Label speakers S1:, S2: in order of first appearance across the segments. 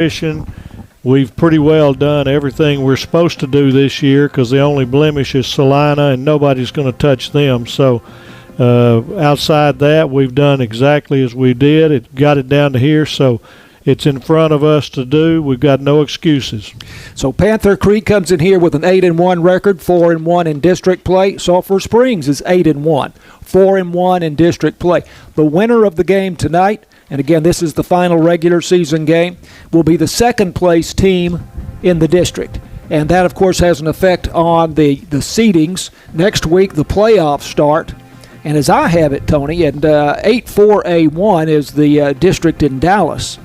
S1: nutrition. We've pretty well done everything we're supposed to do this year because the only blemish is Salina, and nobody's going to touch them. So outside that, we've done exactly as we did. It got it down to here, so it's in front of us to do. We've got no excuses.
S2: So Panther Creek comes in here with an 8-1 record, 4-1 in district play. Sulphur Springs is 8-1, 4-1 in district play. The winner of the game tonight, and again, this is the final regular season game, will be the second-place team in the district. And that, of course, has an effect on the seedings. Next week, the playoffs start. And as I have it, Tony, and 8-4A1 is the district in Dallas.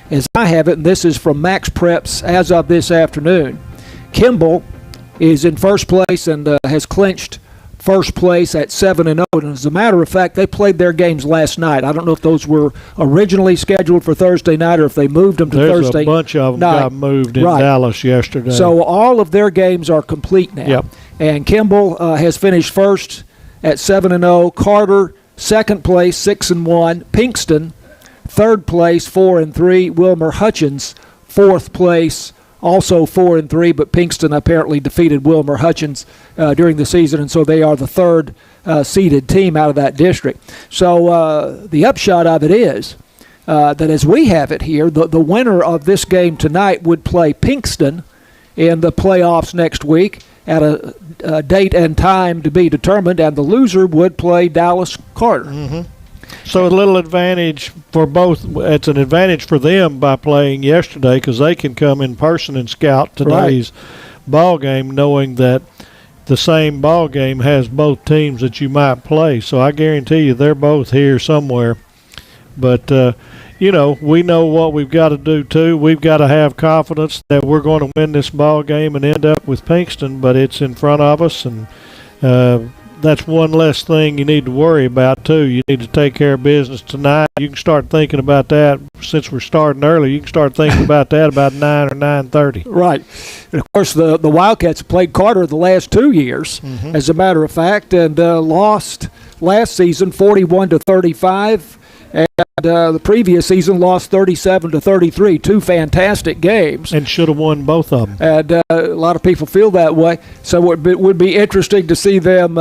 S2: As I have it, and this is from Max Preps as of this afternoon, Kimball is in first place and has clinched first place at 7-0. And as a matter of fact, they played their games last night. I don't know if those were originally scheduled for Thursday night or if they moved them to Thursday night.
S1: There's a bunch of them got moved in Dallas yesterday.
S2: So all of their games are complete now.
S1: Yep.
S2: And Kimball has finished first at 7-0. Carter, second place, 6-1. Pinkston, third place, 4-3. Wilmer Hutchins, fourth place, also 4-3, but Pinkston apparently defeated Wilmer Hutchins during the season, and so they are the third seeded team out of that district. So the upshot of it is that as we have it here, the winner of this game tonight would play Pinkston in the playoffs next week at a date and time to be determined, and the loser would play Dallas Carter.
S1: Mm-hmm. So a little advantage for both. It's an advantage for them by playing yesterday because they can come in person and scout today's ball game, knowing that the same ball game has both teams that you might play. So I guarantee you they're both here somewhere. But, we know what we've got to do too. We've got to have confidence that we're going to win this ball game and end up with Pinkston, but it's in front of us, and that's one less thing you need to worry about, too. You need to take care of business tonight. You can start thinking about that. Since we're starting early, you can start thinking about that about 9 or 9:30.
S2: Right. And, of course, the Wildcats played Carter the last 2 years, as a matter of fact, and lost last season 41-35. And the previous season lost 37-33, two fantastic games.
S1: And should have won both of them.
S2: And a lot of people feel that way. So it would be interesting to see them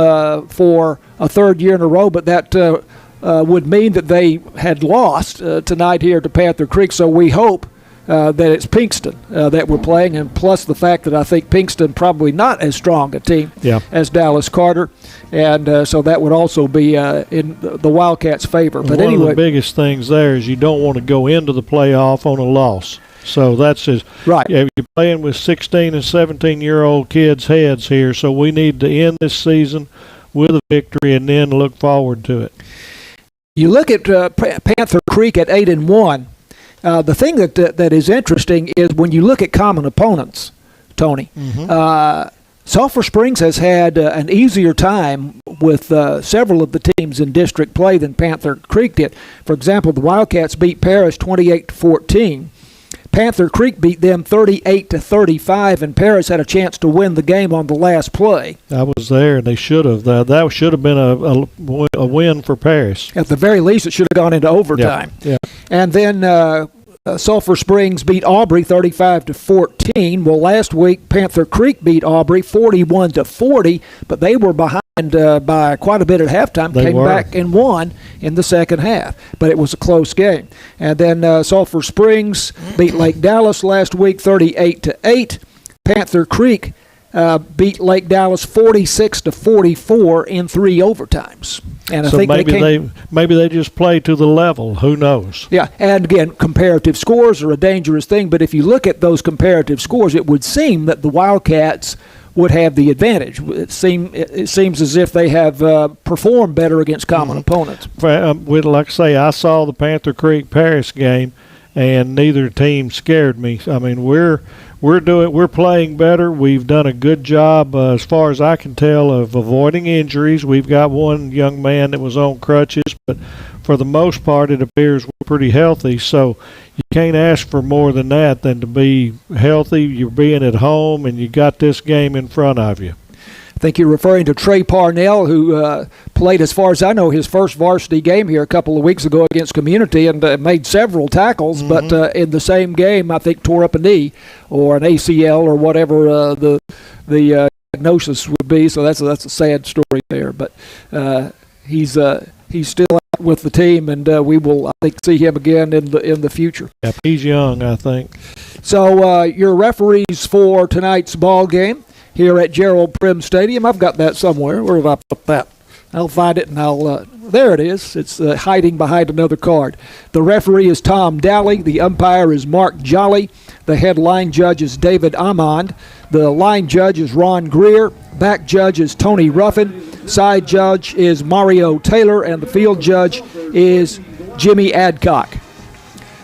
S2: for a third year in a row, but that would mean that they had lost tonight here to Panther Creek. So we hope that it's Pinkston that we're playing, and plus the fact that I think Pinkston probably not as strong a team as Dallas Carter. And so that would also be in the Wildcats' favor. But
S1: one of the biggest things there is you don't want to go into the playoff on a loss. So that's just
S2: right.
S1: You're playing with 16 and 17-year-old kids' heads here. So we need to end this season with a victory and then look forward to it.
S2: You look at Panther Creek at 8-1. The thing that is interesting is when you look at common opponents, Tony. Sulphur Springs has had an easier time with several of the teams in district play than Panther Creek did. For example, the Wildcats beat Paris 28-14. Panther Creek beat them 38-35, and Paris had a chance to win the game on the last play.
S1: I was there, and they should have. That should have been a win for Paris.
S2: At the very least, it should have gone into overtime.
S1: Yeah.
S2: And then Sulphur Springs beat Aubrey 35-14. Well, last week Panther Creek beat Aubrey 41-40, but they were behind by quite a bit at halftime. Came back and won in the second half, but it was a close game. And then Sulphur Springs beat Lake Dallas last week 38-8. Panther Creek beat Lake Dallas 46-44 in 3 overtimes. And I think
S1: maybe they just play to the level. Who knows?
S2: Yeah, and again, comparative scores are a dangerous thing. But if you look at those comparative scores, it would seem that the Wildcats would have the advantage. It seems as if they have performed better against common opponents.
S1: Like I say, I saw the Panther Creek Paris game, and neither team scared me. I mean, we're playing better. We've done a good job, as far as I can tell, of avoiding injuries. We've got one young man that was on crutches, but for the most part, it appears we're pretty healthy. So you can't ask for more than that than to be healthy. You're being at home, and you got this game in front of you.
S2: I think you're referring to Trey Parnell, who played, as far as I know, his first varsity game here a couple of weeks ago against Community and made several tackles, but in the same game, I think tore up a knee or an ACL or whatever the diagnosis would be. So that's a sad story there. But he's still out with the team, and we will, I think, see him again in the future.
S1: Yep, he's young, I think.
S2: So your referees for tonight's ball game here at Gerald Prim Stadium. I've got that somewhere. Where have I put that? I'll find it, and there it is. It's hiding behind another card. The referee is Tom Dowling. The umpire is Mark Jolly. The head line judge is David Amond. The line judge is Ron Greer. Back judge is Tony Ruffin. Side judge is Mario Taylor. And the field judge is Jimmy Adcock.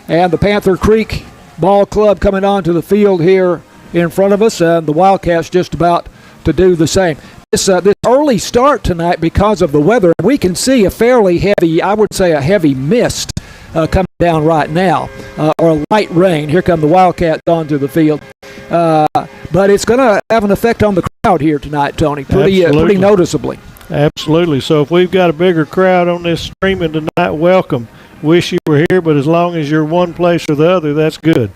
S2: And the Panther Creek Ball Club coming onto the field here in front of us, and the Wildcats just about to do the same. This early start tonight, because of the weather, we can see a fairly heavy, I would say a heavy mist coming down right now, or light rain. Here come the Wildcats onto the field. But it's going to have an effect on the crowd here tonight, Tony, pretty noticeably.
S1: Absolutely. So if we've got a bigger crowd on this streaming tonight, welcome. Wish you were here, but as long as you're one place or the other, that's good.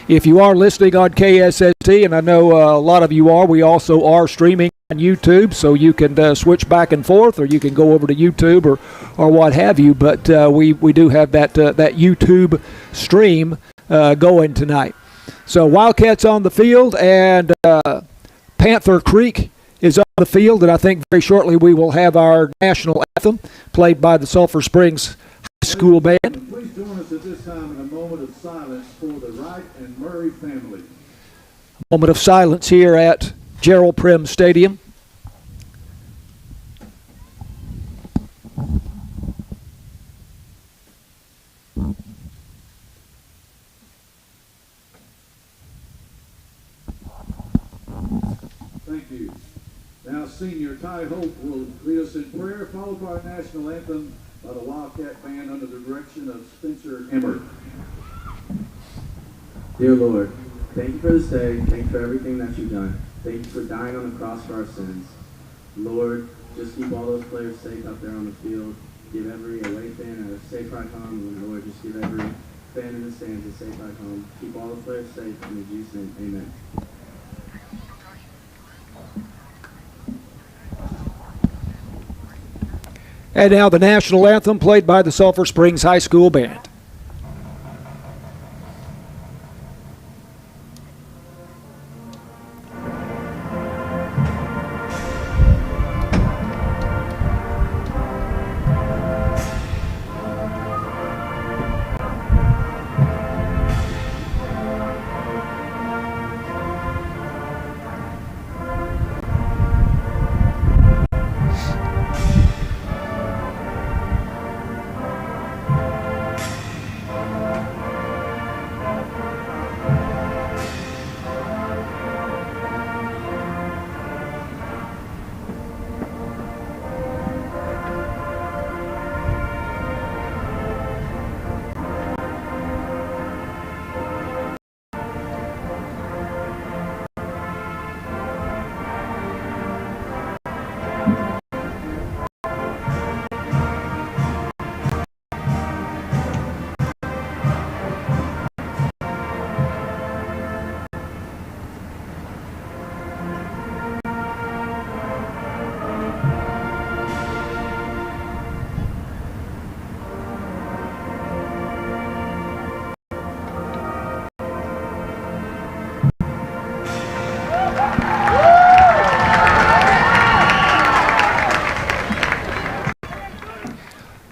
S2: If you are listening on KSST, and I know a lot of you are, we also are streaming on YouTube, so you can switch back and forth, or you can go over to YouTube or what have you. But we do have that YouTube stream going tonight. So Wildcats on the field, and Panther Creek is on the field, and I think very shortly we will have our national anthem played by the Sulphur Springs High School Band.
S3: Please join us at this time in a moment of silence for the Wright and Murray family.
S2: Moment of silence here at Gerald Prim Stadium.
S3: Thank you. Now Senior Ty Hope will lead us in prayer, followed by our national anthem by the Wildcat Band under the direction of Spencer Emmert.
S4: Dear Lord, thank you for this day. Thank you for everything that you've done. Thank you for dying on the cross for our sins. Lord, just keep all those players safe out there on the field. Give every away fan a safe ride home. And Lord, just give every fan in the stands a safe ride home. Keep all the players safe. In Jesus' name, amen.
S2: And now the national anthem played by the Sulphur Springs High School Band.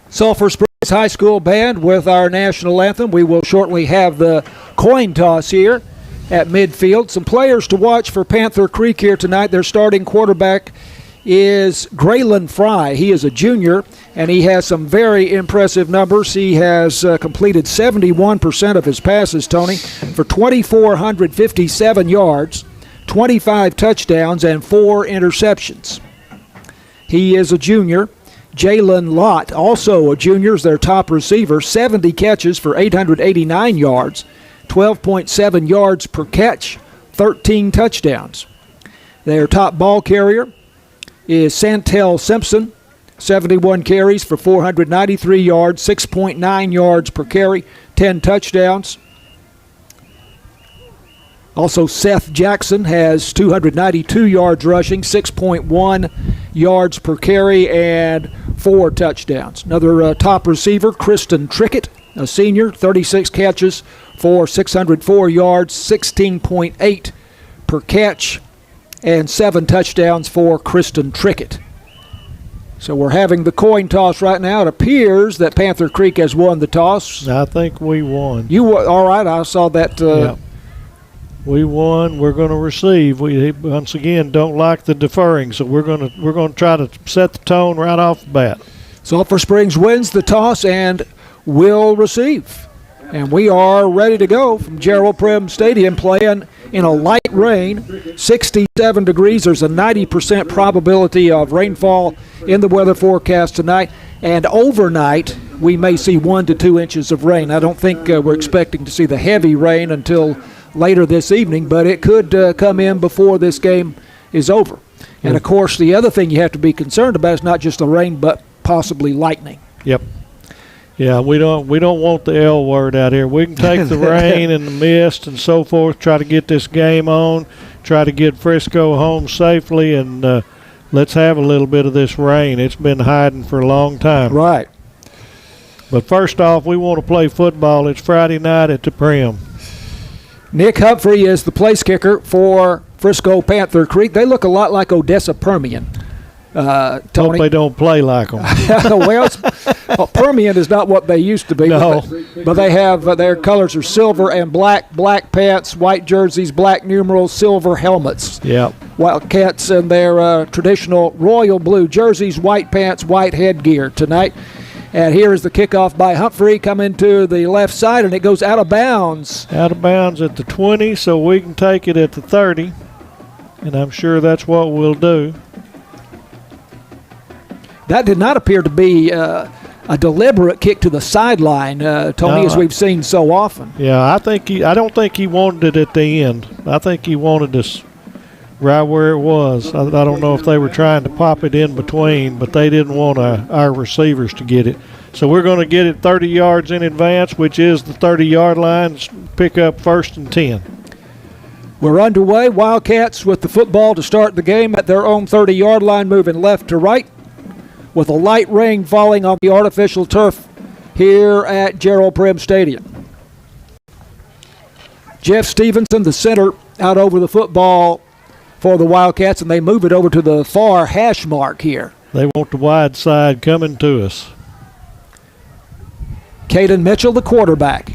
S2: Sulphur Springs High School Band with our national anthem. We will shortly have the coin toss here at midfield. Some players to watch for Panther Creek here tonight. Their starting quarterback is Graylin Fry. He is a junior, and he has some very impressive numbers. He has completed 71% of his passes, Tony, for 2,457 yards, 25 touchdowns, and 4 interceptions. He is a junior. Jalen Lott, also a junior, is their top receiver, 70 catches for 889 yards, 12.7 yards per catch, 13 touchdowns. Their top ball carrier is Santel Simpson, 71 carries for 493 yards, 6.9 yards per carry, 10 touchdowns. Also, Seth Jackson has 292 yards rushing, 6.1 yards per carry, and 4 touchdowns. Another top receiver, Kristen Trickett, a senior, 36 catches for 604 yards, 16.8 per catch, and 7 touchdowns for Kristen Trickett. So we're having the coin toss right now. It appears that Panther Creek has won the toss.
S1: I think we won.
S2: All right, I saw that.
S1: Yeah. We won. We're going to receive. We once again don't like the deferring, so we're going to try to set the tone right off the bat.
S2: Sulphur Springs wins the toss and will receive. And we are ready to go from 00pm Stadium, playing in a light rain, 67 degrees. There's a 90% probability of rainfall in the weather forecast tonight. And overnight, we may see 1 to 2 inches of rain. I don't think we're expecting to see the heavy rain until later this evening, but it could come in before this game is over. And, of course, the other thing you have to be concerned about is not just the rain, but possibly lightning.
S1: Yep. Yeah, we don't want the L word out here. We can take the rain and the mist and so forth, try to get this game on, try to get Frisco home safely, and let's have a little bit of this rain. It's been hiding for a long time.
S2: Right.
S1: But first off, we want to play football. It's Friday night at the Prim.
S2: Nick Humphrey is the place kicker for Frisco Panther Creek. They look a lot like Odessa Permian. Tony.
S1: Hope they don't play like them.
S2: well, Permian is not what they used to be.
S1: No.
S2: But they have their colors are silver and black pants, white jerseys, black numerals, silver helmets.
S1: Yep.
S2: Wildcats in their traditional royal blue jerseys, white pants, white headgear tonight. And here is the kickoff by Humphrey coming to the left side, and it goes out of bounds.
S1: Out of bounds at the 20, so we can take it at the 30. And I'm sure that's what we'll do.
S2: That did not appear to be a deliberate kick to the sideline, Tony,
S1: No,
S2: as we've seen so often.
S1: Yeah, I don't think he wanted it at the end. I think he wanted us right where it was. I don't know if they were trying to pop it in between, but they didn't want our receivers to get it. So we're going to get it 30 yards in advance, which is the 30-yard line, pick up 1st and 10.
S2: We're underway. Wildcats with the football to start the game at their own 30-yard line, moving left to right, with a light rain falling on the artificial turf here at 00pm Stadium. Jeff Stevenson, the center, out over the football for the Wildcats, and they move it over to the far hash mark here.
S1: They want the wide side coming to us.
S2: Caden Mitchell, the quarterback,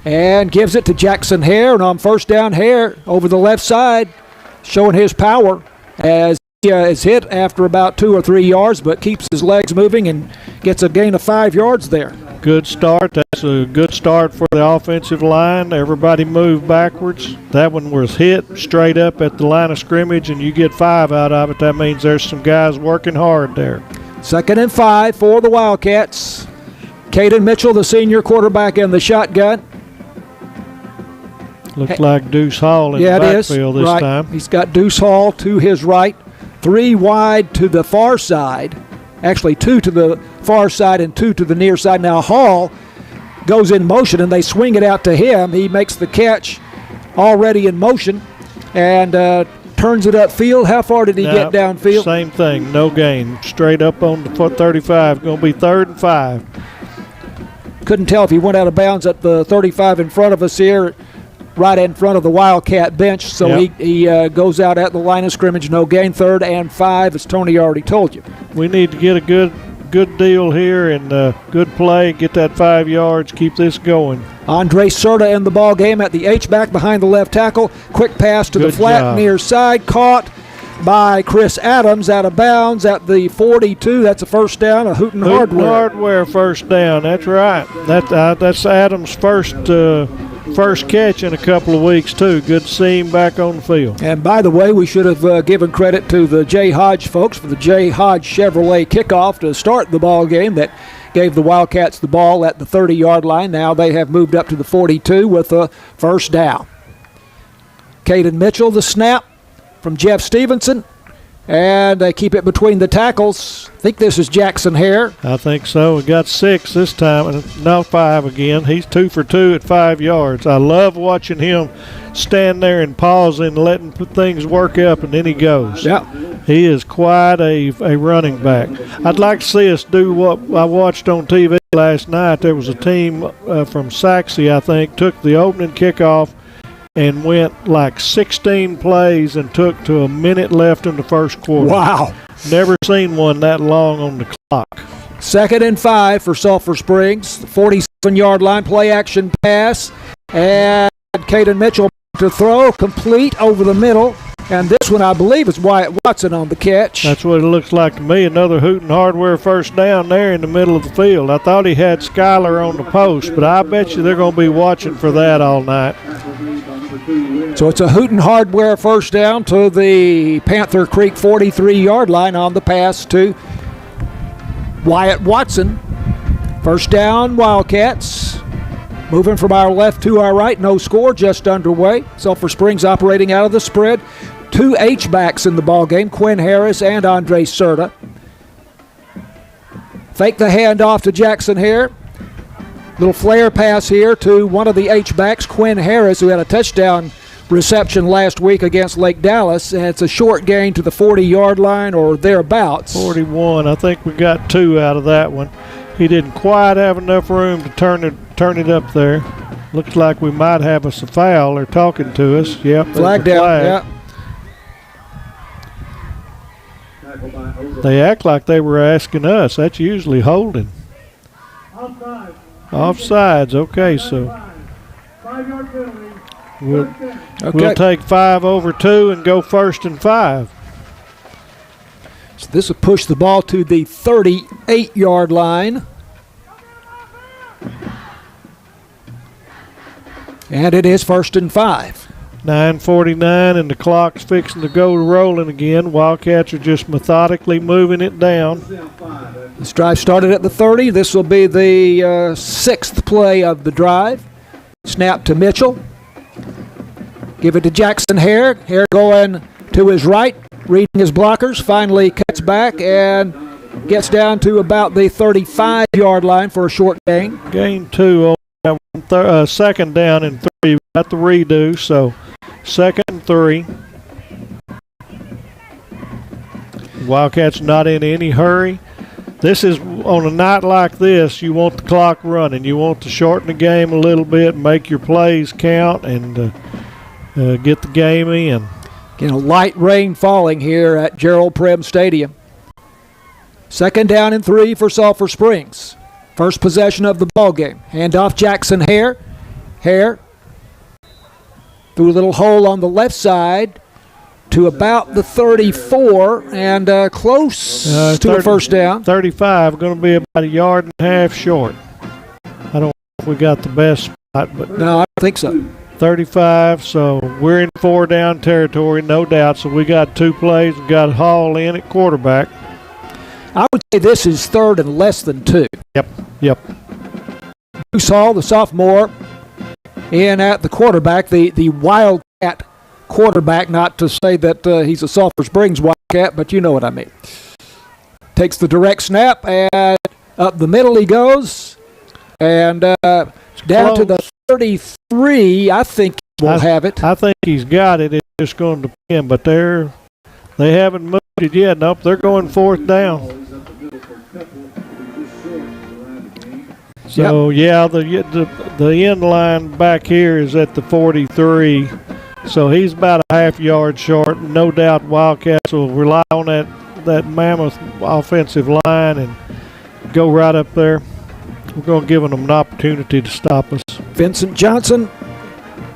S2: and gives it to Jackson Hare, and on first down, Hare over the left side, showing his power as he is hit after about 2 or 3 yards, but keeps his legs moving and gets a gain of 5 yards there.
S1: Good start. That's a good start for the offensive line. Everybody moved backwards. That one was hit straight up at the line of scrimmage, and you get 5 out of it. That means there's some guys working hard there.
S2: 2nd and 5 for the Wildcats. Caden Mitchell, the senior quarterback, in the shotgun.
S1: Looks like Deuce Hall in the backfield this time.
S2: He's got Deuce Hall to his right. 3 wide to the far side. Actually, 2 to the far side and 2 to the near side. Now Hall goes in motion, and they swing it out to him. He makes the catch already in motion and turns it upfield. How far did he get downfield?
S1: Same thing, no gain. Straight up on the 35. Going to be 3rd and 5.
S2: Couldn't tell if he went out of bounds at the 35 in front of us here, right in front of the Wildcat bench. So he goes out at the line of scrimmage, no gain, 3rd and 5, as Tony already told you.
S1: We need to get a good deal here and good play, get that 5 yards, keep this going.
S2: Andre Serta in the ball game at the H-back behind the left tackle. Quick pass to the flat near side, caught by Chris Adams out of bounds at the 42. That's a first down, a Hooten Hardware
S1: first down. That's right. That's Adams' first catch in a couple of weeks, too. Good to see him back on the field.
S2: And by the way, we should have given credit to the J. Hodge folks for the J. Hodge Chevrolet kickoff to start the ball game that gave the Wildcats the ball at the 30-yard line. Now they have moved up to the 42 with a first down. Caden Mitchell, the snap from Jeff Stevenson. And they keep it between the tackles. I think this is Jackson Hare.
S1: I think so. We got 6 this time. No, 5 again. He's 2 for 2 at 5 yards. I love watching him stand there and pause and letting things work up, and then he goes.
S2: Yeah.
S1: He is quite a running back. I'd like to see us do what I watched on TV last night. There was a team from Saxe, I think, took the opening kickoff and went like 16 plays and took to a minute left in the first quarter.
S2: Wow.
S1: Never seen one that long on the clock.
S2: 2nd and 5 for Sulphur Springs. The 47-yard line, play action pass. And Caden Mitchell to throw, complete over the middle. And this one, I believe, is Wyatt Watson on the catch.
S1: That's what it looks like to me. Another Hooten Hardware first down there in the middle of the field. I thought he had Skyler on the post, but I bet you they're going to be watching for that all night.
S2: So it's a Hooten Hardware first down to the Panther Creek 43-yard line on the pass to Wyatt Watson. First down, Wildcats. Moving from our left to our right, no score, just underway. Sulphur Springs operating out of the spread. 2 H-backs in the ballgame, Quinn Harris and Andre Serta. Fake the handoff to Jackson Hare. Little flare pass here to one of the H-backs, Quinn Harris, who had a touchdown reception last week against Lake Dallas. And it's a short gain to the 40-yard line or thereabouts.
S1: 41. I think we got 2 out of that one. He didn't quite have enough room to turn it up there. Looks like we might have us a foul. They're talking to us. Yep.
S2: Flag down, yeah.
S1: They act like they were asking us. That's usually holding. Offsides. Okay, so we'll take 5 over 2 and go 1st and 5.
S2: So this will push the ball to the 38-yard line. And it is 1st and 5.
S1: 9:49 and the clock's fixing to go rolling again. Wildcats are just methodically moving it down.
S2: This drive started at the 30. This will be the 6th play of the drive. Snap to Mitchell. Give it to Jackson Hare. Hare going to his right, reading his blockers. Finally cuts back and gets down to about the 35-yard line for a short gain.
S1: Gain 2 on that one. 2nd down and 3. Got the redo, so 2nd and 3. Wildcats not in any hurry. This is on a night like this, you want the clock running. You want to shorten the game a little bit, make your plays count, and get the game in.
S2: Again, a light rain falling here at Gerald Prim Stadium. 2nd down and 3 for Sulphur Springs. First possession of the ball game. Handoff Jackson Hare. Hare through a little hole on the left side to about the 34 and close to a first down.
S1: 35, going to be about 1.5 yards short. I don't know if we got the best spot, but
S2: no, I don't think so.
S1: 35, so we're in 4-down territory, no doubt. So we got 2 plays. We got Hall in at quarterback.
S2: I would say this is 3rd and less than 2.
S1: Yep.
S2: Bruce Hall, the sophomore, in at the quarterback, the Wildcat quarterback, not to say that he's a Sulphur Springs Wildcat, but you know what I mean. Takes the direct snap, and up the middle he goes, and down to the 33, I think we'll have it.
S1: I think he's got it. It's just going to depend, but they haven't moved it yet. Nope, they're going 4th down. So, yeah, the end line back here is at the 43. So he's about 1/2 yard short. No doubt Wildcats will rely on that mammoth offensive line and go right up there. We're going to give them an opportunity to stop us.
S2: Vincent Johnson,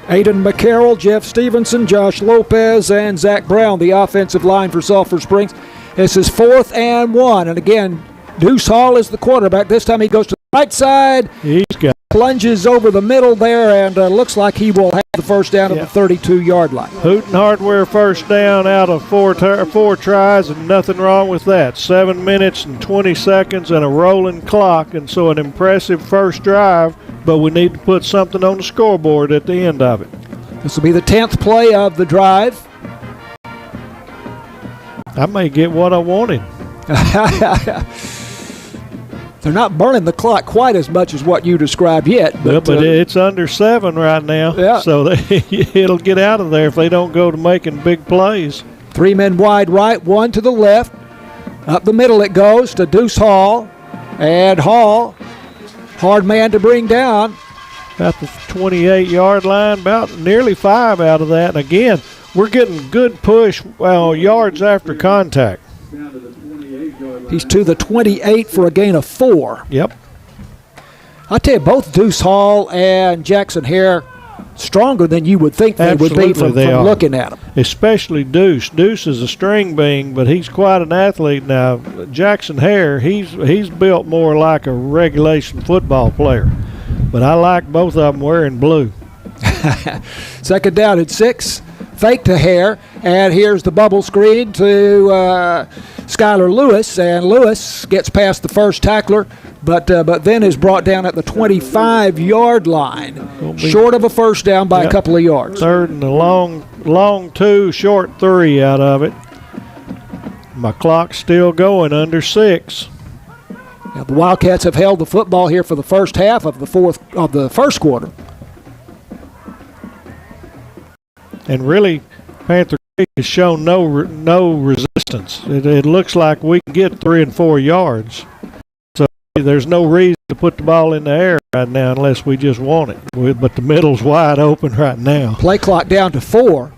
S2: Aiden McCarroll, Jeff Stevenson, Josh Lopez, and Zach Brown, the offensive line for Sulphur Springs. This is 4th and 1. And again, Deuce Hall is the quarterback. This time he goes to the right side.
S1: He's got
S2: plunges over the middle there, and looks like he will have the first down at the 32-yard line.
S1: Hooten Hardware first down out of 4 tries, and nothing wrong with that. 7 minutes and 20 seconds and a rolling clock, and so an impressive first drive, but we need to put something on the scoreboard at the end of it.
S2: This will be the 10th play of the drive.
S1: I may get what I wanted.
S2: They're not burning the clock quite as much as what you described yet.
S1: But it's under 7 right now.
S2: Yeah.
S1: So it'll get out of there if they don't go to making big plays.
S2: 3 men wide right, 1 to the left. Up the middle it goes to Deuce Hall. And Hall, hard man to bring down.
S1: About the 28-yard line, about nearly 5 out of that. And again, we're getting good push yards after contact.
S2: He's to the 28 for a gain of 4.
S1: Yep.
S2: I tell you, both Deuce Hall and Jackson Hare stronger than you would think they would be from looking at them.
S1: Especially Deuce. Deuce is a string bean, but he's quite an athlete now. Jackson Hare, he's built more like a regulation football player. But I like both of them wearing blue.
S2: Second down at 6. Fake to Hare, and here's the bubble screen to Skylar Lewis, and Lewis gets past the first tackler, but then is brought down at the 25-yard line, short of a first down by a couple of yards.
S1: Third and a long 2, short 3 out of it. My clock's still going under 6.
S2: Now the Wildcats have held the football here for the first half of the first quarter.
S1: And really, Panther Creek has shown no resistance. It looks like we can get 3 and 4 yards. So there's no reason to put the ball in the air right now unless we just want it. But the middle's wide open right now.
S2: Play clock down to 4.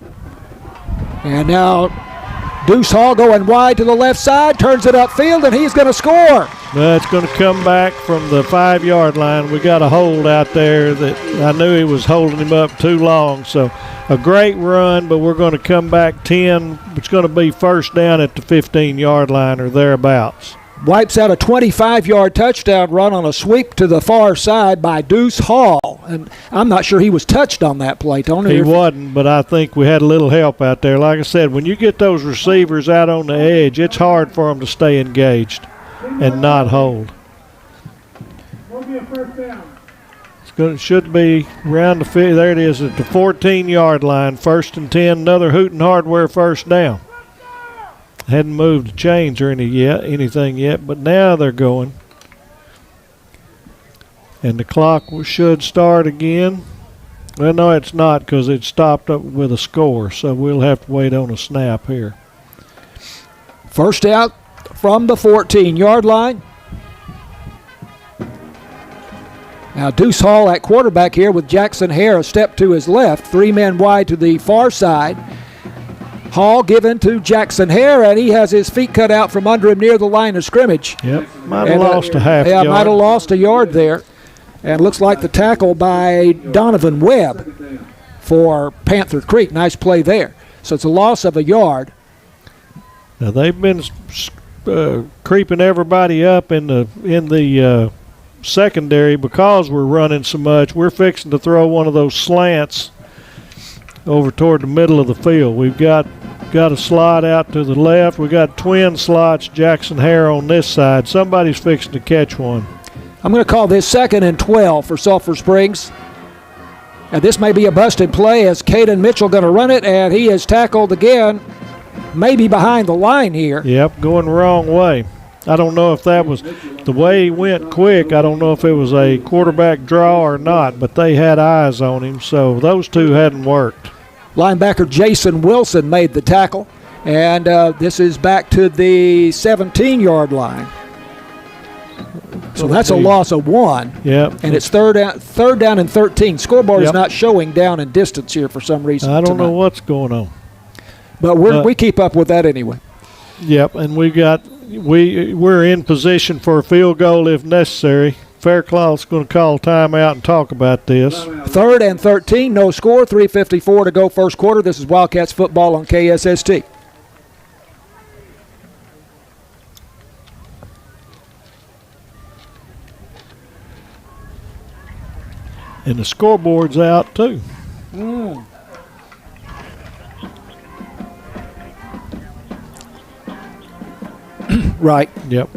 S2: And now Deuce Hall going wide to the left side, turns it upfield, and he's going to score.
S1: It's going to come back from the 5-yard line. We got a hold out there that I knew he was holding him up too long. So a great run, but we're going to come back 10. It's going to be first down at the 15-yard line or thereabouts.
S2: Wipes out a 25-yard touchdown run on a sweep to the far side by Deuce Hall. And I'm not sure he was touched on that play, Tony.
S1: He wasn't, but I think we had a little help out there. Like I said, when you get those receivers out on the edge, it's hard for them to stay engaged and not hold. It should be around the there it is at the 14-yard line, first and 10, another Hooten Hardware first down. Hadn't moved the chains or anything yet, but now they're going. And the clock should start again. Well, no, it's not because it stopped up with a score, so we'll have to wait on a snap here.
S2: First out from the 14-yard line. Now Deuce Hall at quarterback here with Jackson Hare a step to his left. 3 men wide to the far side. Hall given to Jackson Hare, and he has his feet cut out from under him near the line of scrimmage.
S1: Yep, might have lost a half yard.
S2: Yeah, might have lost a yard there. And looks like the tackle by Donovan Webb for Panther Creek. Nice play there. So it's a loss of a yard.
S1: Now they've been creeping everybody up in the secondary because we're running so much. We're fixing to throw one of those slants over toward the middle of the field. We've got a slot out to the left. We got twin slots, Jackson Hare on this side. Somebody's fixing to catch one.
S2: I'm going to call this 2nd and 12 for Sulphur Springs. And this may be a busted play as Caden Mitchell going to run it, and he is tackled again, maybe behind the line here.
S1: Yep, going the wrong way. I don't know if that was the way he went quick. I don't know if it was a quarterback draw or not, but they had eyes on him, so those two hadn't worked.
S2: Linebacker Jason Wilson made the tackle, and this is back to the 17-yard line. So that's a loss of 1.
S1: Yep.
S2: And it's third down and 13. Scoreboard is not showing down and distance here for some reason.
S1: I don't know what's going on.
S2: But we keep up with that anyway.
S1: Yep, and we're in position for a field goal if necessary. Faircloth's going to call timeout and talk about this.
S2: 3rd and 13, no score, 3:54 to go first quarter. This is Wildcats football on KSST.
S1: And the scoreboard's out too.
S2: Right.
S1: Yep.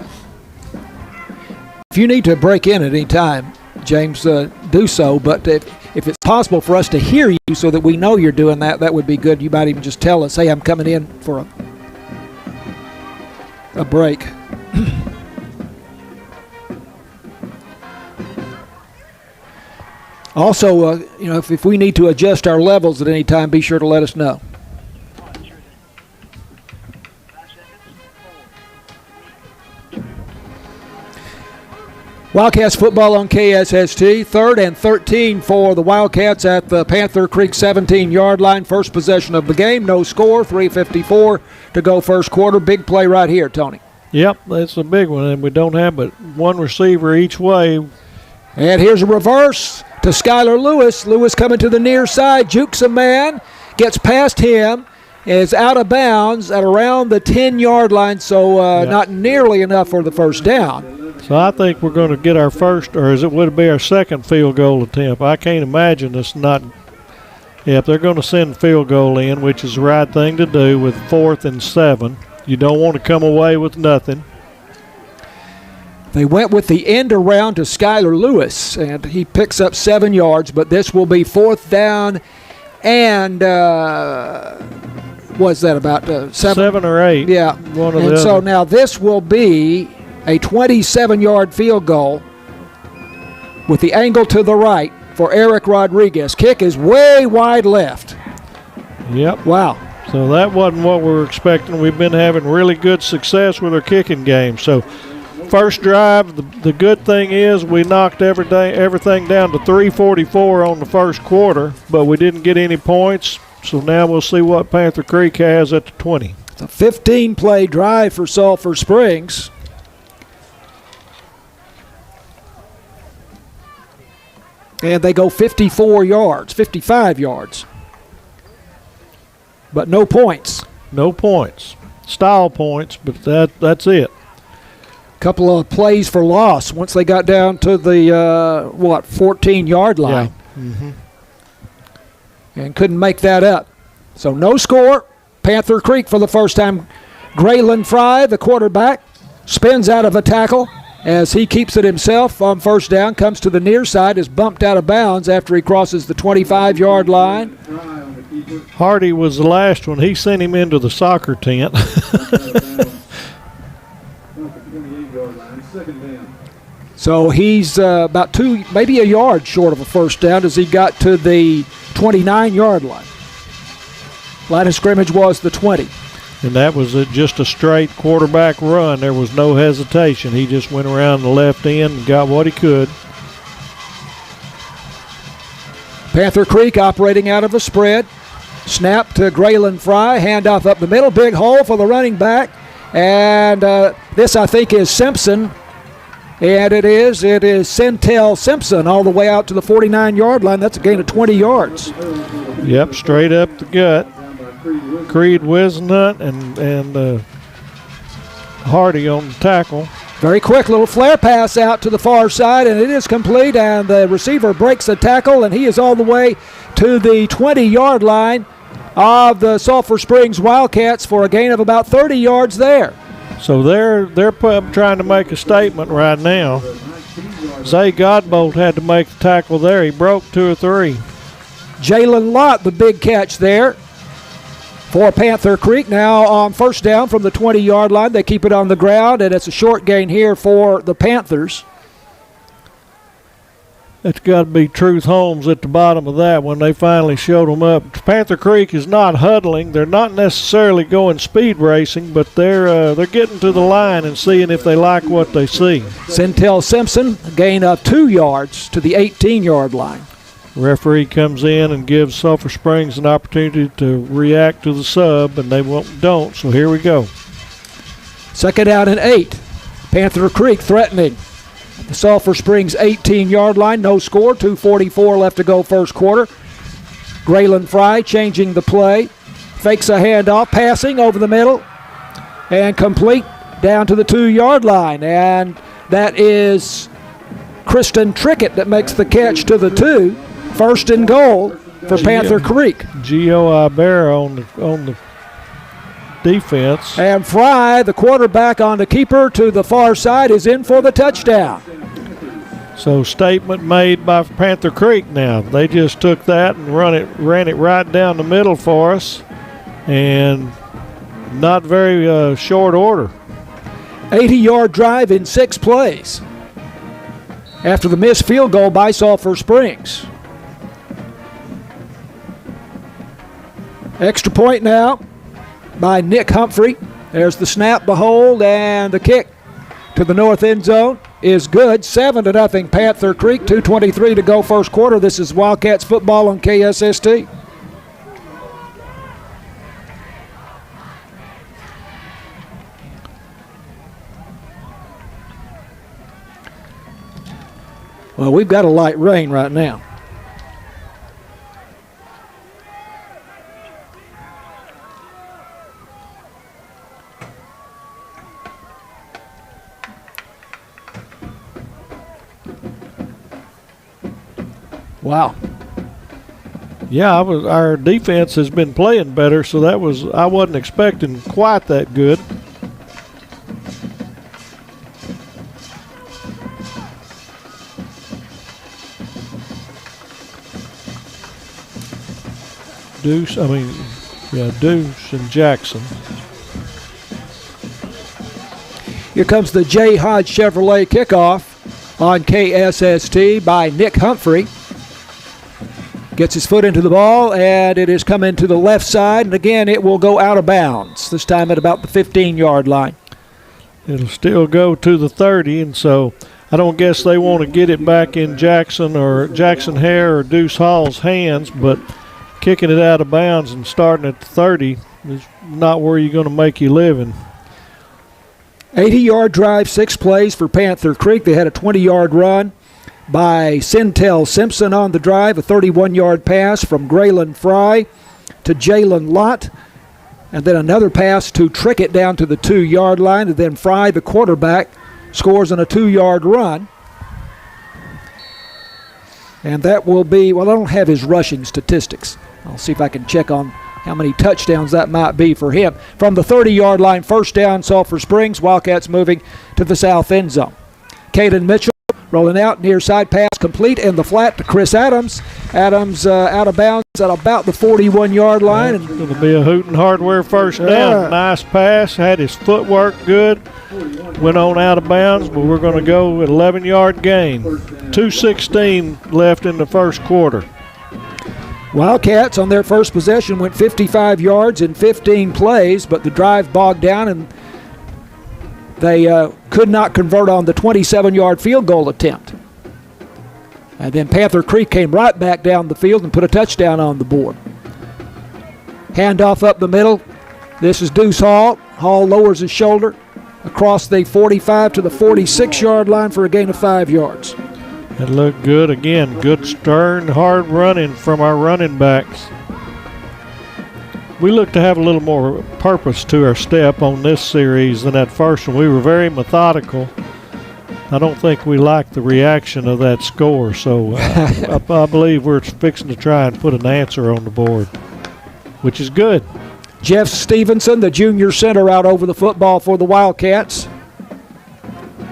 S2: If you need to break in at any time, James, do so. But if it's possible for us to hear you so that we know you're doing that, that would be good. You might even just tell us, hey, I'm coming in for a a break. Also, if we need to adjust our levels at any time, be sure to let us know. Wildcats football on KSST. 3rd and 13 for the Wildcats at the Panther Creek 17-yard line. First possession of the game. No score. 3:54 to go first quarter. Big play right here, Tony.
S1: Yep, that's a big one, and we don't have but one receiver each way.
S2: And here's a reverse to Skylar Lewis. Lewis coming to the near side. Jukes a man. Gets past him. Is out of bounds at around the 10-yard line, so not nearly enough for the first down.
S1: So I think we're going to get our first, or would it be our second field goal attempt? I can't imagine it's not. Yeah, if they're going to send a field goal in, which is the right thing to do with 4th and 7, you don't want to come away with nothing.
S2: They went with the end around to Skylar Lewis, and he picks up 7 yards, but this will be 4th down and was that about 7?
S1: 7 or 8.
S2: Yeah.
S1: One of
S2: and
S1: the
S2: so
S1: other.
S2: now this will be a 27-yard field goal with the angle to the right for Eric Rodriguez. Kick is way wide left.
S1: Yep.
S2: Wow.
S1: So that wasn't what we were expecting. We've been having really good success with our kicking game. So first drive, the good thing is we knocked everything down to 3:44 on the first quarter, but we didn't get any points. So now we'll see what Panther Creek has at the 20.
S2: It's a 15-play drive for Sulphur Springs. And they go 55 yards. But no points.
S1: No points. Style points, but that's it.
S2: Couple of plays for loss once they got down to the 14-yard line.
S1: Yeah. Mm-hmm.
S2: And couldn't make that up. So no score. Panther Creek for the first time. Graylin Fry, the quarterback, spins out of a tackle as he keeps it himself on first down, comes to the near side, is bumped out of bounds after he crosses the 25-yard line.
S1: Hardy was the last one. He sent him into the soccer tent.
S2: So he's about maybe a yard short of a first down as he got to the 29-yard line. Line of scrimmage was the 20.
S1: And that was just a straight quarterback run. There was no hesitation. He just went around the left end and got what he could.
S2: Panther Creek operating out of a spread. Snap to Graylin Fry. Handoff up the middle. Big hole for the running back. And this, I think, is Simpson. And it is Centel Simpson all the way out to the 49-yard line. That's a gain of 20 yards.
S1: Yep, straight up the gut. Creed Wisnut and Hardy on the tackle.
S2: Very quick little flare pass out to the far side, and it is complete, and the receiver breaks the tackle, and he is all the way to the 20-yard line of the Sulphur Springs Wildcats for a gain of about 30 yards there.
S1: So they're trying to make a statement right now. Zay Godbolt had to make the tackle there. He broke 2 or 3.
S2: Jalen Lott, the big catch there for Panther Creek. Now on first down from the 20-yard line, they keep it on the ground, and it's a short gain here for the Panthers.
S1: That's got to be Truth Holmes at the bottom of that one. They finally showed them up. Panther Creek is not huddling. They're not necessarily going speed racing, but they're getting to the line and seeing if they like what they see.
S2: Centel Simpson, a gain of 2 yards to the 18-yard line.
S1: Referee comes in and gives Sulphur Springs an opportunity to react to the sub, and they don't, so here we go.
S2: Second down and 8. Panther Creek threatening the Sulphur Springs 18-yard line. No score, 2:44 left to go first quarter. Graylin Fry changing the play. Fakes a handoff, passing over the middle, and complete down to the 2-yard line. And that is Kristen Trickett that makes the catch to the 2. First and goal for Panther Creek.
S1: Gio Ibarra on the defense.
S2: And Fry, the quarterback on the keeper to the far side, is in for the touchdown.
S1: So statement made by Panther Creek now. They just took that and ran it right down the middle for us, and not very short order.
S2: 80-yard drive in 6 plays after the missed field goal by Sulphur Springs. Extra point now by Nick Humphrey. There's the snap, the hold, and the kick to the north end zone is good. 7-0 Panther Creek, 2:23 to go first quarter. This is Wildcats football on KSST. Well, we've got a light rain right now. Wow.
S1: Yeah, our defense has been playing better, so I wasn't expecting quite that good. Deuce and Jackson.
S2: Here comes the J. Hodge Chevrolet kickoff on KSST by Nick Humphrey. Gets his foot into the ball, and it is coming to the left side, and again it will go out of bounds, this time at about the 15-yard line.
S1: It'll still go to the 30, and so I don't guess they want to get it back in Jackson Hare or Deuce Hall's hands, but kicking it out of bounds and starting at the 30 is not where you're going to make your living.
S2: 80-yard drive, 6 plays for Panther Creek. They had a 20-yard run by Sintel Simpson on the drive, a 31-yard pass from Graylin Fry to Jalen Lott, and then another pass to trick it down to the 2-yard line, and then Fry, the quarterback, scores on a 2-yard run. And that will be, well, I don't have his rushing statistics. I'll see if I can check on how many touchdowns that might be for him. From the 30-yard line, first down, Sulphur Springs. Wildcats moving to the south end zone. Caden Mitchell rolling out, near side pass complete in the flat to Chris Adams. Adams out of bounds at about the 41-yard line.
S1: It's going to be a Hooten Hardware first down. Nice pass, had his footwork good, went on out of bounds, but we're going to go with 11-yard gain. 2:16 left in the first quarter.
S2: Wildcats on their first possession went 55 yards in 15 plays, but the drive bogged down and they could not convert on the 27-yard field goal attempt. And then Panther Creek came right back down the field and put a touchdown on the board. Handoff up the middle. This is Deuce Hall. Hall lowers his shoulder across the 45 to the 46-yard line for a gain of 5 yards.
S1: It looked good again. Good, stern, hard running from our running backs. We look to have a little more purpose to our step on this series than that first one. We were very methodical. I don't think we liked the reaction of that score, so I believe we're fixing to try and put an answer on the board, which is good.
S2: Jeff Stevenson, the junior center, out over the football for the Wildcats.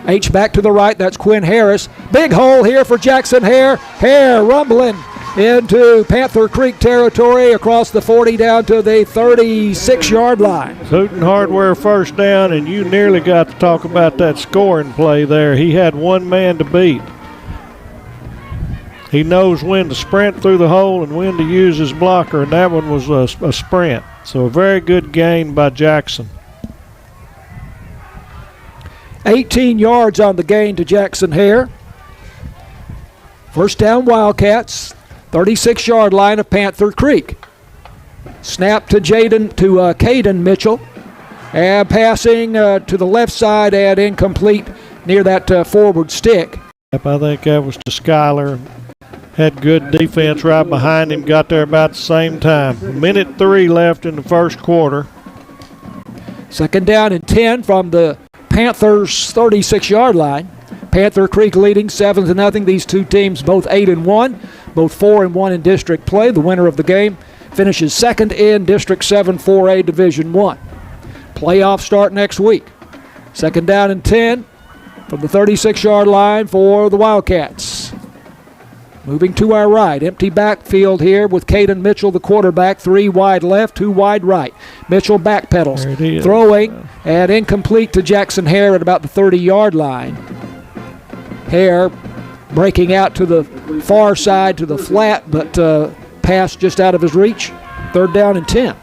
S2: H back to the right, that's Quinn Harris. Big hole here for Jackson Hare. Hare rumbling into Panther Creek territory across the 40 down to the 36-yard line.
S1: Hooten Hardware first down, and you nearly got to talk about that scoring play there. He had one man to beat. He knows when to sprint through the hole and when to use his blocker, and that one was a sprint. So a very good gain by Jackson.
S2: 18 yards on the gain to Jackson Hare. First down Wildcats, 36-yard line of Panther Creek. Snap to Caden Mitchell, and passing to the left side and incomplete near that forward stick.
S1: I think that was to Skyler. Had good defense right behind him, got there about the same time. Minute 3 left in the first quarter.
S2: Second down and 10 from the Panthers' 36-yard line. Panther Creek leading 7-0. These two teams both 8-1, both 4-1 in district play. The winner of the game finishes second in District 7 4A Division 1. Playoffs start next week. Second down and 10 from the 36-yard line for the Wildcats. Moving to our right, empty backfield here with Caden Mitchell, the quarterback, 3 wide left, 2 wide right. Mitchell backpedals,
S1: There it is.
S2: throwing, and incomplete to Jackson Hare at about the 30-yard line. Hare breaking out to the far side to the flat, but pass just out of his reach. 3rd down and 10.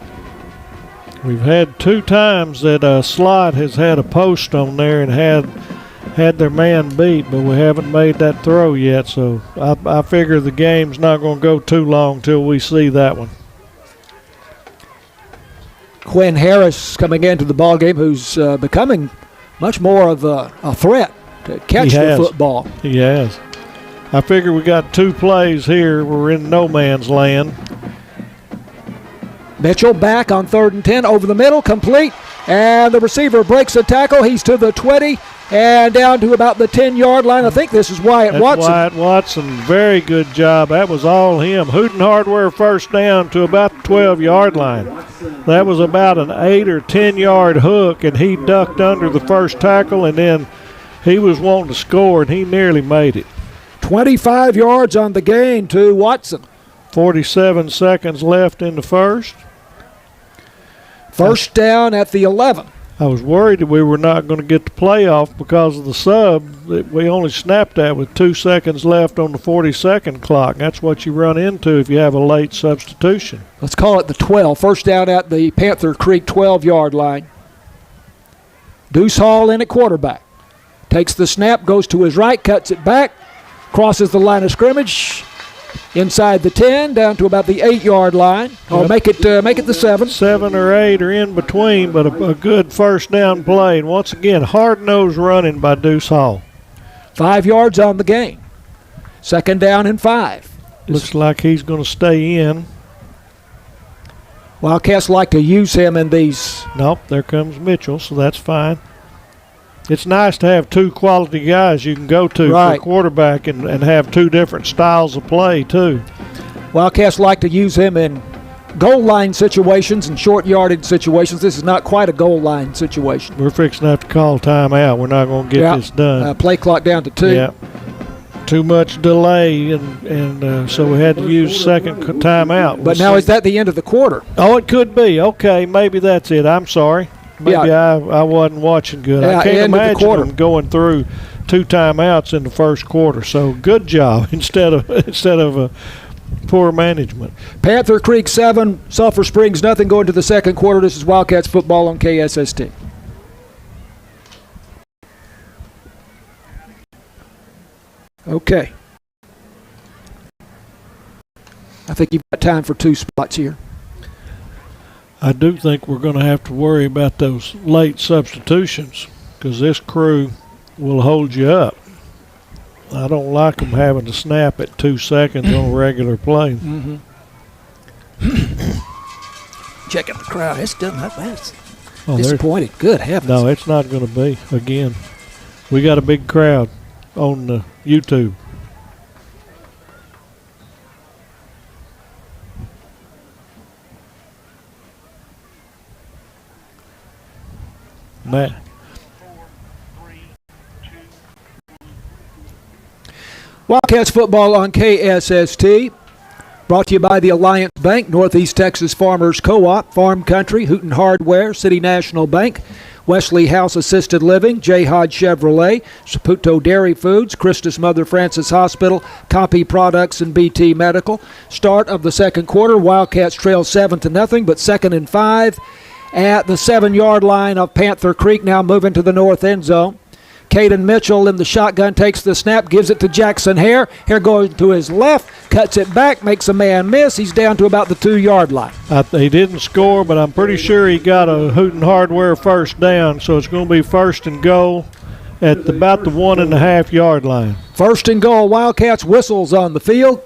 S1: We've had 2 times that Slot has had a post on there and had their man beat, but we haven't made that throw yet, so I figure the game's not going to go too long till we see that one.
S2: Quinn Harris coming into the ballgame, who's becoming much more of a threat to catch the football.
S1: He has. I figure we got 2 plays here. We're in no man's land.
S2: Mitchell back on 3rd and 10, over the middle, complete, and the receiver breaks a tackle. He's to the 20 and down to about the 10-yard line. I think this is Wyatt Watson.
S1: Wyatt Watson, very good job. That was all him. Hooten Hardware first down to about the 12-yard line. That was about an 8 or 10-yard hook, and he ducked under the first tackle, and then he was wanting to score, and he nearly made it.
S2: 25 yards on the gain to Watson.
S1: 47 seconds left in the first.
S2: First down at the 11.
S1: I was worried that we were not going to get the playoff because of the sub. We only snapped that with 2 seconds left on the 40-second clock. That's what you run into if you have a late substitution.
S2: Let's call it the 12. First down at the Panther Creek 12-yard line. Deuce Hall in at quarterback. Takes the snap, goes to his right, cuts it back, crosses the line of scrimmage, inside the 10, down to about the 8-yard line. Or make it the 7.
S1: 7 or 8 are in between, but a good first down play. And once again, hard-nosed running by Deuce Hall.
S2: 5 yards on the gain. 2nd down and 5.
S1: Looks like he's going to stay in.
S2: Wildcats like to use him in these.
S1: Nope, there comes Mitchell, so that's fine. It's nice to have 2 quality guys you can go to for quarterback and have 2 different styles of play, too.
S2: Wildcats like to use him in goal line situations and short yardage situations. This is not quite a goal line situation.
S1: We're fixing to have to call timeout. We're not going to get this done.
S2: Play clock down to 2.
S1: Yeah. Too much delay, and so we had to use second timeout.
S2: But now is that the end of the quarter?
S1: Oh, it could be. Okay, maybe that's it. I'm sorry. Maybe I wasn't watching good. I can't imagine them going through 2 timeouts in the first quarter. So good job instead of poor management.
S2: Panther Creek 7, Sulphur Springs nothing going to the second quarter. This is Wildcats football on KSST. Okay. I think you've got time for 2 spots here.
S1: I do think we're going to have to worry about those late substitutions because this crew will hold you up. I don't like them having to snap at 2 seconds on a regular play.
S2: Mm-hmm. Checking the crowd. It's done that fast. Disappointed. Good heavens.
S1: No, it's not going to be. Again, we got a big crowd on the YouTube. Matt.
S2: Wildcats football on KSST. Brought to you by the Alliance Bank, Northeast Texas Farmers Co-op, Farm Country, Hooten Hardware, City National Bank, Wesley House Assisted Living, J. Hodge Chevrolet, Saputo Dairy Foods, Christus Mother Francis Hospital, Copy Products, and BT Medical. Start of the second quarter, Wildcats trail 7-0, but 2nd and 5 at the 7-yard line of Panther Creek, now moving to the north end zone. Caden Mitchell in the shotgun takes the snap, gives it to Jackson Hare. Hare goes to his left, cuts it back, makes a man miss. He's down to about the 2-yard line.
S1: He didn't score, but I'm pretty sure he got a Hooten Hardware first down, so it's going to be 1st and goal at about the 1.5-yard line.
S2: 1st and goal. Wildcats whistles on the field.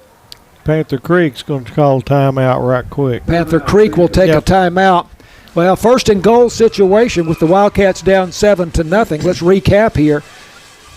S2: Panther
S1: Creek's going to call timeout right quick.
S2: Panther Creek will take a timeout. Well, 1st and goal situation with the Wildcats down 7-0. Let's recap here.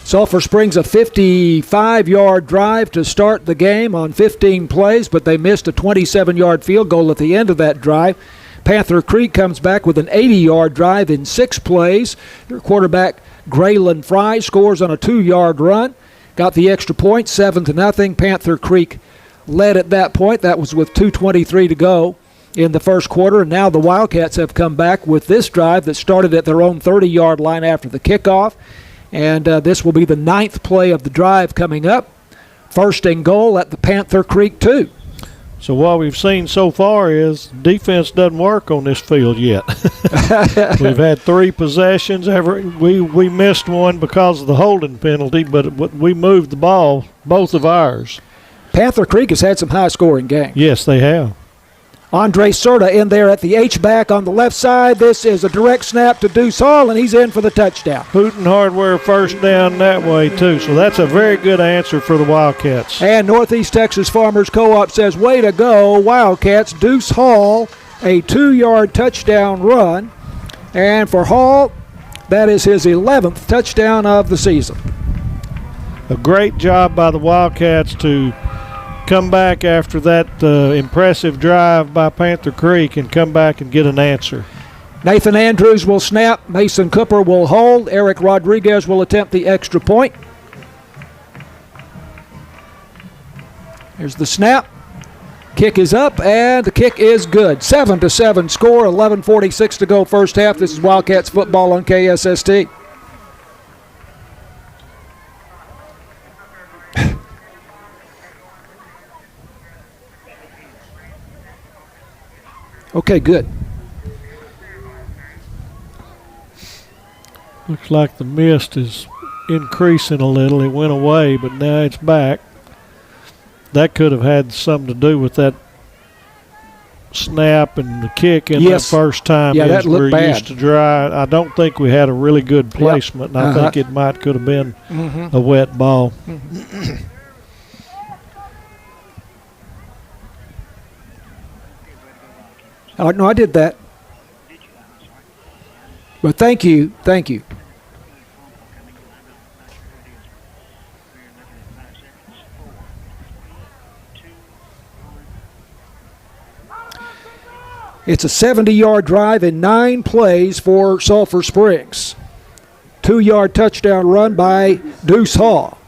S2: Sulphur Springs a 55-yard drive to start the game on 15 plays, but they missed a 27-yard field goal at the end of that drive. Panther Creek comes back with an 80-yard drive in 6 plays. Their quarterback, Graylin Fry, scores on a 2-yard run. got the extra point, 7-0. Panther Creek led at that point. That was with 2:23 to go in the first quarter, and now the Wildcats have come back with this drive that started at their own 30-yard line after the kickoff, and this will be the 9th play of the drive coming up. First and goal at the Panther Creek 2.
S1: So what we've seen so far is defense doesn't work on this field yet. We've had 3 possessions. We missed one because of the holding penalty, but we moved the ball, both of ours.
S2: Panther Creek has had some high-scoring games.
S1: Yes, they have.
S2: Andre Serta in there at the H-back on the left side. This is a direct snap to Deuce Hall, and he's in for the touchdown.
S1: Hooten Hardware first down that way, too. So that's a very good answer for the Wildcats.
S2: And Northeast Texas Farmers Co-op says, way to go, Wildcats. Deuce Hall, a 2-yard touchdown run. And for Hall, that is his 11th touchdown of the season.
S1: A great job by the Wildcats to come back after that impressive drive by Panther Creek and come back and get an answer.
S2: Nathan Andrews will snap. Mason Cooper will hold. Eric Rodriguez will attempt the extra point. Here's the snap. Kick is up, and the kick is good. 7-7 score, 11:46 to go first half. This is Wildcats football on KSST. Okay, good.
S1: Looks like the mist is increasing a little. It went away, but now it's back. That could have had something to do with that snap and the kick in that first time.
S2: Yeah, that looked bad.
S1: Used to dry. I don't think we had a really good placement, and I think it could have been a wet ball.
S2: No, I did that. But thank you. It's a 70-yard drive in 9 plays for Sulphur Springs. 2-yard touchdown run by Deuce Hall.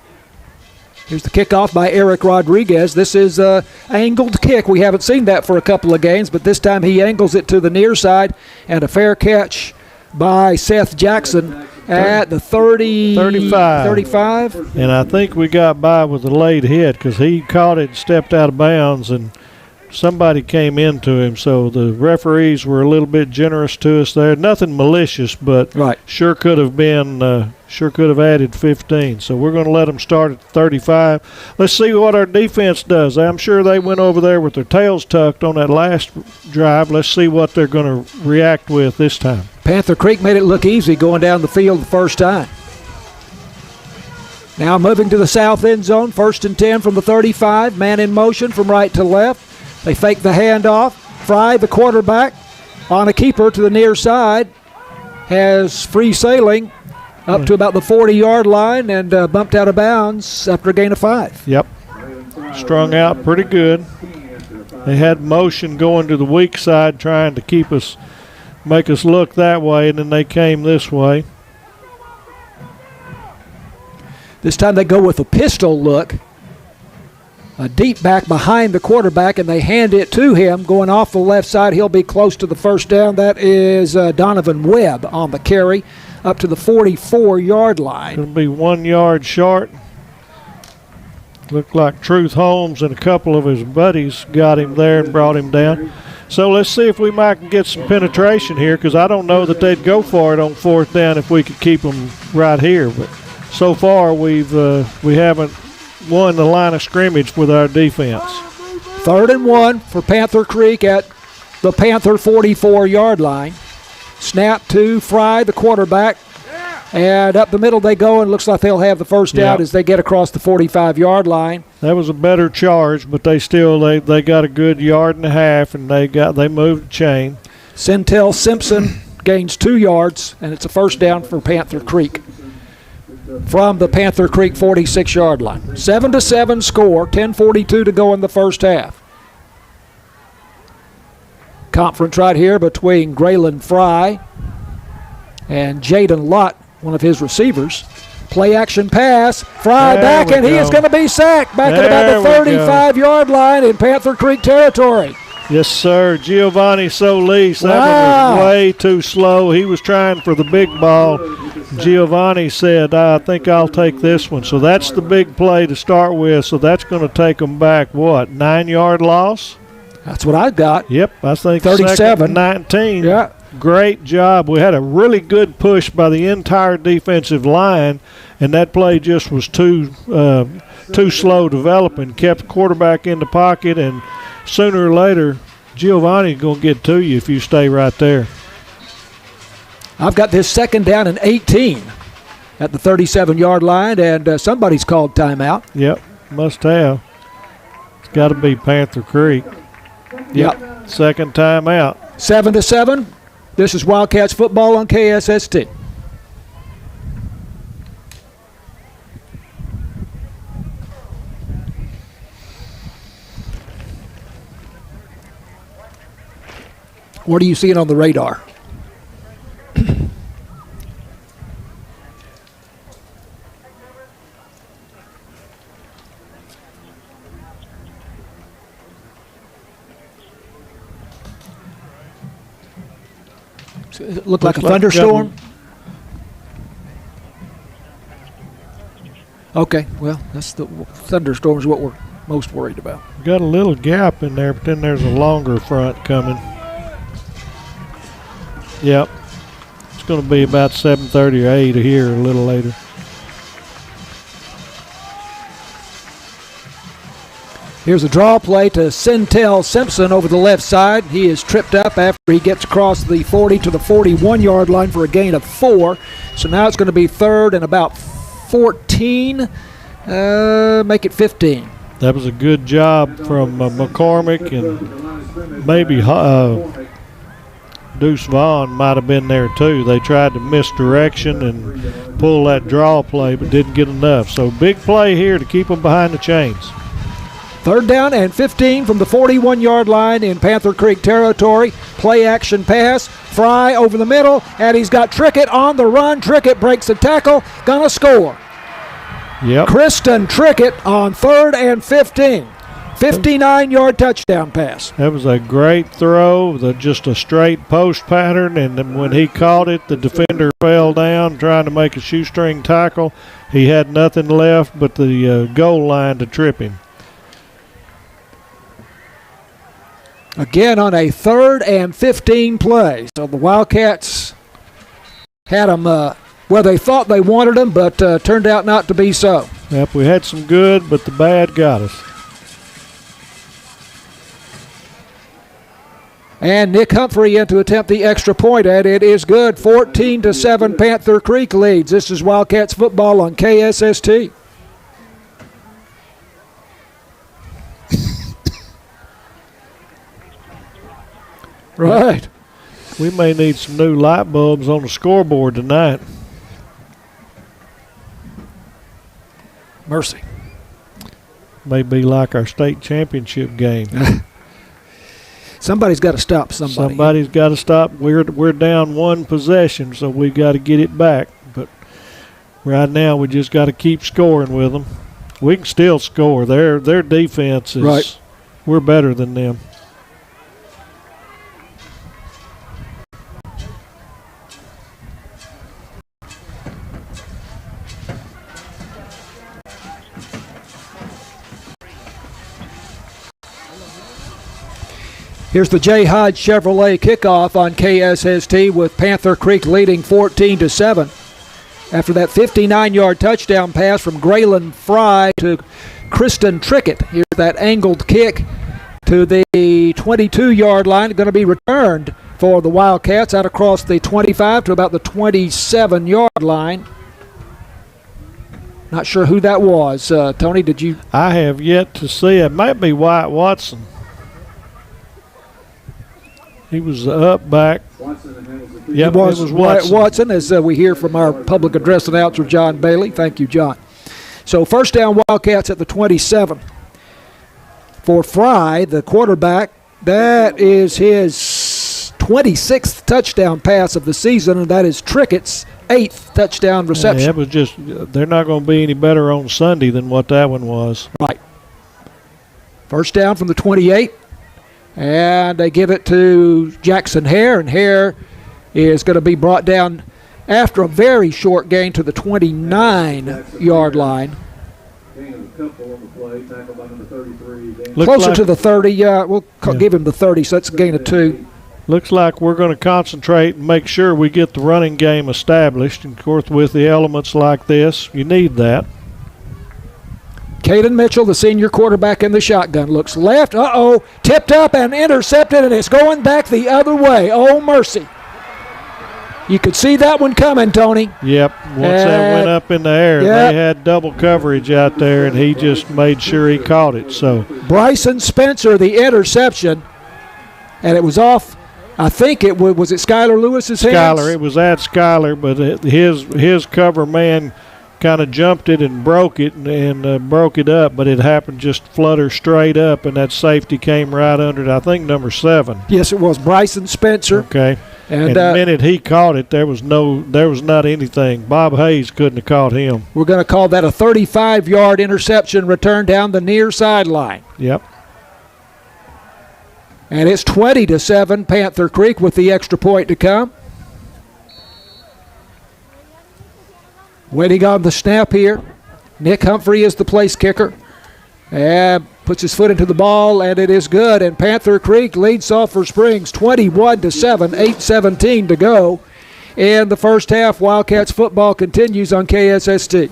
S2: Here's the kickoff by Eric Rodriguez. This is an angled kick. We haven't seen that for a couple of games, but this time he angles it to the near side, and a fair catch by Seth Jackson at the 35.
S1: And I think we got by with a late hit because he caught it and stepped out of bounds, and somebody came into him. So the referees were a little bit generous to us there. Nothing malicious, but sure could have been sure could have added 15. So we're going to let them start at 35. Let's see what our defense does. I'm sure they went over there with their tails tucked on that last drive. Let's see what they're going to react with this time.
S2: Panther Creek made it look easy going down the field the first time. Now moving to the south end zone, 1st and 10 from the 35. Man in motion from right to left. They fake the handoff. Fry, the quarterback, on a keeper to the near side, has free sailing up to about the 40-yard line and bumped out of bounds after a gain of 5.
S1: Yep. Strung out pretty good. They had motion going to the weak side trying to make us look that way, and then they came this way.
S2: This time they go with a pistol look. A deep back behind the quarterback, and they hand it to him. Going off the left side, he'll be close to the first down. That is Donovan Webb on the carry up to the 44-yard line.
S1: Going to be 1 yard short. Looked like Truth Holmes and a couple of his buddies got him there and brought him down. So let's see if we might get some penetration here, because I don't know that they'd go for it on 4th down if we could keep them right here. But so far we haven't won the line of scrimmage with our defense.
S2: 3rd and 1 for Panther Creek at the Panther 44-yard line. Snap to Fry, the quarterback, and up the middle they go, and looks like they'll have the first down as they get across the 45-yard line.
S1: That was a better charge, but they got a good 1.5 yards, and they moved the chain.
S2: Centel Simpson gains 2 yards, and it's a first down for Panther Creek from the Panther Creek 46-yard line. 7-7 score, 10:42 to go in the first half. Conference right here between Graylin Fry and Jaden Lott, one of his receivers. Play action pass. Fry
S1: There
S2: back,
S1: we
S2: and he is
S1: go.
S2: going to be sacked back at
S1: There
S2: about the
S1: we go.
S2: 35-yard line in Panther Creek territory.
S1: Yes, sir. Giovanni Solis. That
S2: Wow.
S1: one was way too slow. He was trying for the big ball. Giovanni said, I think I'll take this one. So that's the big play to start with. So that's going to take them back, what, 9-yard loss?
S2: That's what I got.
S1: Yep, I think
S2: 37.
S1: 2nd 19.
S2: Yeah.
S1: Great job. We had a really good push by the entire defensive line, and that play just was too slow developing. Kept the quarterback in the pocket, and sooner or later, Giovanni's going to get to you if you stay right there.
S2: I've got this 2nd down and 18 at the 37-yard line, and somebody's called timeout.
S1: Yep, must have. It's got to be Panther Creek.
S2: Yep.
S1: Second time out.
S2: 7-7. This is Wildcats football on KSST. What are you seeing on the radar? It looked like a thunderstorm. Okay, well, that's the thunderstorm is what we're most worried about.
S1: Got a little gap in there, but then there's a longer front coming. Yep. It's going to be about 7:30 or 8 here a little later.
S2: Here's a draw play to Centel Simpson over the left side. He is tripped up after he gets across the 40 to the 41-yard line for a gain of 4. So now it's going to be 3rd and about 14. Make it 15.
S1: That was a good job from McCormick, and maybe Deuce Vaughn might have been there too. They tried to misdirection and pull that draw play, but didn't get enough. So big play here to keep them behind the chains.
S2: 3rd down and 15 from the 41-yard line in Panther Creek territory. Play action pass. Fry over the middle, and he's got Trickett on the run. Trickett breaks the tackle. Gonna score.
S1: Yep.
S2: Kristen Trickett on 3rd and 15. 59-yard touchdown pass.
S1: That was a great throw, just a straight post pattern, and then when he caught it, the defender fell down trying to make a shoestring tackle. He had nothing left but the goal line to trip him.
S2: Again on a 3rd and 15 play. So the Wildcats had them where they thought they wanted them, but turned out not to be so.
S1: Yep, we had some good, but the bad got us.
S2: And Nick Humphrey in to attempt the extra point, and it is good. 14-7 Panther Creek leads. This is Wildcats football on KSST. Right.
S1: We may need some new light bulbs on the scoreboard tonight.
S2: Mercy.
S1: May be like our state championship game.
S2: Somebody's got to stop somebody.
S1: Somebody's got to stop. We're down 1 possession, so we've got to get it back. But right now, we just got to keep scoring with them. We can still score. Their defense is
S2: right.
S1: We're better than them.
S2: Here's the J. Hodge Chevrolet kickoff on KSST with Panther Creek leading 14-7. After that 59-yard touchdown pass from Graylin Fry to Kristen Trickett. Here's that angled kick to the 22-yard line. Going to be returned for the Wildcats out across the 25 to about the 27-yard line. Not sure who that was. Tony, did you?
S1: I have yet to see it. Might be Wyatt Watson. He was up back.
S2: Yep, it was Watson, as we hear from our public address announcer, John Bailey. Thank you, John. So first down, Wildcats at the 27. For Fry, the quarterback, that is his 26th touchdown pass of the season, and that is Trickett's 8th touchdown reception.
S1: Yeah, it was just, they're not going to be any better on Sunday than what that one was.
S2: Right. First down from the 28, and they give it to Jackson Hare, and Hare is going to be brought down after a very short gain to the 29-yard line.
S3: Gain of a couple on the play, tackled by number 33.
S2: Closer to the 30, we'll give him the 30, so that's a gain of 2.
S1: Looks like we're going to concentrate and make sure we get the running game established. And, of course, with the elements like this, you need that.
S2: Caden Mitchell, the senior quarterback in the shotgun, looks left. Tipped up and intercepted, and it's going back the other way. Oh, mercy. You could see that one coming, Tony.
S1: Yep. Once that went up in the air, they had double coverage out there, and he just made sure he caught it. So
S2: Bryson Spencer, the interception, and it was off. I think it was it Skylar Lewis's hands?
S1: Skylar, it was at Skylar, but his cover man kind of jumped it and broke it and broke it up, but it happened just flutter straight up, and that safety came right under it. I think number 7.
S2: Yes, it was Bryson Spencer.
S1: Okay. And the minute he caught it, there was not anything. Bob Hayes couldn't have caught him.
S2: We're going to call that a 35-yard interception return down the near sideline.
S1: Yep.
S2: And it's 20-7, Panther Creek with the extra point to come. Waiting on the snap here. Nick Humphrey is the place kicker. And puts his foot into the ball, and it is good. And Panther Creek leads Sulphur Springs 21-7, 8:17 to go in the first half. Wildcats football continues on KSST.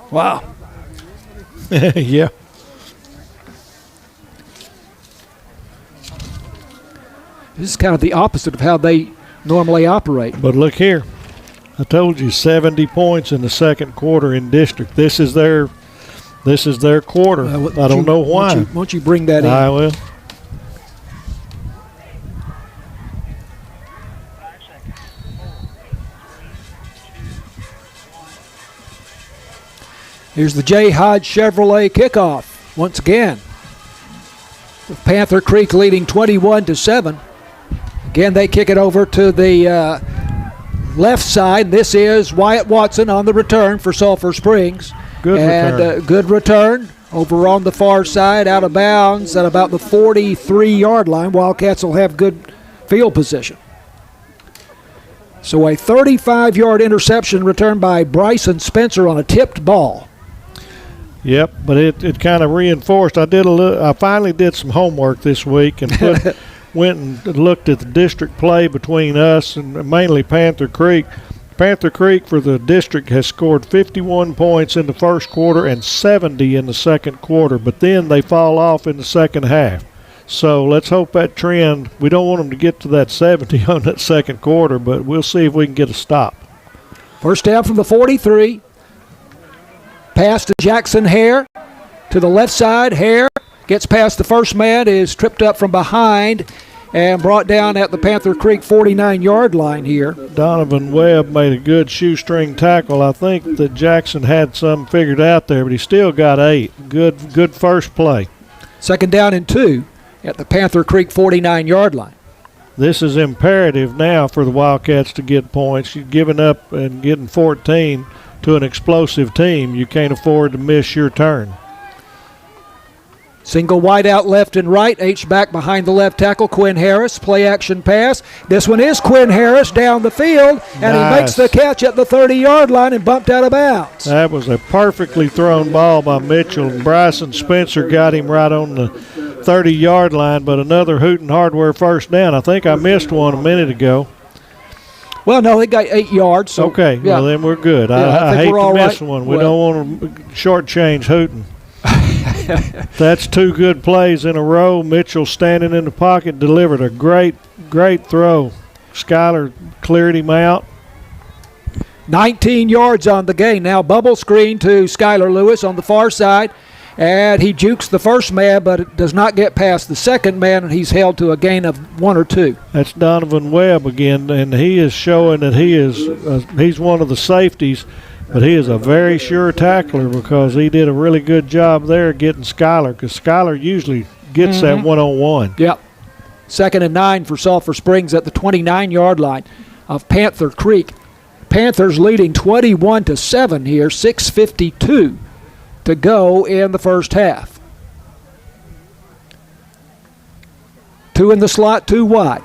S2: Wow.
S1: Yeah.
S2: This is kind of the opposite of how they normally operate.
S1: But look here. I told you 70 points in the second quarter in district. This is their quarter. I don't know why.
S2: Why don't you bring that in?
S1: I will.
S2: Here's the J. Hodge Chevrolet kickoff once again. With Panther Creek leading 21-7. Again, they kick it over to the left side. This is Wyatt Watson on the return for Sulphur Springs.
S1: Good return.
S2: Good return over on the far side, out of bounds at about the 43-yard line. Wildcats will have good field position. So a 35-yard interception returned by Bryson Spencer on a tipped ball.
S1: Yep, but it kind of reinforced. I finally did some homework this week and went and looked at the district play between us and mainly Panther Creek. Panther Creek for the district has scored 51 points in the first quarter and 70 in the second quarter, but then they fall off in the second half. So let's hope that trend, we don't want them to get to that 70 on that second quarter, but we'll see if we can get a stop.
S2: First down from the 43. Pass to Jackson Hare to the left side. Hare gets past the first man, is tripped up from behind and brought down at the Panther Creek 49-yard line here.
S1: Donovan Webb made a good shoestring tackle. I think that Jackson had some figured out there, but he still got 8. Good first play.
S2: Second down and 2 at the Panther Creek 49-yard line.
S1: This is imperative now for the Wildcats to get points. You're giving up and getting 14 to an explosive team. You can't afford to miss your turn.
S2: Single wide out left and right. H-back behind the left tackle, Quinn Harris. Play action pass. This one is Quinn Harris down the field, and he makes the catch at the 30-yard line and bumped out of bounds.
S1: That was a perfectly thrown ball by Mitchell, and Bryson Spencer got him right on the 30-yard line, but another Hooten Hardware first down. I think I missed one a minute ago.
S2: Well, no, they got 8 yards. So,
S1: okay,
S2: yeah.
S1: Well, then we're good.
S2: Yeah,
S1: I hate to miss
S2: right.
S1: one. We don't want to shortchange Hooten. That's 2 good plays in a row. Mitchell standing in the pocket delivered a great throw. Skylar cleared him out.
S2: 19 yards on the gain. Now bubble screen to Skylar Lewis on the far side. And he jukes the first man, but it does not get past the second man, and he's held to a gain of 1 or 2.
S1: That's Donovan Webb again, and he is showing that he's one of the safeties, but he is a very sure tackler because he did a really good job there getting Skyler, because Skyler usually gets that one-on-one.
S2: Yep. 2nd and 9 for Sulphur Springs at the 29-yard line of Panther Creek. Panthers leading 21-7 here, 6:52 to go in the first half. 2 in the slot, 2 wide.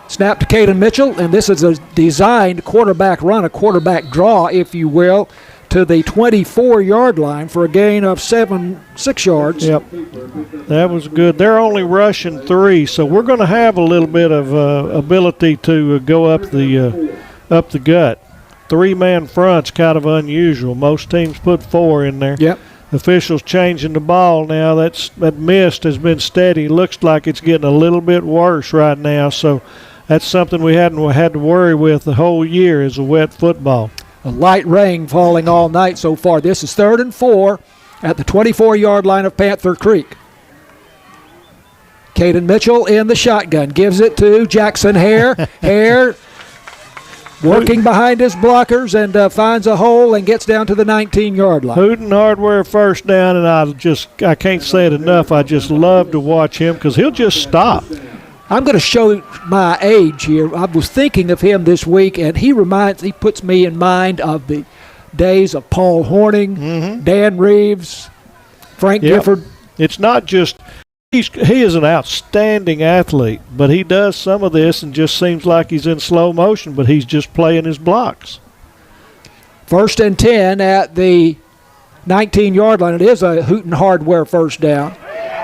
S2: Snap to Caden Mitchell, and this is a designed quarterback run, a quarterback draw, if you will, to the 24-yard line for a gain of 6 yards.
S1: Yep, that was good. They're only rushing 3, so we're going to have a little bit of ability to go up the gut. 3-man front's kind of unusual. Most teams put 4 in there.
S2: Yep.
S1: Officials changing the ball now. That mist has been steady. Looks like it's getting a little bit worse right now. So that's something we hadn't had to worry with the whole year is a wet football.
S2: A light rain falling all night so far. This is 3rd and 4 at the 24-yard line of Panther Creek. Caden Mitchell in the shotgun. Gives it to Jackson Hare. Hare working behind his blockers and finds a hole and gets down to the 19-yard line.
S1: Hooten Hardware first down, and I can't say it enough. I just love to watch him because he'll just stop.
S2: I'm going to show my age here. I was thinking of him this week, and he puts me in mind of the days of Paul Horning, Dan Reeves, Frank Gifford.
S1: It's not just he is an outstanding athlete, but he does some of this and just seems like he's in slow motion, but he's just playing his blocks.
S2: 1st and 10 at the 19-yard line. It is a Hooten Hardware first down.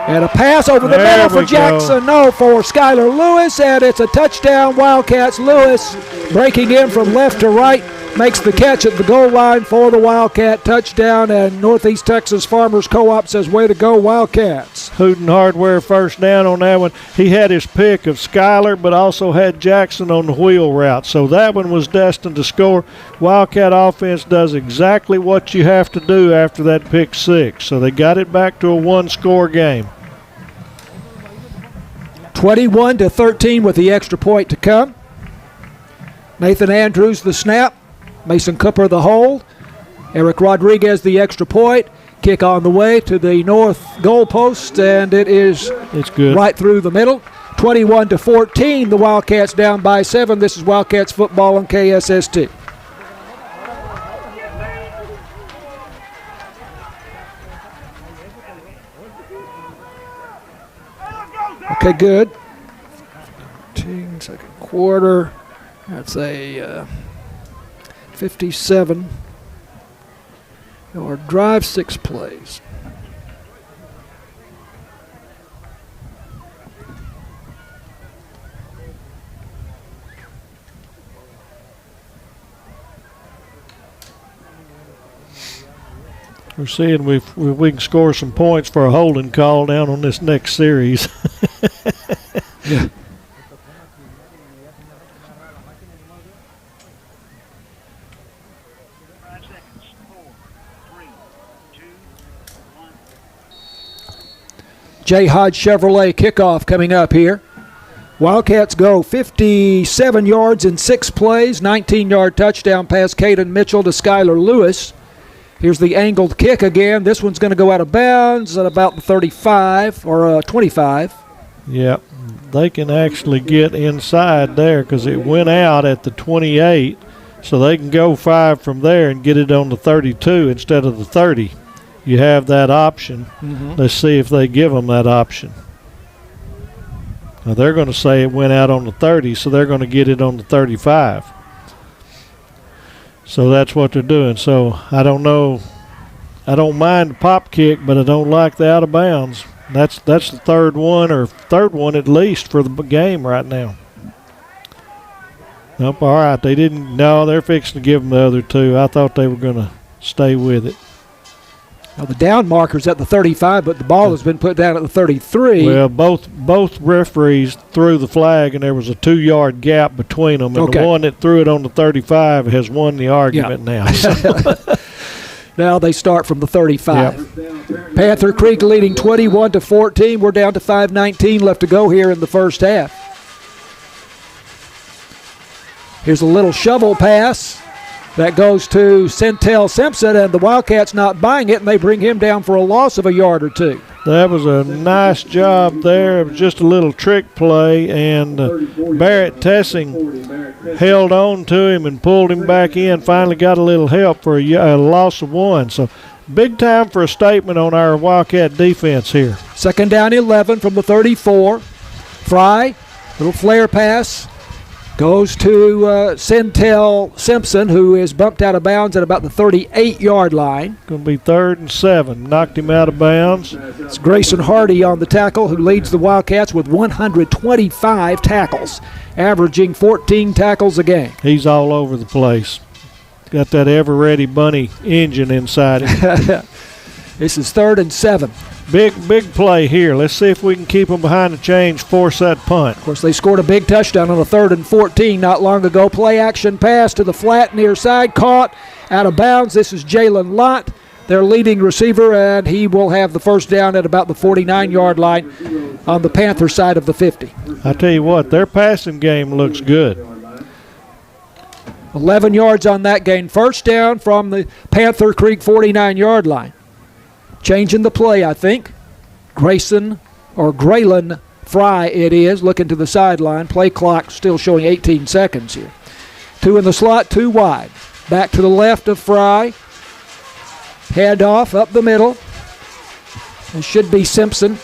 S2: And a pass over the middle for Jackson. No, for Skyler Lewis, and it's a touchdown, Wildcats. Lewis breaking in from left to right, makes the catch at the goal line for the Wildcat touchdown, and Northeast Texas Farmers Co-op says, way to go, Wildcats.
S1: Hooten Hardware first down on that one. He had his pick of Skyler, but also had Jackson on the wheel route, so that one was destined to score. Wildcat offense does exactly what you have to do after that pick 6, so they got it back to a 1-score game.
S2: 21-13 with the extra point to come. Nathan Andrews the snap. Mason Cooper the hold. Eric Rodriguez the extra point. Kick on the way to the north goal post, and it's good. Right through the middle. 21-14, the Wildcats down by 7. This is Wildcats football on KSST. Okay, good. 15, second quarter. That's a 57. Or drive 6 plays.
S1: We're seeing if we can score some points for a holding call down on this next series.
S2: Yeah. J. Hodge Chevrolet kickoff coming up here. Wildcats go 57 yards in 6 plays, 19-yard touchdown pass Caden Mitchell to Skyler Lewis. Here's the angled kick again. This one's going to go out of bounds at about the 35 or 25.
S1: Yep, they can actually get inside there because it went out at the 28, so they can go 5 from there and get it on the 32 instead of the 30. You have that option. Let's see if they give them that option. Now they're going to say it went out on the 30, so they're going to get it on the 35. So that's what they're doing. So I don't know. I don't mind the pop kick, but I don't like the out of bounds. That's the third one at least for the game right now. Nope, all right. They didn't. No, they're fixing to give them the other 2. I thought they were going to stay with it.
S2: Now the down marker's at the 35, but the ball has been put down at the 33.
S1: Well, both referees threw the flag, and there was a 2-yard gap between them. And the one that threw it on the 35 has won the argument now. So.
S2: Now they start from the 35.
S1: Yep.
S2: Panther Creek leading 21-14. We're down to 5:19 left to go here in the first half. Here's a little shovel pass that goes to Centel Simpson, and the Wildcats not buying it, and they bring him down for a loss of a yard or two.
S1: That was a nice job there. It was just a little trick play, and Barrett Tessing held on to him and pulled him back in. Finally got a little help for a loss of one. So big time for a statement on our Wildcat defense here.
S2: Second down 11 from the 34. Fry, little flare pass. Goes to Centel Simpson, who is bumped out of bounds at about the 38-yard line.
S1: Going to be 3rd and 7. Knocked him out of bounds.
S2: It's Grayson Hardy on the tackle, who leads the Wildcats with 125 tackles, averaging 14 tackles a game.
S1: He's all over the place. Got that ever-ready bunny engine inside him.
S2: This is 3rd and 7.
S1: Big play here. Let's see if we can keep them behind the chains, force that punt.
S2: Of course, they scored a big touchdown on a 3rd and 14 not long ago. Play action pass to the flat near side, caught out of bounds. This is Jalen Lott, their leading receiver, and he will have the first down at about the 49-yard line on the Panther side of the 50.
S1: I tell you what, their passing game looks good.
S2: 11 yards on that gain. First down from the Panther Creek 49-yard line. Changing the play, I think. Graylin Fry it is, looking to the sideline. Play clock still showing 18 seconds here. 2 in the slot, 2 wide. Back to the left of Fry. Hand off up the middle. It should be Simpson.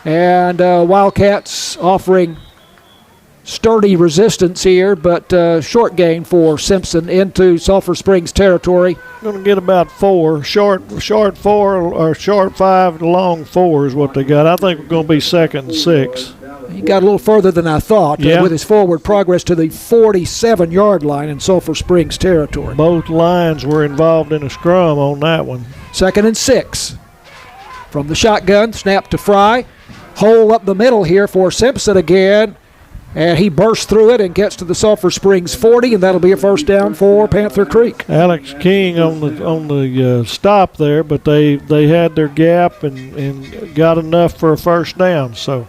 S2: And Wildcats offering sturdy resistance here, but short gain for Simpson into Sulphur Springs territory.
S1: Going to get about 4, short 4 or short 5, long 4 is what they got. I think we're going to be 2nd and 6.
S2: He got a little further than I thought with his forward progress to the 47-yard line in Sulphur Springs territory.
S1: Both lines were involved in a scrum on that one.
S2: 2nd and 6. From the shotgun, snap to Fry. Hole up the middle here for Simpson again. And he bursts through it and gets to the Sulphur Springs 40, and that'll be a first down for Panther Creek.
S1: Alex King on the stop there, but they had their gap and got enough for a first down. So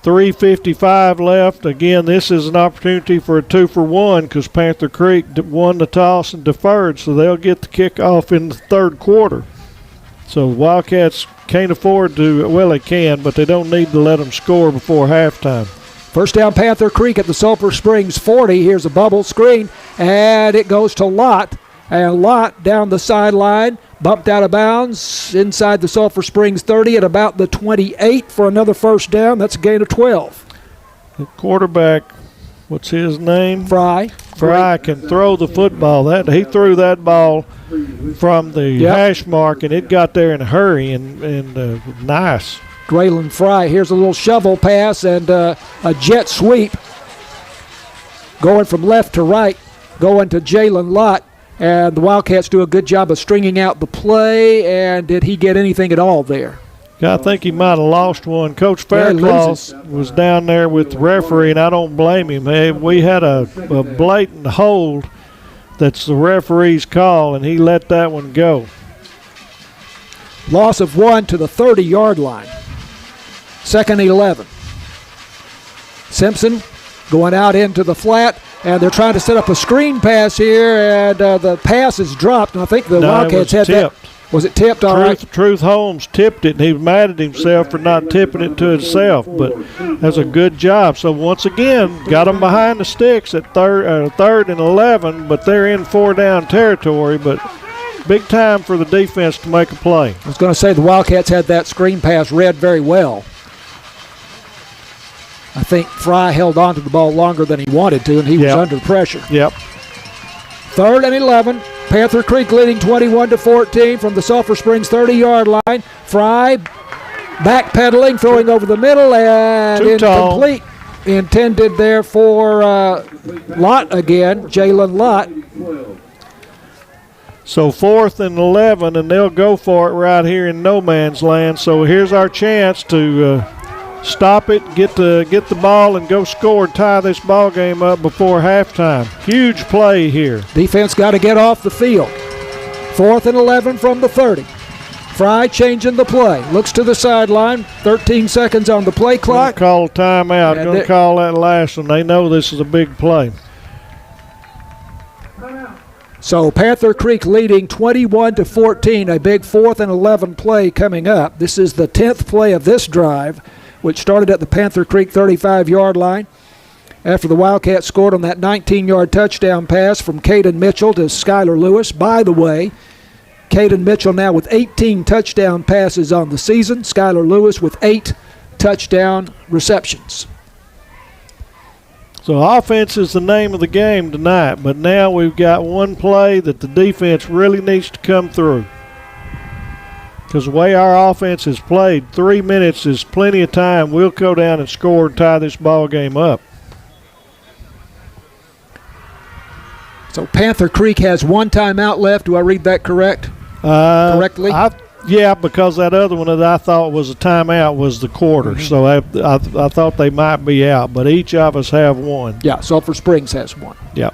S1: 3:55 left. Again, this is an opportunity for a 2-for-1 because Panther Creek won the toss and deferred, so they'll get the kickoff in the third quarter. So Wildcats can't afford to, well, they can, but they don't need to let them score before halftime.
S2: First down, Panther Creek at the Sulphur Springs 40. Here's a bubble screen, and it goes to Lott. And Lott down the sideline, bumped out of bounds inside the Sulphur Springs 30 at about the 28 for another first down. That's a gain of 12.
S1: The quarterback, what's his name?
S2: Fry.
S1: Fry can throw the football. He threw that ball from the hash mark, and it got there in a hurry, and nice.
S2: Graylin Fry. Here's a little shovel pass and a jet sweep going from left to right, going to Jalen Lott. And the Wildcats do a good job of stringing out the play. And did he get anything at all there?
S1: I think he might have lost one. Coach Faircloth was down there with the referee, and I don't blame him. Hey, we had a blatant hold that's the referee's call, and he let that one go.
S2: Loss of 1 to the 30-yard line. 2nd and 11. Simpson going out into the flat, and they're trying to set up a screen pass here, and the pass is dropped, and I think the Wildcats had
S1: tipped.
S2: That. Was it tipped? All right.
S1: Truth Holmes tipped it, and he was mad at himself for not tipping it to himself, but that's a good job. So once again, got them behind the sticks at 3rd and 11, but they're in 4-down territory, but big time for the defense to make a play.
S2: I was going to say the Wildcats had that screen pass read very well. I think Fry held on to the ball longer than he wanted to, and he was under pressure.
S1: Yep.
S2: 3rd and 11. Panther Creek leading 21-14 from the Sulphur Springs 30-yard line. Fry backpedaling, throwing over the middle, and incomplete. Intended there for Lott again, Jalen Lott.
S1: So 4th and 11, and they'll go for it right here in no man's land. So here's our chance to stop it, get the ball, and go score and tie this ball game up before halftime. Huge play here.
S2: Defense got to get off the field. 4th and 11 from the 30. Fry changing the play. Looks to the sideline. 13 seconds on the play clock.
S1: Call a timeout. Going to call that last one. They know this is a big play.
S2: So Panther Creek leading 21-14. A big 4th and 11 play coming up. This is the 10th play of this drive, which started at the Panther Creek 35-yard line after the Wildcats scored on that 19-yard touchdown pass from Caden Mitchell to Skylar Lewis. By the way, Caden Mitchell now with 18 touchdown passes on the season. Skylar Lewis with 8 touchdown receptions. So
S1: offense is the name of the game tonight, but now we've got one play that the defense really needs to come through. Because the way our offense is played, 3 minutes is plenty of time. We'll go down and score and tie this ball game up.
S2: So Panther Creek has one timeout left. Do I read that correctly?
S1: Yeah, because that other one that I thought was a timeout was the quarter.
S2: Mm-hmm.
S1: So I thought they might be out, but each of us have one.
S2: Yeah, Sulphur Springs has one.
S1: Yeah.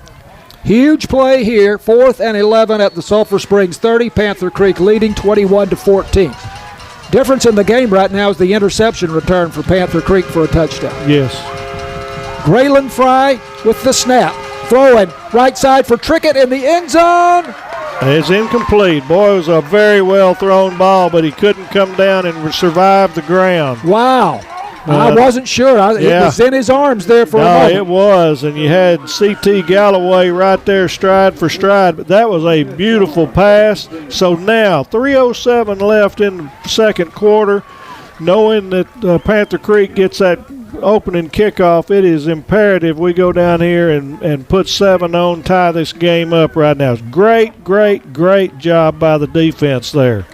S2: Huge play here. 4th and 11 at the Sulphur Springs 30. Panther Creek leading 21-14. Difference in the game right now is the interception return for Panther Creek for a touchdown.
S1: Yes.
S2: Graylin Fry with the snap. Throwing right side for Trickett in the end zone.
S1: It's incomplete. Boy, it was a very well thrown ball, but he couldn't come down and survive the ground.
S2: Wow. I wasn't sure. It was in his arms there for a moment.
S1: No, it was, and you had C.T. Galloway right there stride for stride, but that was a beautiful pass. So now 3:07 left in the second quarter. Knowing that Panther Creek gets that opening kickoff, it is imperative we go down here and put 7 on, tie this game up right now. It's great job by the defense there.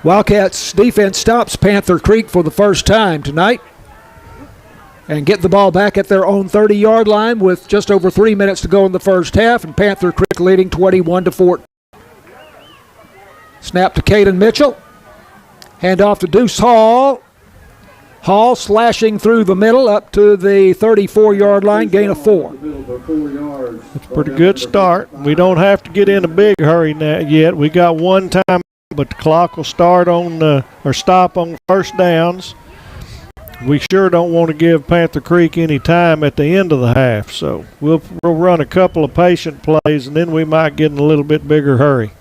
S2: Wildcats defense stops Panther Creek for the first time tonight and get the ball back at their own 30-yard line with just over 3 minutes to go in the first half, and Panther Creek leading 21-14. Snap to Caden Mitchell. Hand off to Deuce Hall. Hall slashing through the middle up to the 34-yard line, gain of 4.
S1: It's a pretty good start. We don't have to get in a big hurry now yet. We got one time, but the clock will start on or stop on first downs. We sure don't want to give Panther Creek any time at the end of the half, so we'll run a couple of patient plays, and then we might get in a little bit bigger hurry.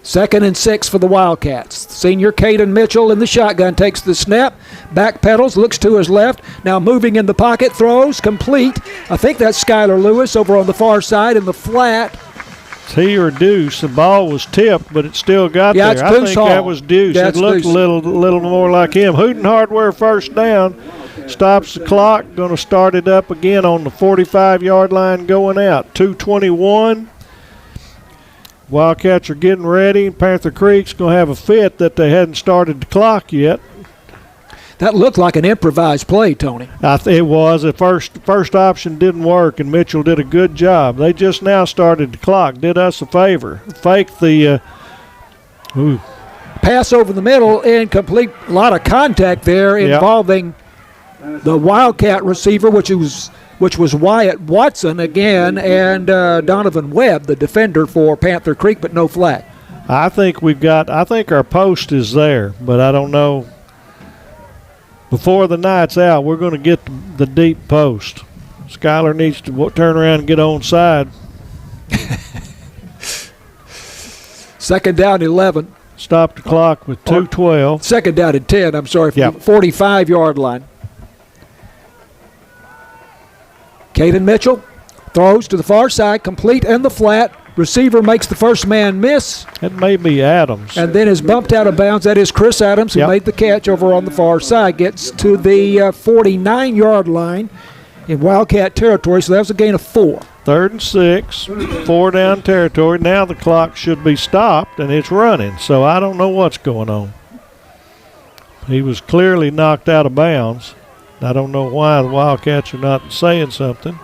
S2: 2nd and 6 for the Wildcats. Senior Caden Mitchell in the shotgun takes the snap, back pedals, looks to his left, now moving in the pocket, throws, complete. I think that's Skylar Lewis over on the far side in the flat.
S1: It's he or Deuce. The ball was tipped, but it still got there.
S2: It's
S1: I
S2: Deuce
S1: think
S2: Hall.
S1: That was Deuce.
S2: Yeah,
S1: it looked
S2: Deuce.
S1: a little more like him. Hooten Hardware first down. Stops the clock. Going to start it up again on the 45-yard line going out. 2:21. Wildcats are getting ready. Panther Creek's going to have a fit that they hadn't started the clock yet.
S2: That looked like an improvised play, Tony.
S1: It was. The first option didn't work, and Mitchell did a good job. They just now started the clock, did us a favor. Faked the
S2: pass over the middle, incomplete. A lot of contact there involving the Wildcat receiver, which was Wyatt Watson again, and Donovan Webb, the defender for Panther Creek, but no flag.
S1: I think our post is there, but I don't know. Before the night's out, we're going to get the deep post. Skylar needs to turn around and get onside.
S2: 2nd down, 11.
S1: Stop the clock with 2:12.
S2: 2nd down and 10, I'm sorry, from the 45-yard line. Caden Mitchell throws to the far side, complete in the flat. Receiver makes the first man miss.
S1: That may be Adams.
S2: And then is bumped out of bounds. That is Chris Adams, who made the catch over on the far side. Gets to the 49-yard line in Wildcat territory, so that was a gain of 4.
S1: 3rd and 6, 4 down territory. Now the clock should be stopped, and it's running. So I don't know what's going on. He was clearly knocked out of bounds. I don't know why the Wildcats are not saying something.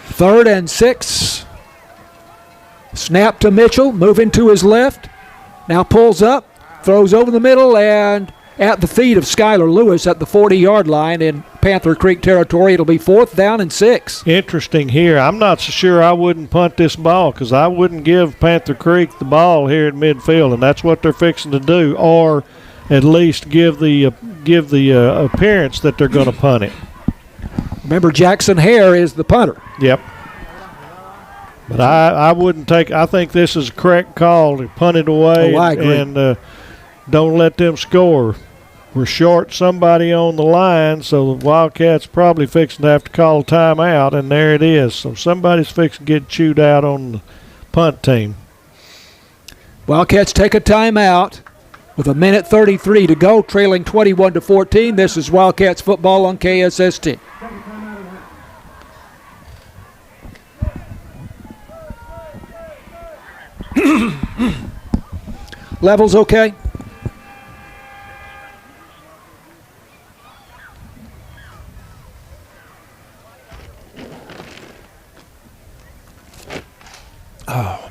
S2: 3rd and 6. Snap to Mitchell, moving to his left. Now pulls up, throws over the middle, and at the feet of Skylar Lewis at the 40-yard line, and Panther Creek territory. It'll be 4th down and 6.
S1: Interesting here. I'm not so sure I wouldn't punt this ball because I wouldn't give Panther Creek the ball here at midfield, and that's what they're fixing to do, or at least give the appearance that they're going to punt it.
S2: Remember, Jackson Hare is the punter.
S1: Yep. But I wouldn't take – I think this is a correct call to punt it away.
S2: Oh, I agree.
S1: And don't let them score. We're short somebody on the line, so the Wildcats probably fixing to have to call a timeout, and there it is. So somebody's fixing to get chewed out on the punt team.
S2: Wildcats take a timeout with 1:33 to go, trailing 21-14. This is Wildcats football on KSST. Levels okay? Oh,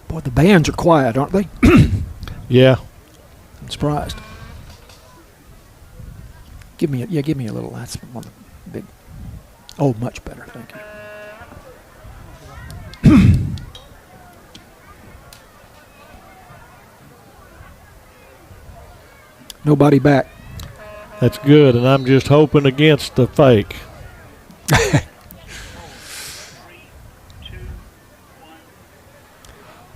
S2: boy, the bands are quiet, aren't they?
S1: Yeah.
S2: I'm surprised. Give me a little. That's one of the big. Oh, much better. Thank you. Nobody back.
S1: That's good, and I'm just hoping against the fake.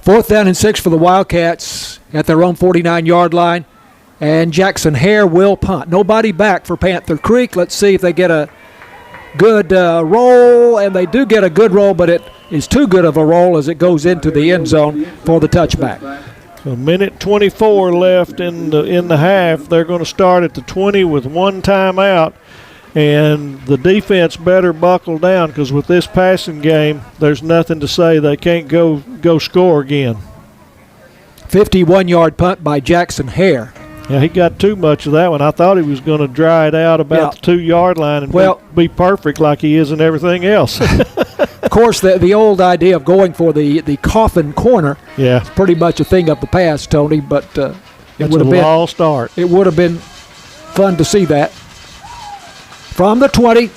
S2: 4th down and 6 for the Wildcats at their own 49-yard line, and Jackson Hare will punt. Nobody back for Panther Creek. Let's see if they get a good roll, and they do get a good roll, but it is too good of a roll as it goes into the end zone for the touchback.
S1: So 1:24 left in the half. They're going to start at the 20 with one timeout, and the defense better buckle down because with this passing game, there's nothing to say they can't go score again.
S2: 51-yard punt by Jackson Hare.
S1: Yeah, he got too much of that one. I thought he was going to dry it out about the 2-yard line and be perfect like he is in everything else.
S2: Of course, the old idea of going for the coffin corner is pretty much a thing of the past, Tony, but it would have been
S1: all start.
S2: It would have been fun to see that. From the 20,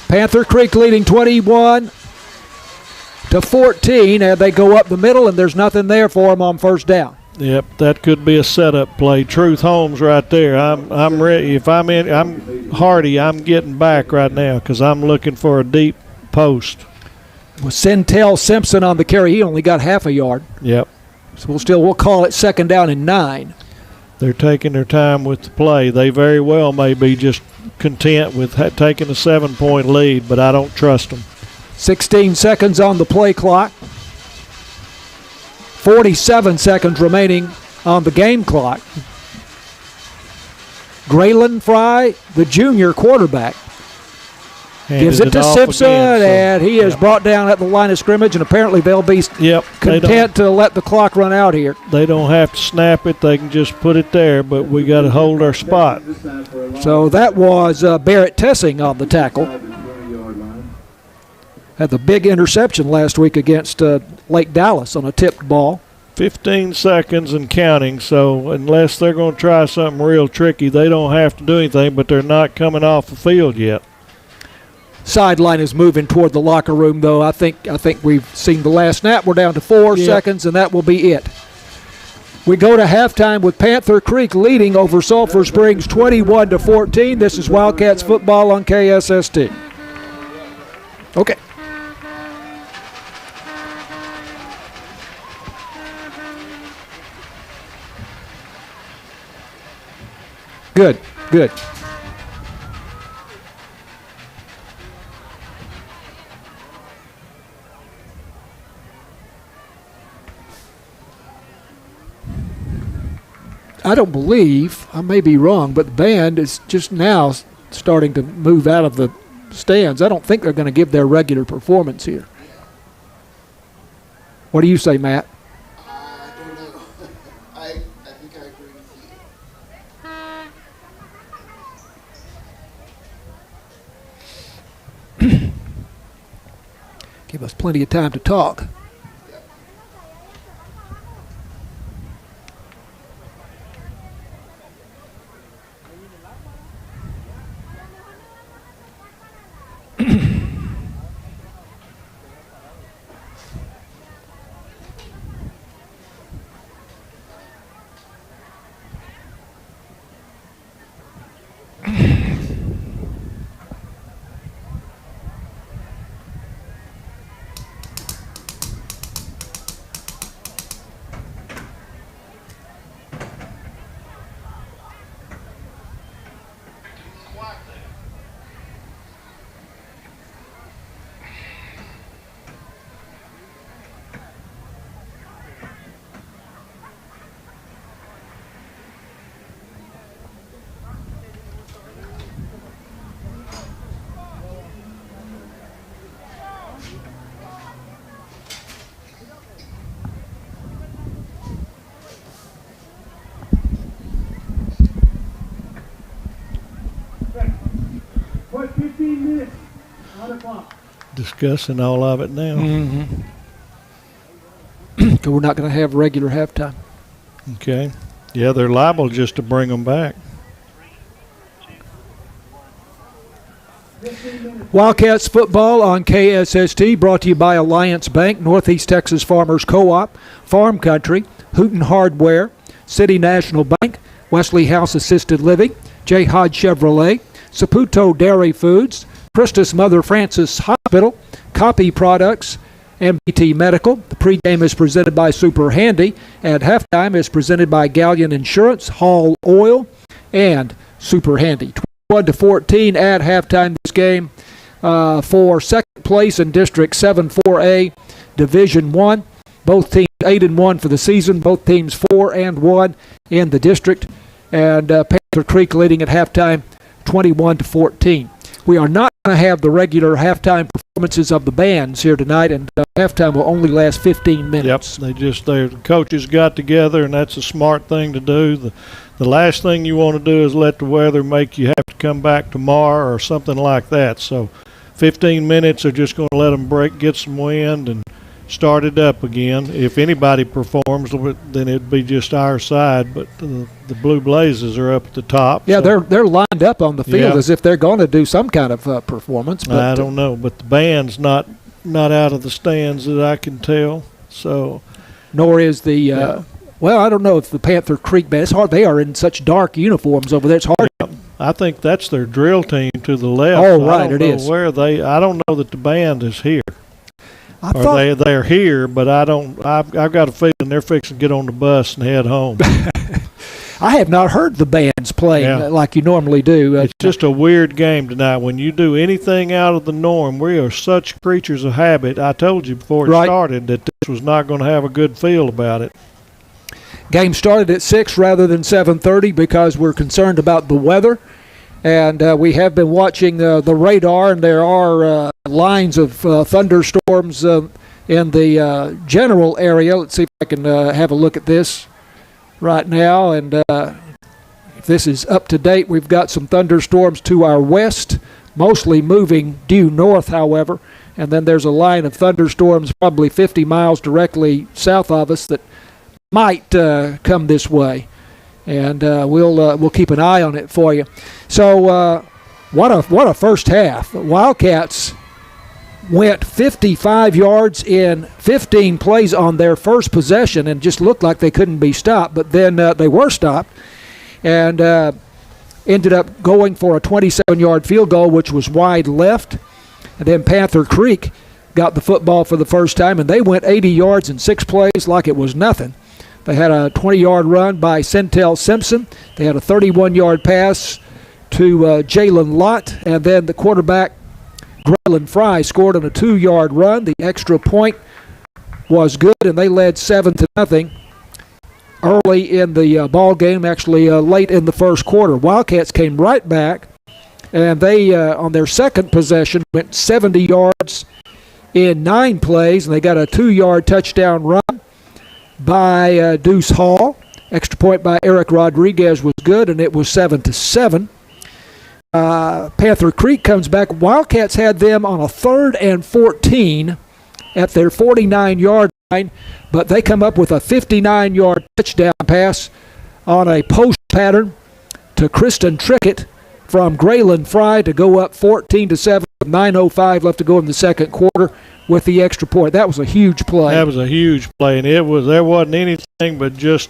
S2: Panther Creek leading 21-14, and they go up the middle, and there's nothing there for them on first down.
S1: Yep, that could be a setup play. Truth Holmes right there. I'm ready. If I'm Hardy, I'm getting back right now because I'm looking for a deep post.
S2: With Centel Simpson on the carry, he only got half a yard.
S1: Yep.
S2: So we'll call it 2nd down and 9.
S1: They're taking their time with the play. They very well may be just content with taking a 7-point lead, but I don't trust them.
S2: 16 seconds on the play clock. 47 seconds remaining on the game clock. Graylin Fry, the junior quarterback, gives it to Simpson, and he is brought down at the line of scrimmage, and apparently they'll be content to let the clock run out here.
S1: They don't have to snap it. They can just put it there, but we got to hold our spot.
S2: So that was Barrett Tessing on the tackle. Had the big interception last week against Lake Dallas on a tipped ball.
S1: 15 seconds and counting, so unless they're going to try something real tricky, they don't have to do anything, but they're not coming off the field yet.
S2: Sideline is moving toward the locker room, though. I think we've seen the last snap. We're down to 4 seconds, and that will be it. We go to halftime with Panther Creek leading over Sulphur Springs 21-14. This is Wildcats football on KSST. Okay. Good. I don't believe, I may be wrong, but the band is just now starting to move out of the stands. I don't think they're going to give their regular performance here. What do you say, Matt?
S5: I don't know. I think I agree with you.
S2: Give us plenty of time to talk.
S1: discussing all of it now.
S2: Mm-hmm. We're not going to have regular halftime.
S1: Okay. Yeah, they're liable just to bring them back.
S2: Wildcats football on KSST, brought to you by Alliance Bank, Northeast Texas Farmers Co-op, Farm Country, Hooten Hardware, City National Bank, Wesley House Assisted Living, J. Hodge Chevrolet, Saputo Dairy Foods, Christus Mother Francis Hospital, Copy Products, MBT Medical. The pregame is presented by Super Handy, and halftime is presented by Galleon Insurance, Hall Oil, and Super Handy. 21-14 at halftime this game for second place in District 7-4A, Division 1. Both teams 8-1 for the season. Both teams 4-1 in the district. And Panther Creek leading at halftime 21-14. We are not going to have the regular halftime performances of the bands here tonight, and halftime will only last 15 minutes.
S1: Yep, the coaches got together, and that's a smart thing to do. The last thing you want to do is let the weather make you have to come back tomorrow or something like that. So 15 minutes are just going to let them get some wind and start it up again. If anybody performs, then it'd be just our side, but the Blue Blazes are up at the top.
S2: Yeah,
S1: so.
S2: they're lined up on the field as if they're going to do some kind of performance. But
S1: I don't know, but the band's not out of the stands that I can tell. So,
S2: nor is the well, I don't know if the Panther Creek band. It's hard. They are in such dark uniforms over there. It's hard.
S1: Yeah, I think that's their drill team to the left.
S2: Oh, right, it is.
S1: I don't know that the band is here. They're here, but I don't. I've got a feeling they're fixing to get on the bus and head home.
S2: I have not heard the bands playing like you normally do.
S1: It's just a weird game tonight. When you do anything out of the norm, we are such creatures of habit. I told you before it started that this was not going to have a good feel about it.
S2: Game started at 6 rather than 7:30 because we're concerned about the weather. And we have been watching the radar, and there are lines of thunderstorms in the general area. Let's see if I can have a look at this right now. And if this is up to date, we've got some thunderstorms to our west, mostly moving due north, however. And then there's a line of thunderstorms probably 50 miles directly south of us that might come this way. And we'll keep an eye on it for you. So what a first half. The Wildcats went 55 yards in 15 plays on their first possession and just looked like they couldn't be stopped. But then they were stopped and ended up going for a 27-yard field goal, which was wide left. And then Panther Creek got the football for the first time, and they went 80 yards in 6 plays like it was nothing. They had a 20-yard run by Centel Simpson. They had a 31-yard pass to Jalen Lott. And then the quarterback, Graylin Fry, scored on a 2-yard run. The extra point was good, and they led 7-0 early in the ball game, actually late in the first quarter. Wildcats came right back, and they, on their second possession, went 70 yards in 9 plays, and they got a 2-yard touchdown run by Deuce Hall. Extra point by Eric Rodriguez was good, and it was 7-7. Panther Creek comes back. Wildcats had them on a 3rd and 14 at their 49-yard line, but they come up with a 59-yard touchdown pass on a post pattern to Kristen Trickett from Graylin Fry to go up 14-7 with 9:05 left to go in the second quarter with the extra point. That was a huge play.
S1: That was a huge play, and there wasn't anything but just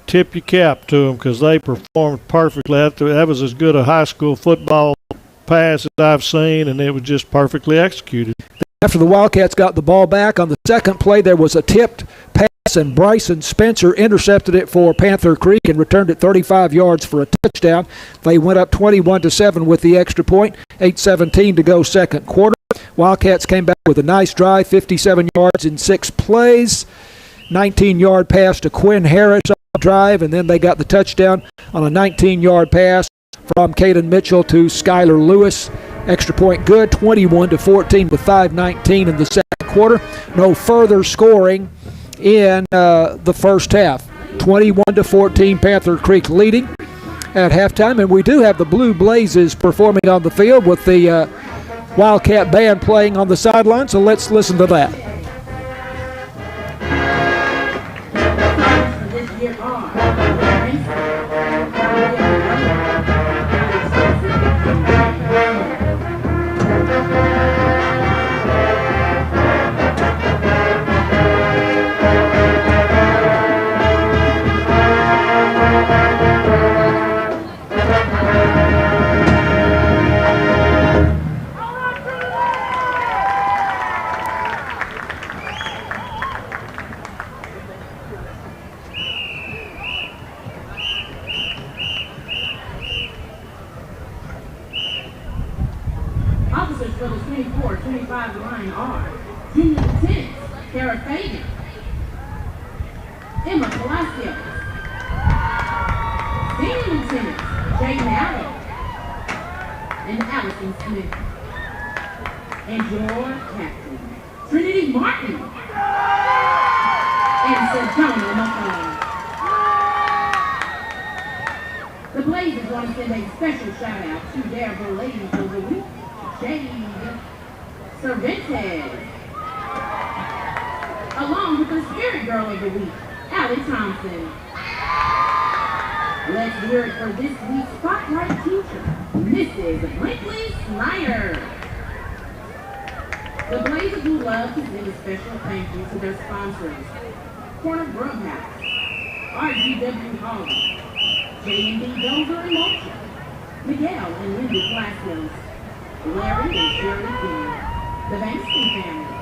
S1: tip your cap to them because they performed perfectly. That was as good a high school football pass as I've seen, and it was just perfectly executed.
S2: After the Wildcats got the ball back on the second play, there was a tipped pass, and Bryson Spencer intercepted it for Panther Creek and returned it 35 yards for a touchdown. They went up 21-7 with the extra point, 8:17 to go second quarter. Wildcats came back with a nice drive, 57 yards in 6 plays, 19-yard pass to Quinn Harris on the drive, and then they got the touchdown on a 19-yard pass from Caden Mitchell to Skylar Lewis. Extra point good, 21-14 with 5:19 in the second quarter. No further scoring in the first half. 21-14, Panther Creek leading at halftime, and we do have the Blue Blazes performing on the field with the Wildcat band playing on the sideline, so let's listen to that.
S6: This year are officers for the 24-25 line are Junior Lieutenant Kara Fagan, Emma Palacios, Senior Lieutenant Jayden Allen, and Allison Smith, and your captain, Trinity Martin, and Sedona McCall. The Blazers want to send a special shout out to their ladies of the week, Jade Cervantes, along with the Spirit Girl of the Week, Allie Thompson. Let's hear it for this week's Spotlight teacher, Mrs. Brinkley Snyder. The Blazers would love to send a special thank you to their sponsors, Corner Grub House, RGW Hall, J&D Dover and Moultrie, Miguel and Lindy Palacios, Larry and Shirley King, the Bankston family,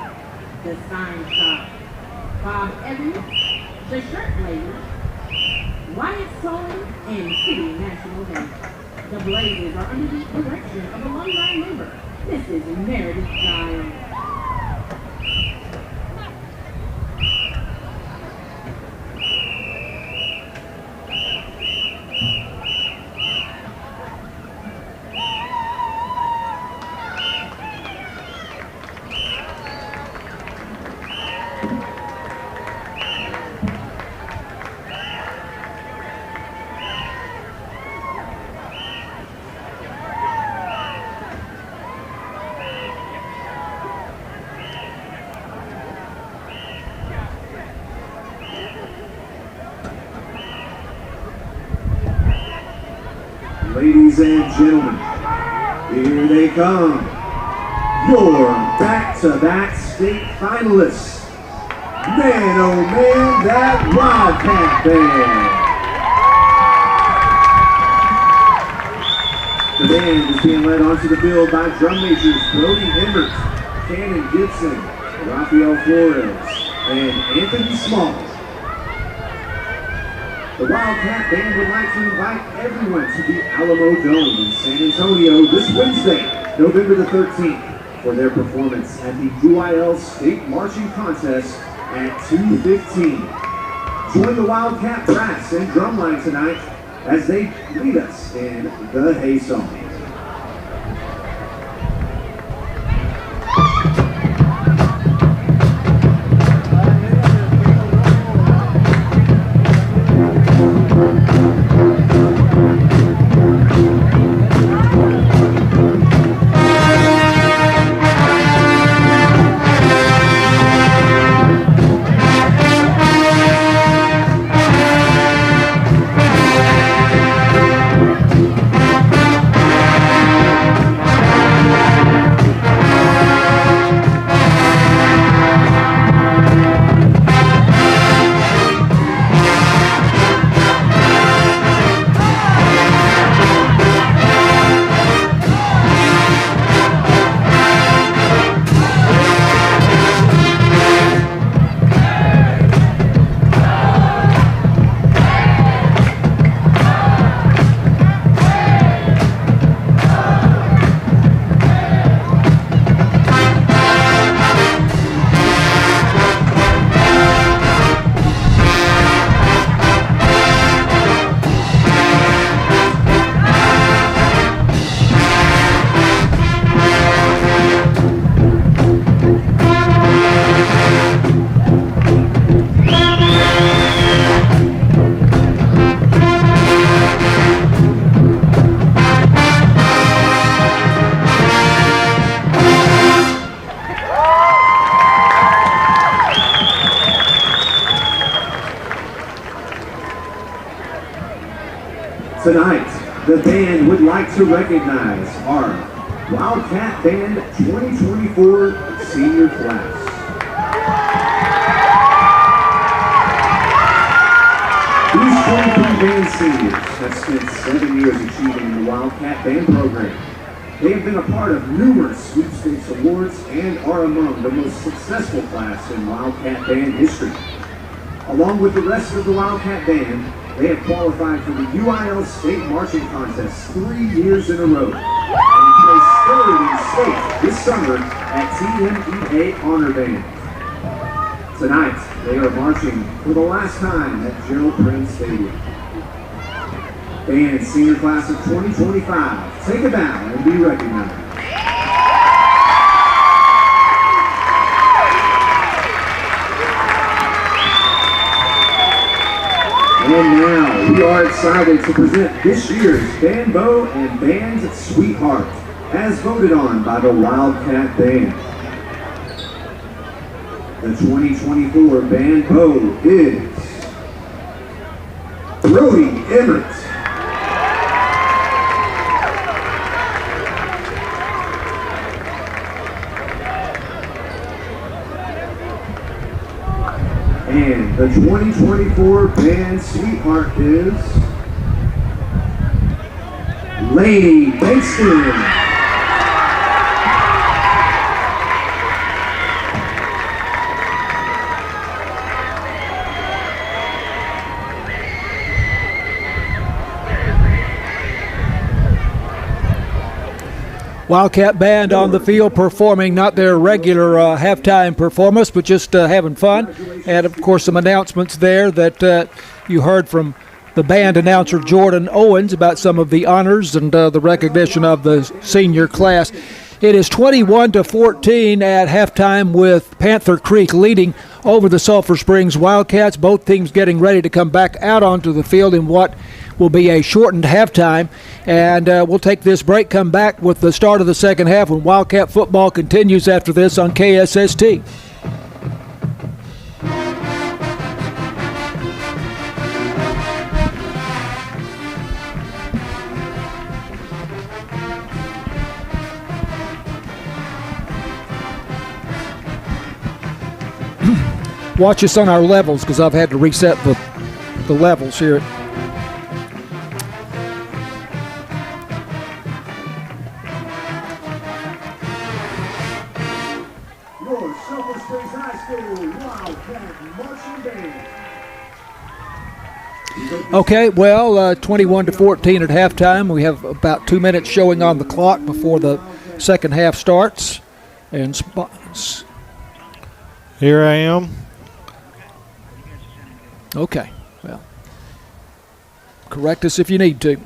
S6: the Sign Shop, Bob Evans, the Shirt Lady, Wyatt Sullivan, and City National Bank. The Blazers are under the direction of alumni member, Mrs. Meredith Giles.
S3: Ladies and gentlemen, here they come. Your back-to-back state finalists. Man, oh man, that Wildcat band. The band is being led onto the field by drum majors Brody Emmert, Cannon Gibson, Rafael Flores, and Anthony Small. The Wildcat Band would like to invite everyone to the Alamo Dome in San Antonio this Wednesday, November the 13th, for their performance at the UIL State Marching Contest at 2:15. Join the Wildcat brass and drumline tonight as they lead us in the Hay Song. Tonight, the band would like to recognize our Wildcat Band 2024 senior class. These 23 band seniors have spent 7 years achieving the Wildcat Band program. They have been a part of numerous sweepstakes awards and are among the most successful class in Wildcat Band history. Along with the rest of the Wildcat Band, they have qualified for the UIL State Marching Contest 3 years in a row and placed third in state this summer at TMEA Honor Band. Tonight, they are marching for the last time at Gerald Prince Stadium. Band senior class of 2025, take a bow and be recognized. And now, we are excited to present this year's Band-Bo and Band Sweetheart, as voted on by the Wildcat Band. The 2024 Band-Bo is Brody Emmert. And the 2024 Band Sweetheart is Lady Bankston.
S2: Wildcat Band on the field performing not their regular halftime performance, but just having fun. And, of course, some announcements there that you heard from the band announcer Jordan Owens about some of the honors and the recognition of the senior class. It is 21-14 at halftime with Panther Creek leading over the Sulphur Springs Wildcats. Both teams getting ready to come back out onto the field in what will be a shortened halftime. And we'll take this break, come back with the start of the second half when Wildcat football continues after this on KSST. Watch us on our levels because I've had to reset the levels here.
S3: Your Sulphur Springs High School Wildcat Marching Band.
S2: Okay, well, 21-14 at halftime. We have about 2 minutes showing on the clock before the second half starts. And
S1: here I am.
S2: Okay, well, correct us if you need to.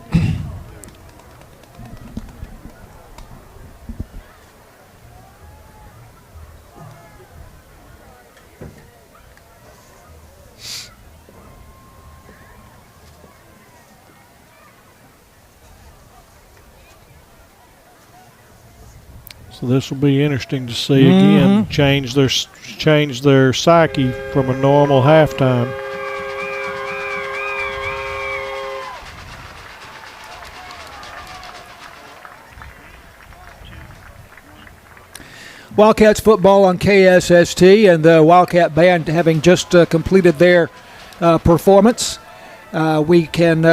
S1: So this will be interesting to see again. Change their psyche from a normal halftime.
S2: Wildcats football on KSST, and the Wildcat Band having just completed their performance. We can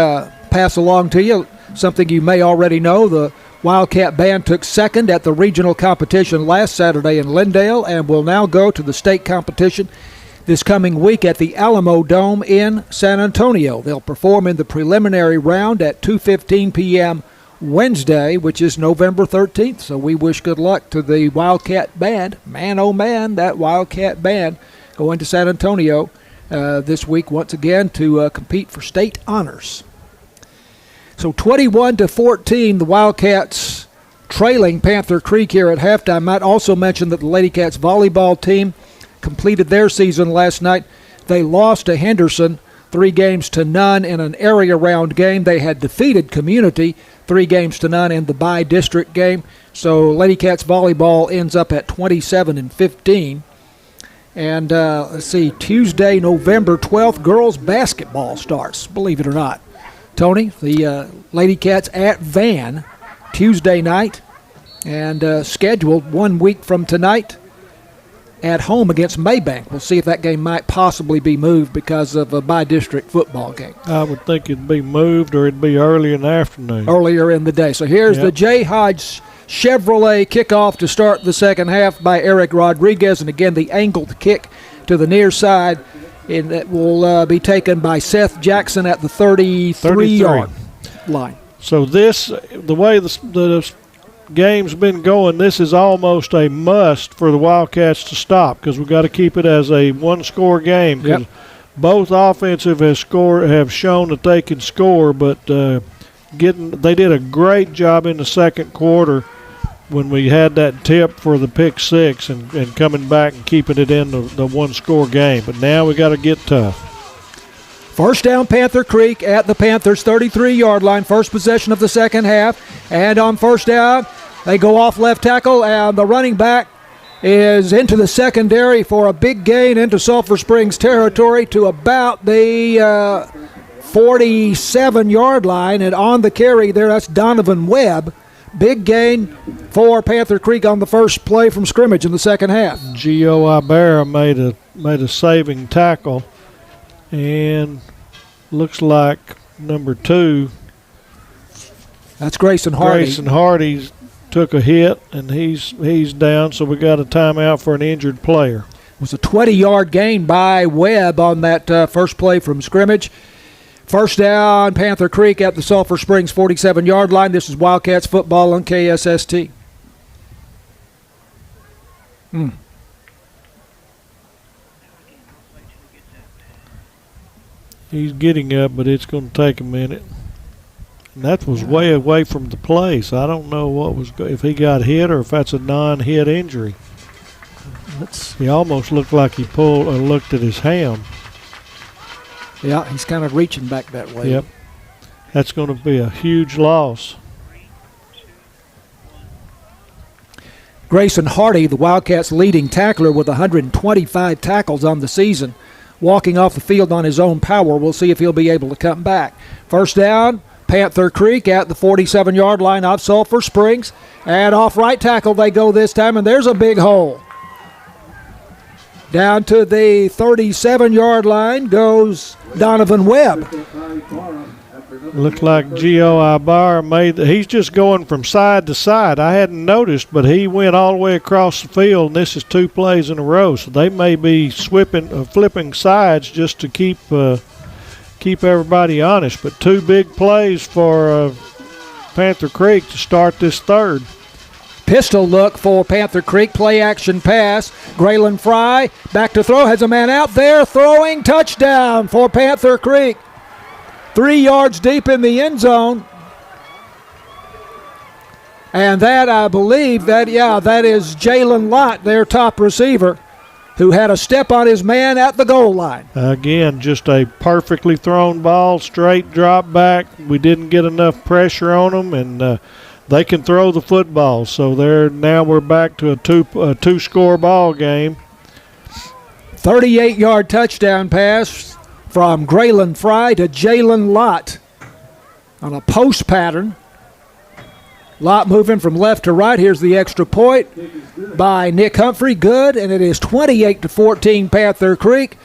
S2: pass along to you something you may already know. The Wildcat Band took second at the regional competition last Saturday in Lindale and will now go to the state competition this coming week at the Alamo Dome in San Antonio. They'll perform in the preliminary round at 2:15 p.m. Wednesday, which is November 13th. So we wish good luck to the Wildcat Band. Man, oh man, that Wildcat Band going to San Antonio this week once again to compete for state honors. So 21-14, the Wildcats trailing Panther Creek here at halftime. Might also mention that the Lady Cats volleyball team completed their season last night. They lost to Henderson 3-0 in an area round game. They had defeated Community 3-0 in the by-district game. So Lady Cats volleyball ends up at 27-15. And let's see, Tuesday, November 12th, girls basketball starts, believe it or not. Tony, the Lady Cats at Van Tuesday night, and scheduled 1 week from tonight at home against Maybank. We'll see if that game might possibly be moved because of a by-district football game.
S1: I would think it'd be moved or it'd be early in the afternoon.
S2: Earlier in the day. So here's the J. Hodge Chevrolet kickoff to start the second half by Eric Rodriguez. And again, the angled kick to the near side, and that will be taken by Seth Jackson at the 33-yard line.
S1: So the way the game's been going, this is almost a must for the Wildcats to stop because we've got to keep it as a one-score game.
S2: Yep.
S1: Both offensive have shown that they can score, but they did a great job in the second quarter when we had that tip for the pick six and coming back and keeping it in the one-score game. But now we got to get tough.
S2: First down, Panther Creek at the Panthers' 33-yard line. First possession of the second half. And on first down, they go off left tackle, and the running back is into the secondary for a big gain into Sulphur Springs territory to about the 47-yard line. And on the carry there, that's Donovan Webb. Big gain for Panther Creek on the first play from scrimmage in the second half.
S1: Gio Ibarra made a saving tackle. And looks like number 2.
S2: That's Grayson Hardy.
S1: Grayson Hardy took a hit, and he's down, so we got a timeout for an injured player.
S2: It was a 20-yard gain by Webb on that first play from scrimmage. First down, Panther Creek at the Sulphur Springs 47-yard line. This is Wildcats football on KSST.
S1: He's getting up, but it's going to take a minute. And that was way away from the play, so I don't know if he got hit or if that's a non-hit injury. He almost looked like he pulled or looked at his ham.
S2: Yeah, he's kind of reaching back that way.
S1: Yep. That's going to be a huge loss.
S2: Grayson Hardy, the Wildcats' leading tackler with 125 tackles on the season, walking off the field on his own power. We'll see if he'll be able to come back. First down, Panther Creek at the 47-yard line of Sulphur Springs. And off right tackle they go this time, and there's a big hole. Down to the 37-yard line goes Donovan Webb.
S1: Looked like Gio Ibarra he's just going from side to side. I hadn't noticed, but he went all the way across the field, and this is 2 plays in a row. So they may be flipping sides just to keep everybody honest. But 2 big plays for Panther Creek to start this third.
S2: Pistol look for Panther Creek. Play action pass. Graylin Fry back to throw. Has a man out there throwing. Touchdown for Panther Creek. 3 yards deep in the end zone. And that, I believe, that is Jalen Lott, their top receiver, who had a step on his man at the goal line.
S1: Again, just a perfectly thrown ball, straight drop back. We didn't get enough pressure on them, and they can throw the football. So now we're back to a two-score ball game.
S2: 38-yard touchdown pass from Graylin Fry to Jalen Lott on a post pattern. Lott moving from left to right. Here's the extra point by Nick Humphrey. Good, and it is 28-14 Panther Creek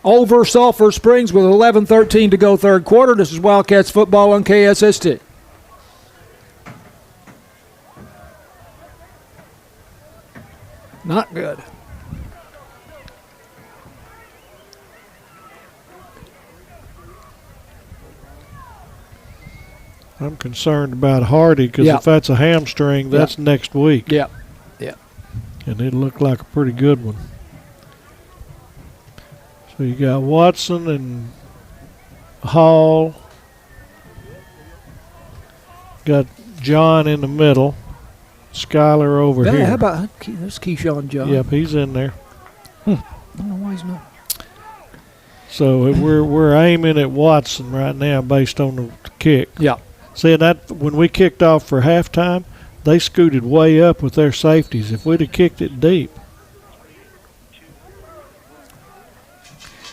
S2: over Sulphur Springs with 11:13 to go third quarter. This is Wildcats football on KSST. Not good.
S1: I'm concerned about Hardy because if that's a hamstring, that's next week.
S2: Yeah.
S1: And it looked like a pretty good one. So you got Watson and Hall. Got John in the middle. Skyler over here.
S2: How about there's Keyshawn John?
S1: Yep, he's in there.
S2: I don't know why he's not.
S1: So we're aiming at Watson right now based on the kick.
S2: Yeah.
S1: See, that when we kicked off for halftime, they scooted way up with their safeties. If we'd have kicked it deep.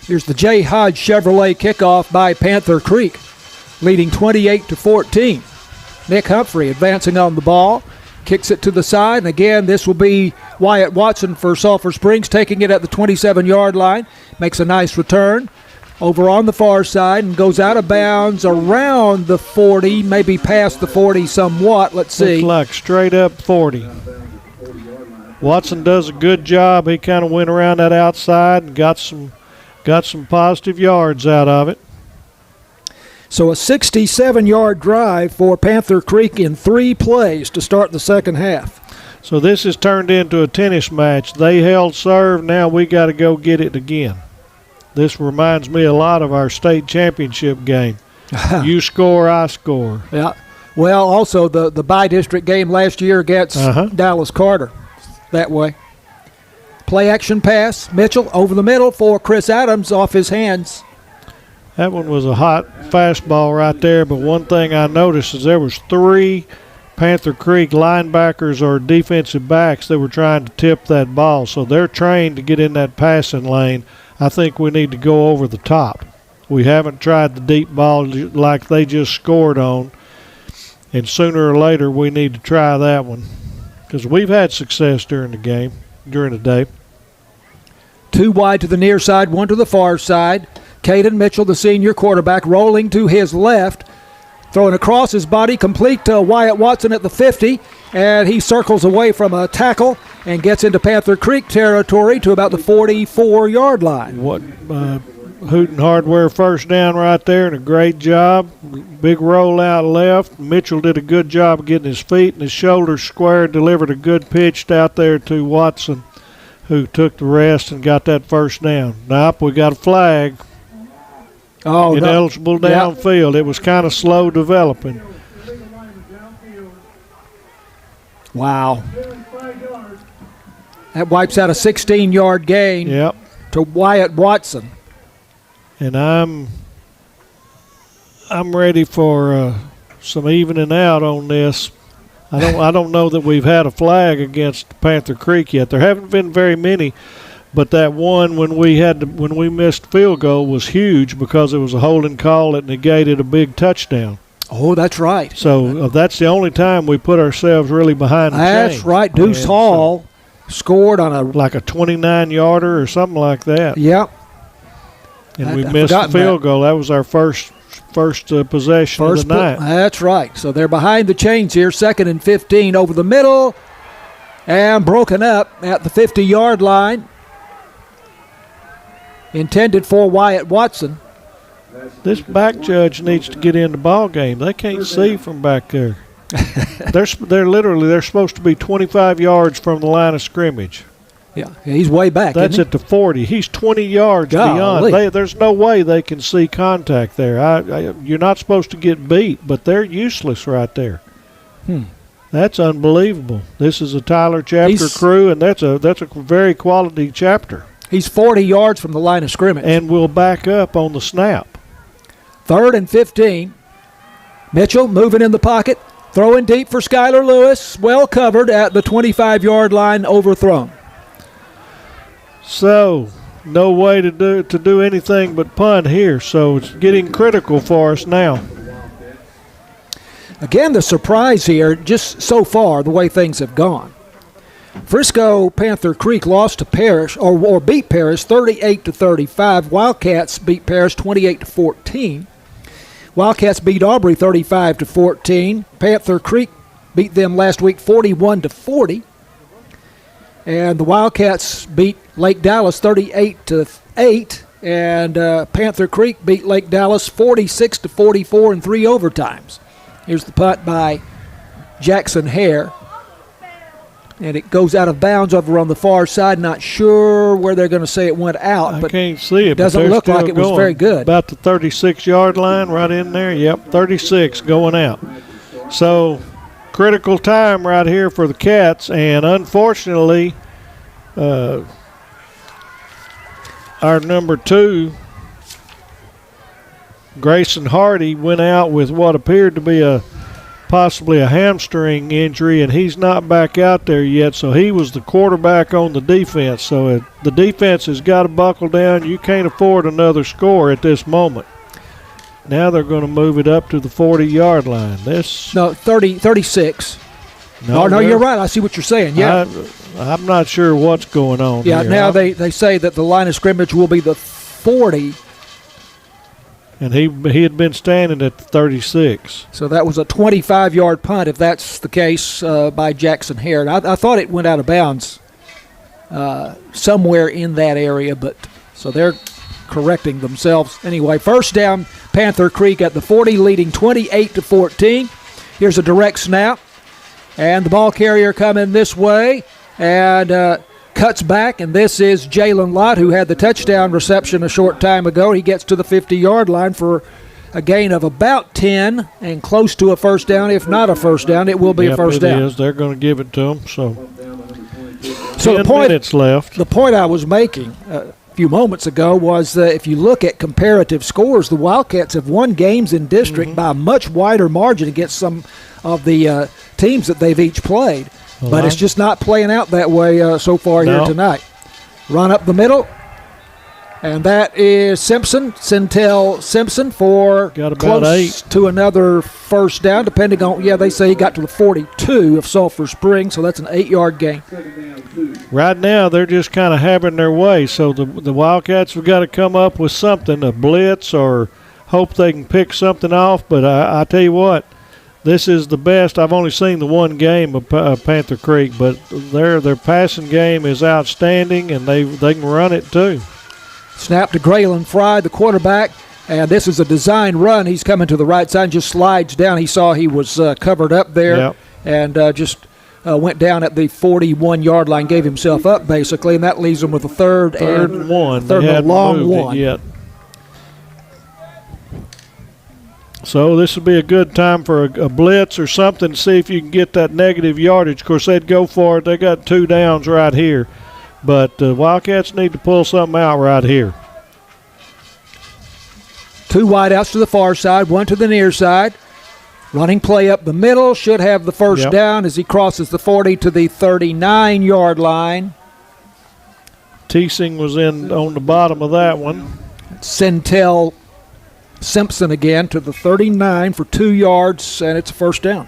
S2: Here's the J. Hodge Chevrolet kickoff by Panther Creek. leading 28-14. Nick Humphrey advancing on the ball, kicks it to the side, and again, this will be Wyatt Watson for Sulphur Springs, taking it at the 27-yard line, makes a nice return over on the far side and goes out of bounds around the 40, maybe past the 40 somewhat. Let's see.
S1: Looks like straight up 40. Watson does a good job. He kind of went around that outside and got some positive yards out of it.
S2: So a 67-yard drive for Panther Creek in 3 plays to start the second half.
S1: So this has turned into a tennis match. They held serve. Now we got to go get it again. This reminds me a lot of our state championship game. You score, I score.
S2: Yeah. Well, also the bi-district game last year against Dallas Carter. That way. Play action pass. Mitchell over the middle for Chris Adams off his hands.
S1: That one was a hot fastball right there, but one thing I noticed is there was 3 Panther Creek linebackers or defensive backs that were trying to tip that ball, so they're trained to get in that passing lane. I think we need to go over the top. We haven't tried the deep ball like they just scored on, and sooner or later we need to try that one because we've had success during the day.
S2: 2 wide to the near side, 1 to the far side. Caden Mitchell, the senior quarterback, rolling to his left, throwing across his body, complete to Wyatt Watson at the 50, and he circles away from a tackle and gets into Panther Creek territory to about the 44-yard line.
S1: What Hooten Hardware first down right there, and a great job. Big roll out left. Mitchell did a good job of getting his feet and his shoulders squared, delivered a good pitch out there to Watson, who took the rest and got that first down. Nope, we got a flag.
S2: Oh,
S1: Ineligible downfield. Yep. It was kind of slow developing.
S2: Wow. That wipes out a 16-yard gain to Wyatt Watson.
S1: And I'm ready for some evening out on this. I don't know that we've had a flag against Panther Creek yet. There haven't been very many. But that one when we missed field goal was huge because it was a holding call that negated a big touchdown.
S2: Oh, that's right.
S1: So that's the only time we put ourselves really behind the chains.
S2: That's right. Deuce Hall scored on a
S1: 29-yarder or something like that.
S2: Yep.
S1: And we missed the field goal. That was our first possession of the night.
S2: That's right. So they're behind the chains here. 2nd and 15 over the middle and broken up at the 50-yard line. Intended for Wyatt Watson.
S1: This back judge needs to get in the ball game. They can't see from back there. They're supposed to be 25 yards from the line of scrimmage.
S2: Yeah, he's way back.
S1: That's at the 40. He's 20 yards beyond. There's no way they can see contact there. You're not supposed to get beat, but they're useless right there. That's unbelievable. This is a Tyler chapter crew, and that's a very quality chapter.
S2: He's 40 yards from the line of scrimmage.
S1: And will back up on the snap.
S2: 3rd and 15. Mitchell moving in the pocket, throwing deep for Skylar Lewis. Well covered at the 25-yard line, overthrown.
S1: So, no way to do anything but punt here. So it's getting critical for us now.
S2: Again, the surprise here, just so far, the way things have gone. Frisco Panther Creek lost to Parrish, or beat Parrish 38-35. Wildcats beat Parrish 28-14. Wildcats beat Aubrey 35-14. Panther Creek beat them last week 41-40. And the Wildcats beat Lake Dallas 38-8. And Panther Creek beat Lake Dallas 46-44 in 3 overtimes. Here's the punt by Jackson Hare. And it goes out of bounds over on the far side. Not sure where they're going to say it went out.
S1: I can't see it.
S2: Doesn't look like it was very good.
S1: About the 36-yard line right in there. Yep, 36 going out. So critical time right here for the Cats. And unfortunately, our number 2, Grayson Hardy, went out with what appeared to be possibly a hamstring injury, and he's not back out there yet, so he was the quarterback on the defense. So the defense has got to buckle down. You can't afford another score at this moment. Now they're going to move it up to the 40-yard line.
S2: No, 36. No,
S1: they're-
S2: you're right. I see what you're saying. Yeah.
S1: I'm not sure what's going on
S2: Yeah,
S1: here.
S2: now they say that the line of scrimmage will be the 40.
S1: And he had been standing at the 36.
S2: So that was a 25-yard punt, if that's the case, by Jackson Hare. I thought it went out of bounds somewhere in that area, but so they're correcting themselves. Anyway, first down, Panther Creek at the 40, leading 28-14. Here's a direct snap, and the ball carrier coming this way, and cuts back, and this is Jalen Lott, who had the touchdown reception a short time ago. He gets to the 50-yard line for a gain of about 10 and close to a first down. If not a first down, it will be a first down.
S1: It is. They're going to give it to him. So
S2: So
S1: 10 minutes left.
S2: The point I was making a few moments ago was that if you look at comparative scores, the Wildcats have won games in district by a much wider margin against some of the teams that they've each played. But it's just not playing out that way so far here tonight. Run up the middle, and that is Centel Simpson for
S1: Got about
S2: close
S1: 8
S2: to another first down, depending on, they say he got to the 42 of Sulphur Springs, so that's an 8-yard gain.
S1: Right now, they're just kind of having their way. So the Wildcats have got to come up with something, a blitz, or hope they can pick something off. But I tell you what, this is the best. I've only seen the one game of Panther Creek, but their passing game is outstanding, and they can run it too.
S2: Snap to Graylin Fry, the quarterback, and this is a design run. He's coming to the right side and just slides down. He saw he was covered up there, and just went down at the 41-yard line, gave himself up basically, and that leaves him with a third and
S1: one.
S2: Third
S1: they
S2: and a long one.
S1: Yet. So this would be a good time for a blitz or something to see if you can get that negative yardage. Of course, they'd go for it. They got 2 downs right here. But the Wildcats need to pull something out right here.
S2: 2 wideouts to the far side, 1 to the near side. Running play up the middle, should have the first down as he crosses the 40 to the 39-yard line.
S1: Teasing was in on the bottom of that one.
S2: Centel Simpson again to the 39 for 2 yards, and it's a first down.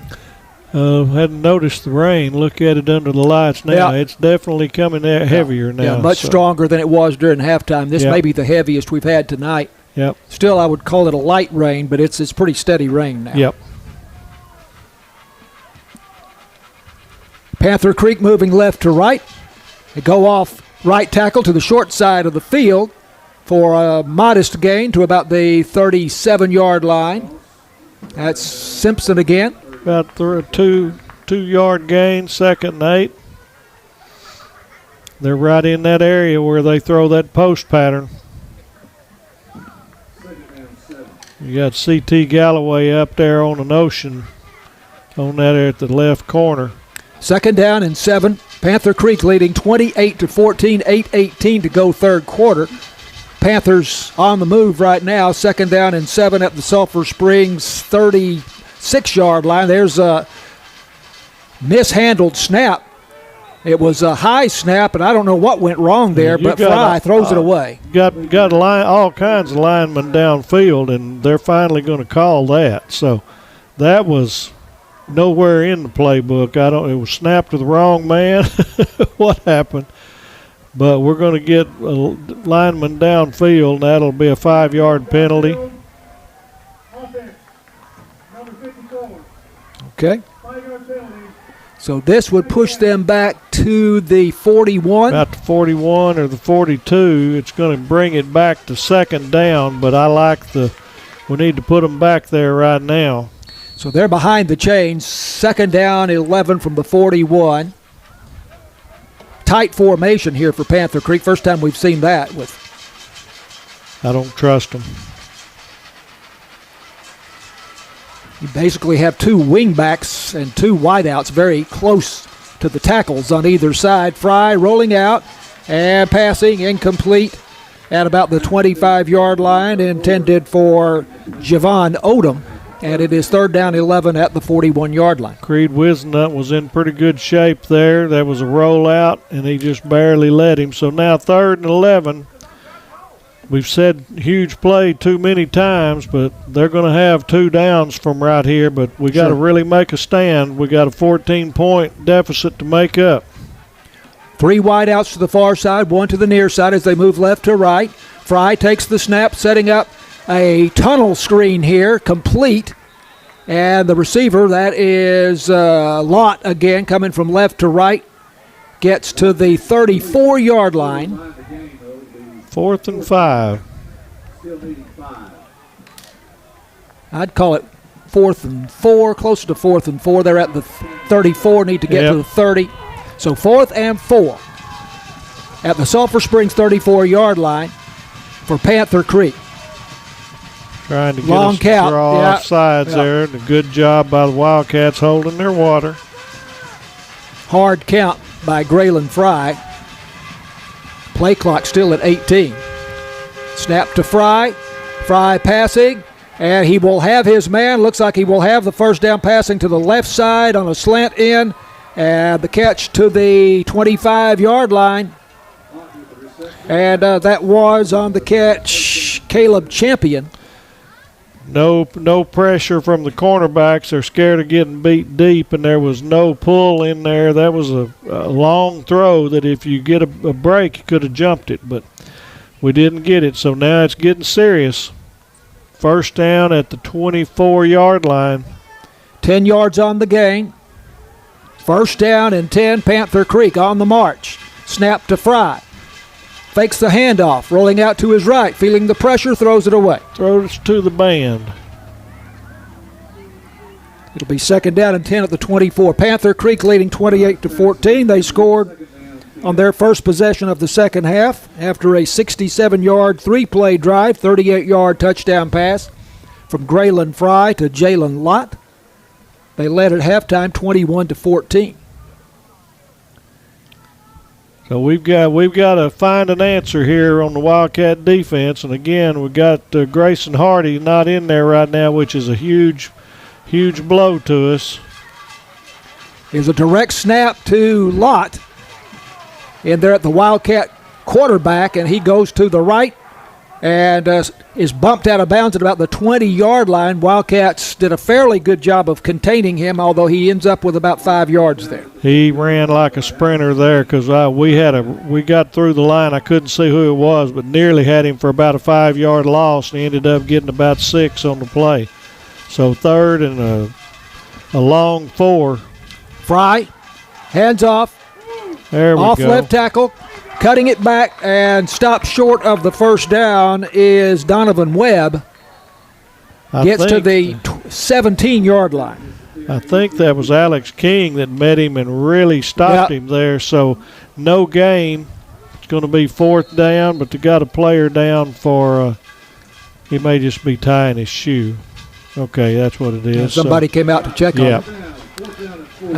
S1: Hadn't noticed the rain. Look at it under the lights now. It's definitely coming heavier now.
S2: Yeah, much stronger than it was during halftime. This may be the heaviest we've had tonight.
S1: Yep.
S2: Still, I would call it a light rain, but it's pretty steady rain now.
S1: Yep.
S2: Panther Creek moving left to right. They go off right tackle to the short side of the field for a modest gain to about the 37-yard line. That's Simpson again.
S1: About a 2-yard gain, 2nd and 8. They're right in that area where they throw that post pattern. You got C.T. Galloway up there on an ocean on that at the left corner.
S2: 2nd down and 7. Panther Creek leading 28-14, 8:18 to go third quarter. Panthers on the move right now. 2nd down and 7 at the Sulphur Springs 36-yard line. There's a mishandled snap. It was a high snap, and I don't know what went wrong there, but Fry throws it away.
S1: Got all kinds of linemen downfield, and they're finally going to call that. So that was nowhere in the playbook. It was snapped to the wrong man. What happened? But we're going to get a lineman downfield, and that'll be a 5-yard penalty.
S2: Okay. So this would push them back to the 41.
S1: About the 41 or the 42. It's going to bring it back to 2nd down, but I like we need to put them back there right now.
S2: So they're behind the chains. 2nd down, 11 from the 41. Tight formation here for Panther Creek. First time we've seen that.
S1: I don't trust them.
S2: You basically have 2 wingbacks and 2 wideouts very close to the tackles on either side. Fry rolling out and passing incomplete at about the 25-yard line, intended for Javon Odom. And it is 3rd down 11 at the 41-yard line.
S1: Creed Wisnut was in pretty good shape there. That was a rollout, and he just barely led him. So now 3rd and 11. we've said huge play too many times, but they're going to have 2 downs from right here. But we got to really make a stand. We got a 14-point deficit to make up.
S2: 3 wideouts to the far side, 1 to the near side as they move left to right. Fry takes the snap, setting up a tunnel screen here, complete. And the receiver, that is Lott again, coming from left to right, gets to the 34-yard line.
S1: 4th and 5.
S4: Still leading 5.
S2: I'd call it 4th and 4, closer to 4th and 4. They're at the 34, need to get to the 30. So 4th and 4 at the Sulphur Springs 34-yard line for Panther Creek.
S1: Trying to get
S2: Long
S1: us to
S2: count.
S1: draw off sides there. And a good job by the Wildcats holding their water.
S2: Hard count by Graylin Fry. Play clock still at 18. Snap to Fry. Fry passing. And he will have his man. Looks like he will have the first down passing to the left side on a slant in. And the catch to the 25-yard line. And that was on the catch Caleb Champion.
S1: No pressure from the cornerbacks. They're scared of getting beat deep, and there was no pull in there. That was a long throw that if you get a break, you could have jumped it, but we didn't get it. So now it's getting serious. First down at the 24-yard line.
S2: 10 yards on the gain. First down and 10, Panther Creek on the march. Snap to Fry. Fakes the handoff, rolling out to his right, feeling the pressure, throws it away.
S1: Throws to the band.
S2: It'll be second down and 10 at the 24. Panther Creek leading 28-14. They scored on their first possession of the second half after a 67-yard three-play drive, 38-yard touchdown pass from Graylin Fry to Jalen Lott. They led at halftime 21-14.
S1: So we've got to find an answer here on the Wildcat defense, and again we got Grayson Hardy not in there right now, which is a huge blow to us.
S2: Here's a direct snap to Lott in there at the Wildcat quarterback, and he goes to the right and is bumped out of bounds at about the 20-yard line. Wildcats did a fairly good job of containing him, although he ends up with about 5 yards there.
S1: He ran like a sprinter there because we got through the line. I couldn't see who it was, but nearly had him for about a 5-yard loss, and he ended up getting about 6 on the play. So third and a long 4.
S2: Fry, hands off.
S1: There we
S2: off
S1: go.
S2: Left tackle. Cutting it back and stopped short of the first down is Donovan Webb. Gets to the 17-yard line.
S1: I think that was Alex King that met him and really stopped him there. So no gain. It's going to be fourth down, but they got a player down for he may just be tying his shoe. Okay, that's what it is.
S2: Somebody came out to check on him.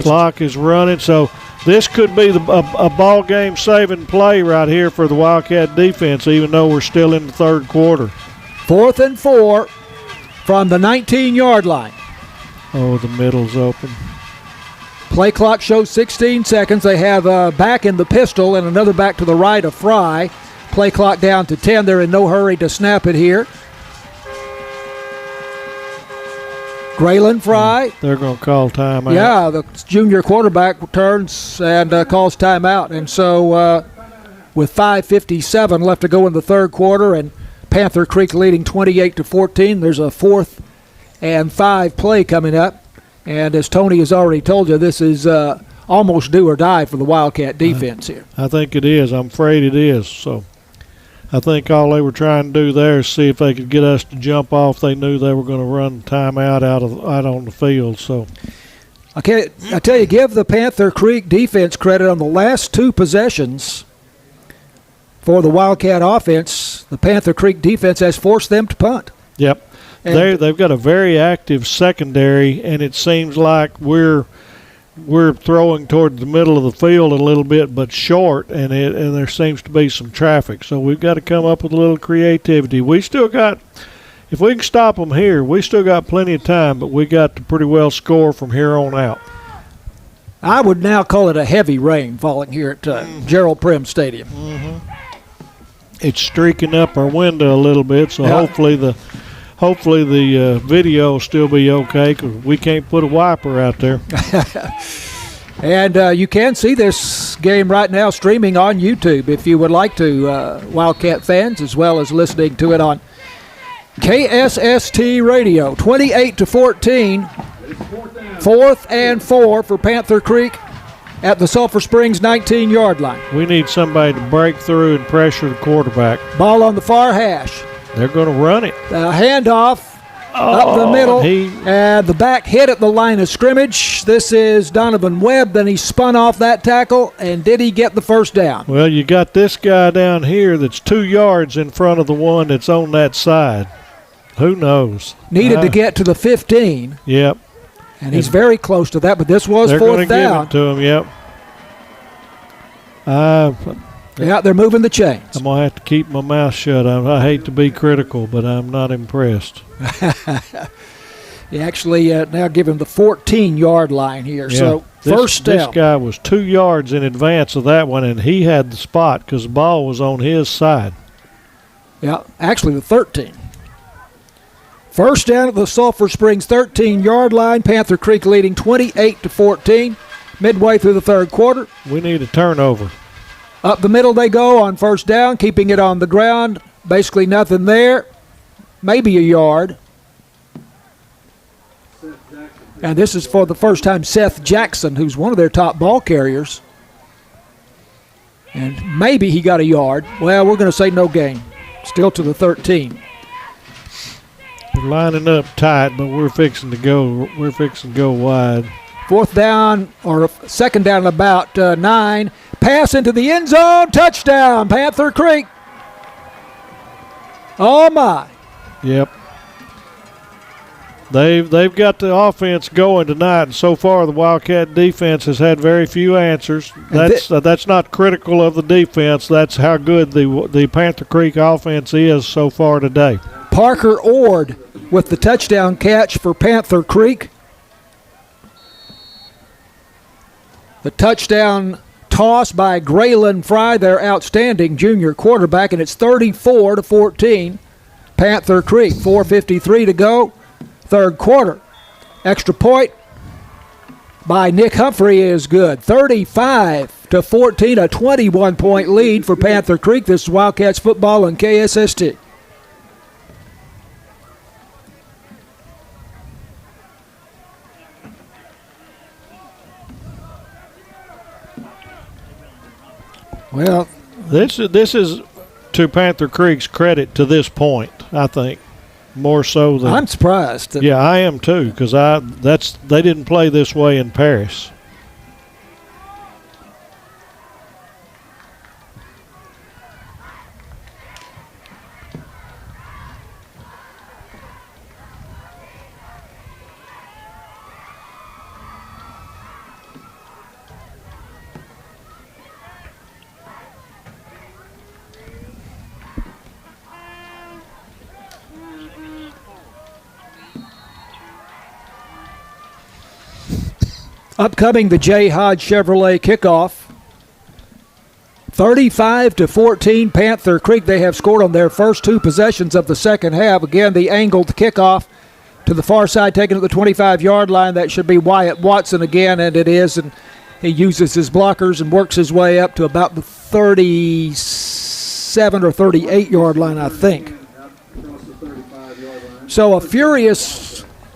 S1: Clock is running, so this could be a ball game saving play right here for the Wildcat defense, even though we're still in the third quarter.
S2: 4th and 4 from the 19-yard line.
S1: Oh, the middle's open.
S2: Play clock shows 16 seconds. They have a back in the pistol and another back to the right of Fry. Play clock down to 10. They're in no hurry to snap it here. Graylin Fry.
S1: They're going to call timeout.
S2: Yeah, the junior quarterback turns and calls timeout. And so with 5:57 left to go in the third quarter and Panther Creek leading 28-14, there's a 4th and 5 play coming up. And as Tony has already told you, this is almost do or die for the Wildcat defense here.
S1: I think it is. I'm afraid it is. So I think all they were trying to do there is see if they could get us to jump off. They knew they were going to run timeout out on the field. So
S2: I tell you, give the Panther Creek defense credit on the last 2 possessions for the Wildcat offense. The Panther Creek defense has forced them to punt.
S1: Yep. They've got a very active secondary, and it seems like we're throwing toward the middle of the field a little bit, but short, and there seems to be some traffic. So we've got to come up with a little creativity. We still got, if we can stop them here, we still got plenty of time, but we got to pretty well score from here on out.
S2: I would now call it a heavy rain falling here at Gerald Prim Stadium.
S1: Mm-hmm. it's streaking up our window a little bit, so
S2: Yeah.
S1: hopefully the video will still be okay, because we can't put a wiper out there.
S2: And you can see this game right now streaming on YouTube if you would like to, Wildcat fans, as well as listening to it on KSST Radio. 28-14, 4th and 4 for Panther Creek at the Sulphur Springs 19-yard line.
S1: We need somebody to break through and pressure the quarterback.
S2: Ball on the far hash.
S1: They're going to run it.
S2: Handoff up the middle, and the back hit at the line of scrimmage. This is Donovan Webb. Then he spun off that tackle, and did he get the first down?
S1: Well, you got this guy down here that's 2 yards in front of the one that's on that side. Who knows?
S2: Needed to get to the 15.
S1: Yep.
S2: And he's very close to that, but this was
S1: They're
S2: fourth
S1: going
S2: down.
S1: to give it to him, yep.
S2: Yeah, they're moving the chains.
S1: I'm going to have to keep my mouth shut. I hate to be critical, but I'm not impressed.
S2: You actually now give him the 14-yard line here.
S1: Yeah.
S2: So first down.
S1: This guy was 2 yards in advance of that one, and he had the spot because the ball was on his side.
S2: Yeah, actually the 13. First down at the Sulphur Springs 13-yard line. Panther Creek leading 28-14 midway through the third quarter.
S1: We need a turnover.
S2: Up the middle they go on first down, keeping it on the ground. Basically nothing there. Maybe a yard. And this is for the first time Seth Jackson, who's one of their top ball carriers. And maybe he got a yard. Well, we're going to say no gain. Still to the 13.
S1: We're lining up tight, but we're fixing to go. We're fixing to go wide.
S2: Fourth down, or second down about 9. Pass into the end zone. Touchdown, Panther Creek. Oh, my.
S1: Yep. They've got the offense going tonight, and so far the Wildcat defense has had very few answers. That's not critical of the defense. That's how good the Panther Creek offense is so far today.
S2: Parker Ord with the touchdown catch for Panther Creek. The touchdown toss by Graylin Fry, their outstanding junior quarterback, and it's 34-14. Panther Creek, 4:53 to go. Third quarter. Extra point by Nick Humphrey is good. 35-14, a 21-point lead for Panther Creek. This is Wildcats football on KSST. Well,
S1: this is to Panther Creek's credit to this point, I think. More so than
S2: I'm surprised.
S1: Yeah, I am too, because they didn't play this way in Paris.
S2: Upcoming the J. Hodge Chevrolet kickoff. 35-14 Panther Creek. They have scored on their first 2 possessions of the second half. Again, the angled kickoff to the far side, taken at the 25-yard line. That should be Wyatt Watson again, and it is. And he uses his blockers and works his way up to about the 37 or 38-yard line, I think. So a furious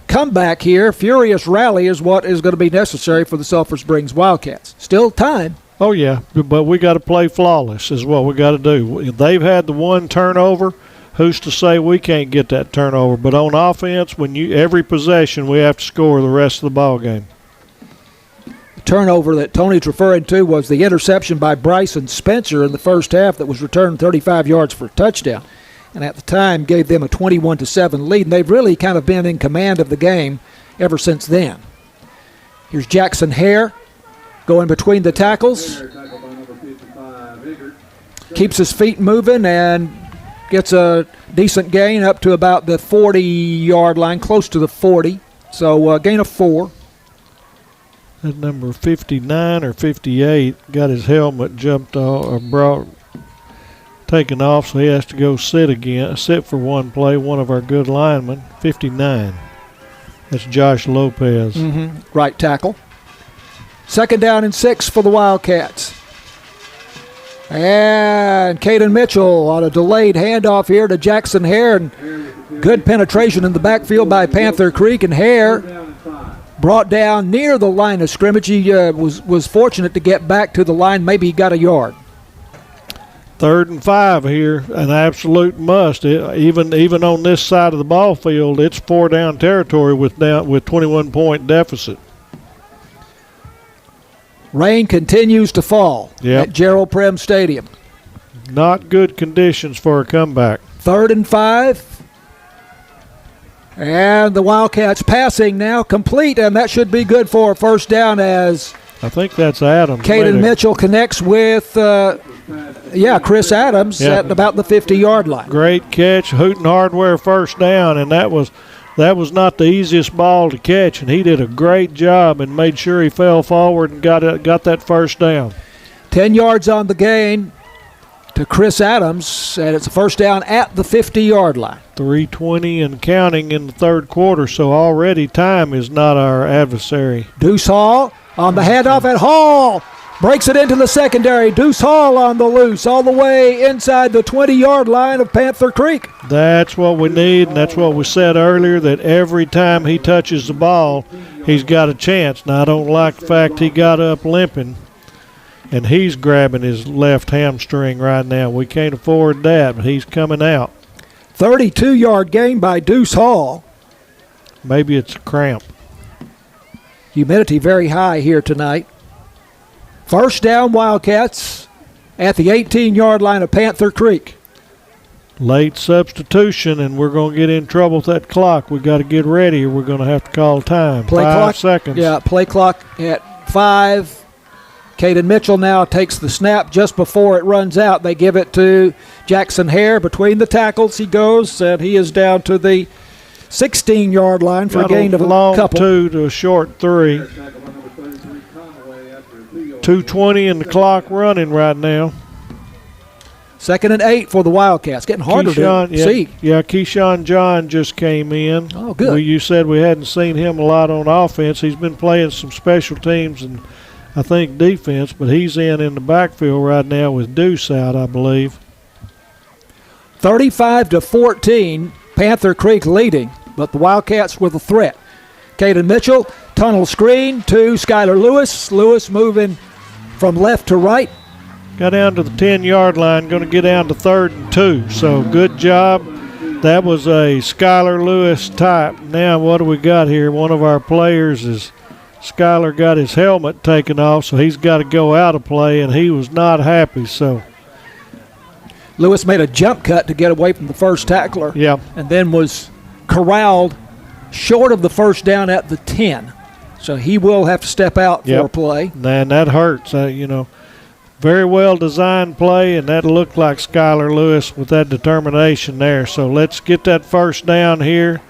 S2: comeback here, furious rally is what is going to be necessary for the Sulphur Springs Wildcats. Still time.
S1: Oh, yeah, but we got to play flawless is what we got to do. They've had the one turnover. Who's to say we can't get that turnover? But on offense, every possession, we have to score the rest of the ball game.
S2: The turnover that Tony's referring to was the interception by Bryson Spencer in the first half that was returned 35 yards for a touchdown. And at the time gave them a 21-7 lead. And they've really kind of been in command of the game ever since then. Here's Jackson Hare going between the tackles. Keeps his feet moving and gets a decent gain up to about the 40-yard line, close to the 40. So a gain of 4.
S1: That number 59 or 58 got his helmet jumped off or taken off, so he has to go sit for one play, one of our good linemen, 59. That's Josh Lopez.
S2: Right tackle. 2nd down and 6 for the Wildcats. And Caden Mitchell on a delayed handoff here to Jackson Hare. And good penetration in the backfield by Panther Creek. And Hare brought down near the line of scrimmage. He was fortunate to get back to the line. Maybe he got a yard.
S1: 3rd and 5 here, an absolute must. Even on this side of the ball field, it's 4-down territory with 21-point deficit.
S2: Rain continues to fall at Gerald Prem Stadium.
S1: Not good conditions for a comeback.
S2: 3rd and 5. And the Wildcats passing now complete, and that should be good for a 1st down as
S1: I think that's Adams.
S2: Caden Mitchell connects with Chris Adams at about the 50-yard line.
S1: Great catch, Hooten Hardware 1st down, and that was not the easiest ball to catch, and he did a great job and made sure he fell forward and got that 1st down.
S2: 10 yards on the gain to Chris Adams, and it's a 1st down at the 50-yard line.
S1: 3:20 and counting in the 3rd quarter, so already time is not our adversary.
S2: Deuce Hall on the handoff at Hall. Breaks it into the secondary. Deuce Hall on the loose all the way inside the 20-yard line of Panther Creek.
S1: That's what we need, and that's what we said earlier, that every time he touches the ball, he's got a chance. Now, I don't like the fact he got up limping, and he's grabbing his left hamstring right now. We can't afford that, but he's coming out.
S2: 32-yard gain by Deuce Hall.
S1: Maybe it's a cramp.
S2: Humidity very high here tonight. 1st down Wildcats at the 18-yard line of Panther Creek.
S1: Late substitution, and we're going to get in trouble with that clock. We've got to get ready or we're going to have to call time.
S2: Play
S1: 5
S2: clock,
S1: seconds.
S2: Yeah, play clock at 5. Caden Mitchell now takes the snap just before it runs out. They give it to Jackson Hare. Between the tackles he goes, and he is down to the 16-yard line for a gain of a
S1: long
S2: couple.
S1: 2 to a short 3. 2:20 and the clock running right now.
S2: 2nd and 8 for the Wildcats. Getting harder to see.
S1: Yeah, Keyshawn John just came in.
S2: Oh, good.
S1: You said we hadn't seen him a lot on offense. He's been playing some special teams and I think defense, but he's in the backfield right now with Deuce out, I believe.
S2: 35-14, Panther Creek leading, but the Wildcats with a threat. Caden Mitchell, tunnel screen to Skylar Lewis. Lewis moving from left to right.
S1: Got down to the 10-yard line, going to get down to 3rd and 2. So good job. That was a Skylar Lewis type. Now what do we got here? One of our players is Skylar got his helmet taken off, so he's got to go out of play, and he was not happy. So
S2: Lewis made a jump cut to get away from the first tackler.
S1: Yeah.
S2: And then was corralled short of the 1st down at the 10. So he will have to step out for a play.
S1: And that hurts. Very well designed play, and that looked like Skylar Lewis with that determination there. So let's get that 1st down here.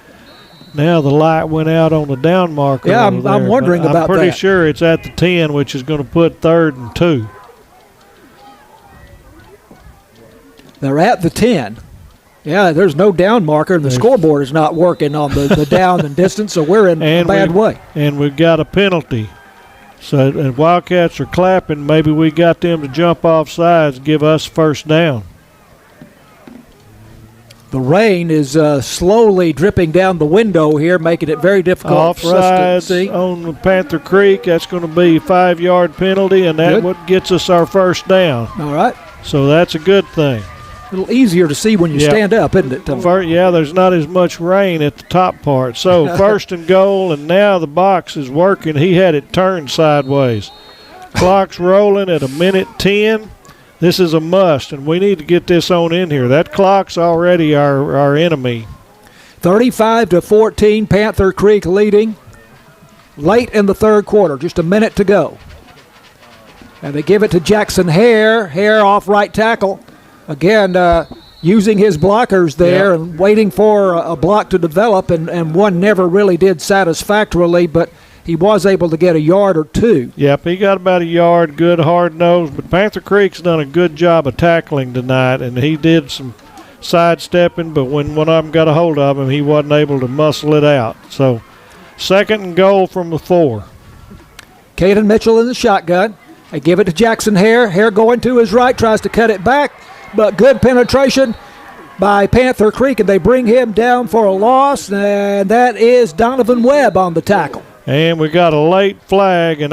S1: Now the light went out on the down marker.
S2: Yeah, I'm wondering about that.
S1: I'm pretty sure it's at the 10, which is going to put 3rd and 2.
S2: They're at the 10. Yeah, there's no down marker, and the scoreboard is not working on the down and distance, so we're in a bad way.
S1: And we've got a penalty. So and Wildcats are clapping. Maybe we got them to jump off sides, give us 1st down.
S2: The rain is slowly dripping down the window here, making it very difficult for us to see.
S1: On Panther Creek, that's going to be a 5-yard penalty, and that's what gets us our 1st down.
S2: All right.
S1: So that's a good thing.
S2: A little easier to see when you stand up, isn't it, Tom?
S1: There's not as much rain at the top part. So 1st and goal, and now the box is working. He had it turned sideways. Clock's rolling at 1:10. This is a must, and we need to get this on in here. That clock's already our enemy.
S2: 35-14, Panther Creek leading. Late in the 3rd quarter, just a minute to go. And they give it to Jackson Hare. Hare off right tackle. Again, using his blockers there and waiting for a block to develop, and one never really did satisfactorily, but he was able to get a yard or two.
S1: Yep, he got about a yard, good hard nose, but Panther Creek's done a good job of tackling tonight, and he did some sidestepping, but when one of them got a hold of him, he wasn't able to muscle it out. So 2nd and goal from the 4.
S2: Caden Mitchell in the shotgun. They give it to Jackson Hare. Hare going to his right, tries to cut it back, but good penetration by Panther Creek, and they bring him down for a loss, and that is Donovan Webb on the tackle.
S1: And we got a late flag, and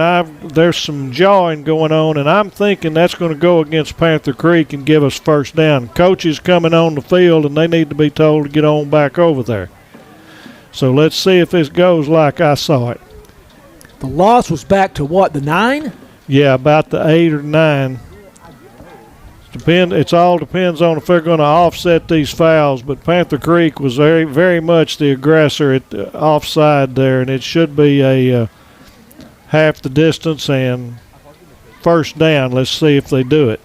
S1: there's some jawing going on, and I'm thinking that's going to go against Panther Creek and give us first down. Coach is coming on the field, and they need to be told to get on back over there. So let's see if this goes like I saw it.
S2: The loss was back to what, the 9?
S1: Yeah, about the 8 or 9. It all depends on if they're going to offset these fouls, but Panther Creek was very, very much the aggressor at the offside there, and it should be a half the distance and first down. Let's see if they do it.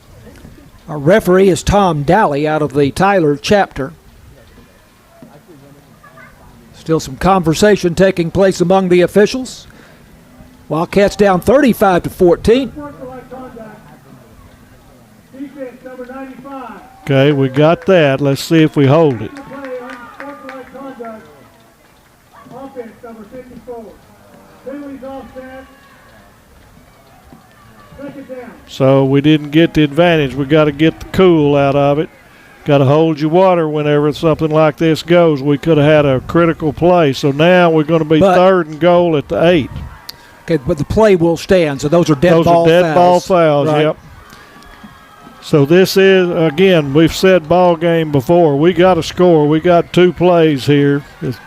S2: Our referee is Tom Dally out of the Tyler chapter. Still some conversation taking place among the officials. Wildcats down 35-14.
S1: Okay, we got that. Let's see if we hold it. So we didn't get the advantage. We got to get the cool out of it. Got to hold your water whenever something like this goes. We could have had a critical play. So now we're going to be 3rd and goal at the 8.
S2: Okay, but the play will stand. So those are dead
S1: ball fouls. Those are dead ball fouls,
S2: right.
S1: Yep. So this is, again, we've said ball game before. We got to score. We got 2 plays here. The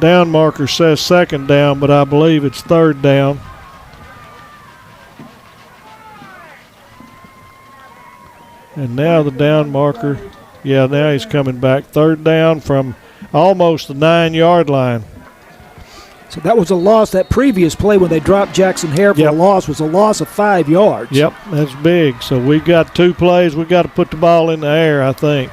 S1: down marker says 2nd down, but I believe it's 3rd down. And now the down marker, yeah, now he's coming back. 3rd down from almost the 9-yard line.
S2: So that was a loss. That previous play when they dropped Jackson Hare for a loss was a loss of 5 yards.
S1: Yep, that's big. So we got 2 plays. We got to put the ball in the air, I think.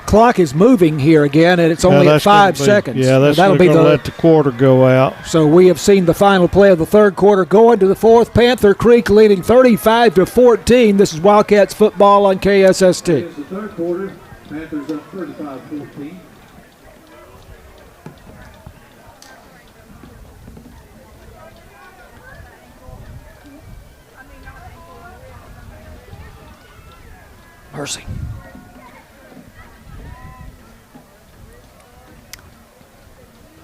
S2: Clock is moving here again, and it's only at 5 seconds.
S1: Yeah, that's going to let the quarter go out.
S2: So we have seen the final play of the 3rd quarter going to the 4th. Panther Creek leading 35-14. This is Wildcats football on KSST.
S3: It's the 3rd quarter. Panthers up 35-14.
S2: Mercy.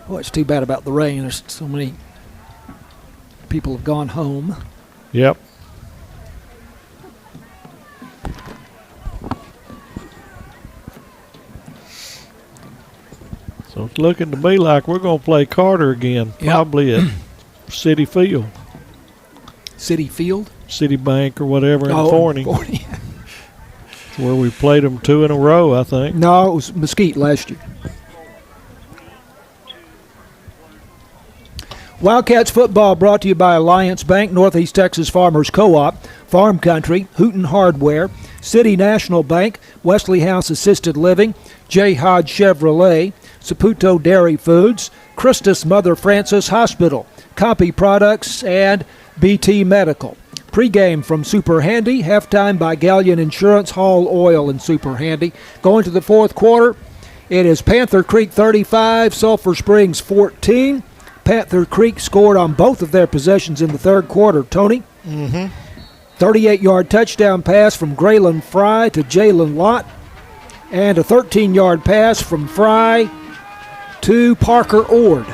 S2: Boy, it's too bad about the rain. There's so many people have gone home.
S1: Yep. So it's looking to me like we're going to play Carter again, probably at City Field.
S2: City Field?
S1: City Bank or whatever in Forney. Where we played them 2 in a row, I think.
S2: No, it was Mesquite last year. Wildcats football brought to you by Alliance Bank, Northeast Texas Farmers Co-op, Farm Country, Hooten Hardware, City National Bank, Wesley House Assisted Living, J. Hodge Chevrolet, Saputo Dairy Foods, Christus Mother Francis Hospital, Copy Products, and BT Medical. Pre-game from Super Handy, halftime by Galleon Insurance, Hall Oil, and Super Handy. Going to the 4th quarter, it is Panther Creek 35, Sulphur Springs 14. Panther Creek scored on both of their possessions in the 3rd quarter. Tony? 38-yard touchdown pass from Graylin Fry to Jalen Lott, and a 13-yard pass from Fry to Parker Ord.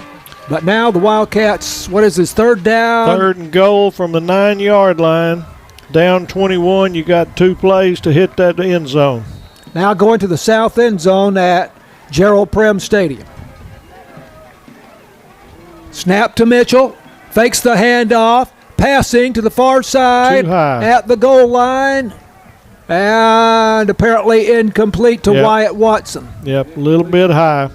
S2: But now the Wildcats, what is this, 3rd down?
S1: 3rd and goal from the 9-yard line. Down 21, you got 2 plays to hit that end zone.
S2: Now going to the south end zone at Gerald Prem Stadium. Snap to Mitchell, fakes the handoff, passing to the far side at the goal line, and apparently incomplete to Wyatt Watson.
S1: Yep, a little bit high.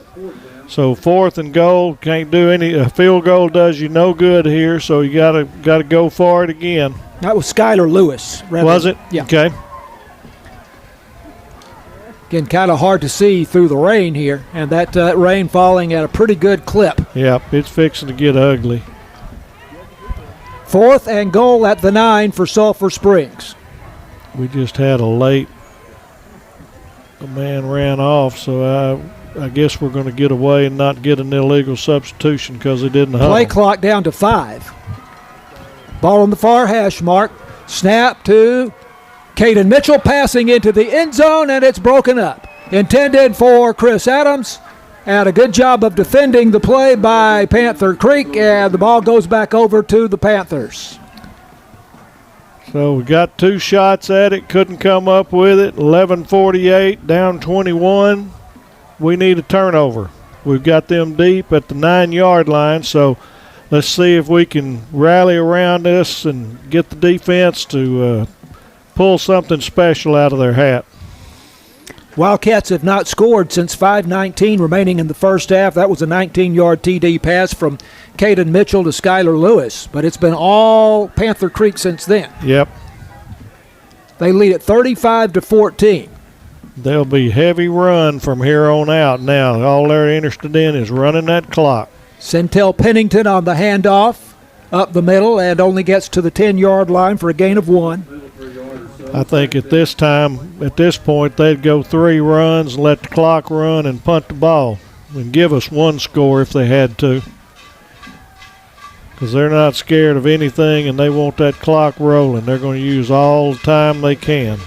S1: So 4th and goal, can't do any. A field goal does you no good here, so you gotta go for it again.
S2: That was Skylar Lewis.
S1: Was it?
S2: Yeah.
S1: Okay.
S2: Again, kind of hard to see through the rain here, and that rain falling at a pretty good clip.
S1: Yep, it's fixing to get ugly.
S2: 4th and goal at the 9 for Sulphur Springs.
S1: We just had a man ran off, so I guess we're going to get away and not get an illegal substitution because he didn't huddle.
S2: Play clock down to 5. Ball on the far hash mark. Snap to Caden Mitchell, passing into the end zone, and it's broken up. Intended for Chris Adams. And a good job of defending the play by Panther Creek, and the ball goes back over to the Panthers.
S1: So we got 2 shots at it, couldn't come up with it. 11:48, down 21. We need a turnover. We've got them deep at the 9-yard line, so let's see if we can rally around this and get the defense to pull something special out of their hat.
S2: Wildcats have not scored since 5:19 remaining in the first half. That was a 19-yard TD pass from Caden Mitchell to Skylar Lewis, but it's been all Panther Creek since then.
S1: Yep.
S2: They lead at 35-14.
S1: There'll be heavy run from here on out now. All they're interested in is running that clock.
S2: Centel Pennington on the handoff up the middle and only gets to the 10-yard line for a gain of 1.
S1: I think at this point, they'd go 3 runs, let the clock run, and punt the ball and give us 1 score if they had to. Because they're not scared of anything, and they want that clock rolling. They're going to use all the time they can.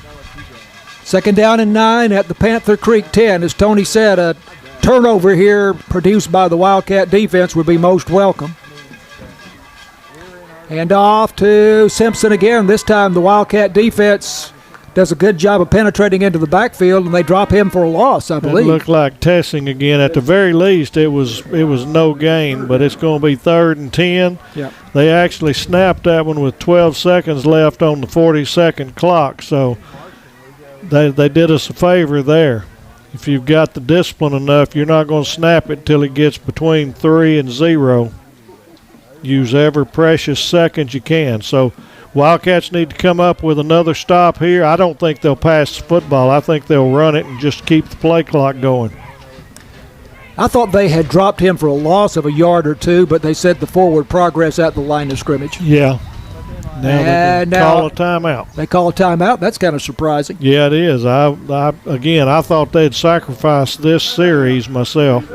S2: 2nd down and 9 at the Panther Creek 10. As Tony said, a turnover here produced by the Wildcat defense would be most welcome. And off to Simpson again. This time the Wildcat defense does a good job of penetrating into the backfield, and they drop him for a loss, I believe.
S1: It looked like testing again. At the very least, it was no gain, but it's going to be 3rd and 10.
S2: Yep.
S1: They actually snapped that one with 12 seconds left on the 40-second clock, so they did us a favor there. If you've got the discipline enough, you're not going to snap it till it gets between 3 and 0. Use every precious second you can. So Wildcats need to come up with another stop here. I don't think they'll pass the football. I think they'll run it and just keep the play clock going.
S2: I thought they had dropped him for a loss of a yard or 2, but they said the forward progress at the line of scrimmage.
S1: Yeah. Now they call a timeout.
S2: They call a timeout. That's kind of surprising.
S1: Yeah, it is. I thought they'd sacrifice this series myself.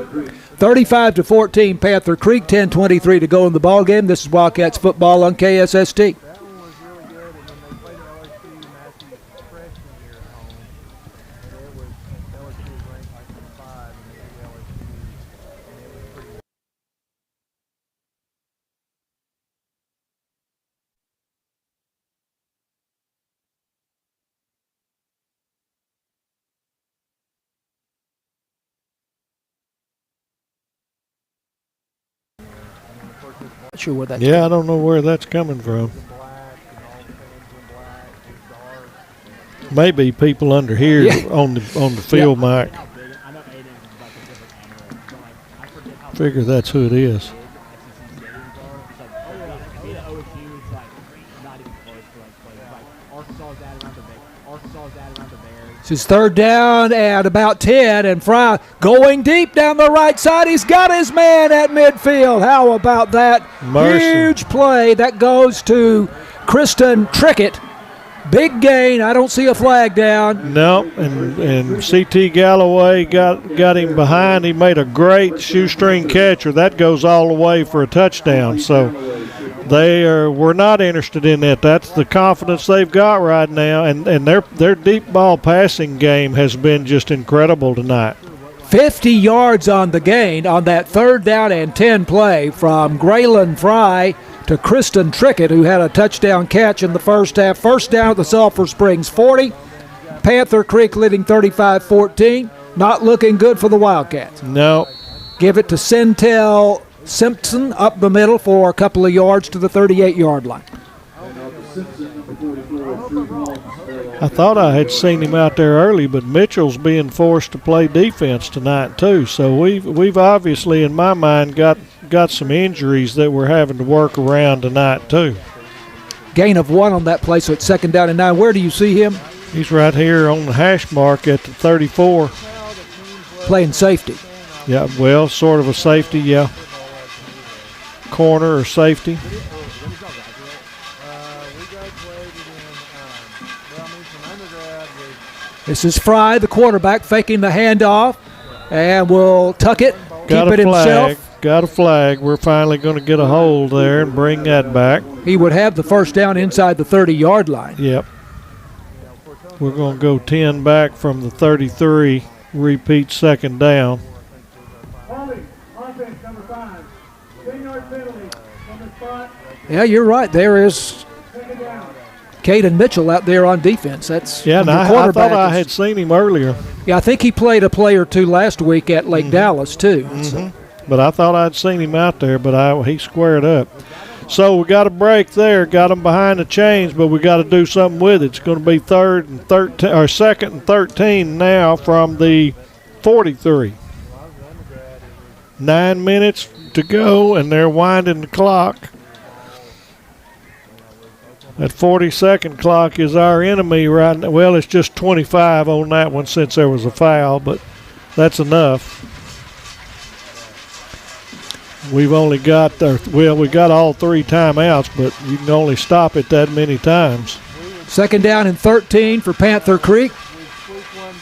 S2: 35-14, Panther Creek, 10:23 to go in the ball game. This is Wildcats football on KSST. Not sure where that's
S1: I don't know where that's coming from. Maybe people under here on the field mic. Figure that's who it is.
S2: This is 3rd down at about 10, and Fry going deep down the right side. He's got his man at midfield. How about that?
S1: Mercy.
S2: Huge play. That goes to Kristen Trickett. Big gain. I don't see a flag down.
S1: No, and C.T. Galloway got him behind. He made a great shoestring catch, or that goes all the way for a touchdown. So we're not interested in it. That's the confidence they've got right now, and their deep ball passing game has been just incredible tonight.
S2: 50 yards on the gain on that 3rd down and 10 play from Graylin Fry to Kristen Trickett, who had a touchdown catch in the first half. First down at the Sulphur Springs 40. Panther Creek leading 35-14. Not looking good for the Wildcats.
S1: No.
S2: Give it to Centel Simpson up the middle for a couple of yards to the 38-yard line.
S1: I thought I had seen him out there early, but Mitchell's being forced to play defense tonight too. So we've obviously, in my mind, got some injuries that we're having to work around tonight too.
S2: Gain of 1 on that play, so it's 2nd down and 9. Where do you see him?
S1: He's right here on the hash mark at the 34.
S2: Playing safety.
S1: Yeah, well, sort of a safety, yeah. Corner or safety.
S2: This is Fry, the quarterback, faking the handoff, and will tuck it,
S1: Got
S2: keep
S1: a
S2: it
S1: flag.
S2: himself.
S1: Got a flag. We're finally going to get a hold there and bring that back.
S2: He would have the first down inside the 30-yard line.
S1: Yep. We're going to go 10 back from the 33. Repeat second down.
S7: Offense number 5. 10-yard penalty from the spot.
S2: Yeah, you're right. There is
S7: Second down.
S2: Caden Mitchell out there on defense. That's
S1: Yeah,
S2: the
S1: and I
S2: quarterback
S1: thought I
S2: is-
S1: had seen him earlier,
S2: Yeah, I think he played a play or two last week at Lake Dallas too. So,
S1: but I thought I'd seen him out there, but he squared up. So we got a break there, got him behind the chains, but we got to do something with it. It's going to be second and 13 now from the 43. 9 minutes to go, and they're winding the clock. That 40-second clock is our enemy right now. Well, it's just 25 on that one since there was a foul, but that's enough. We've only got, we got all 3 timeouts, but you can only stop it that many times.
S2: second down and 13 for Panther Creek.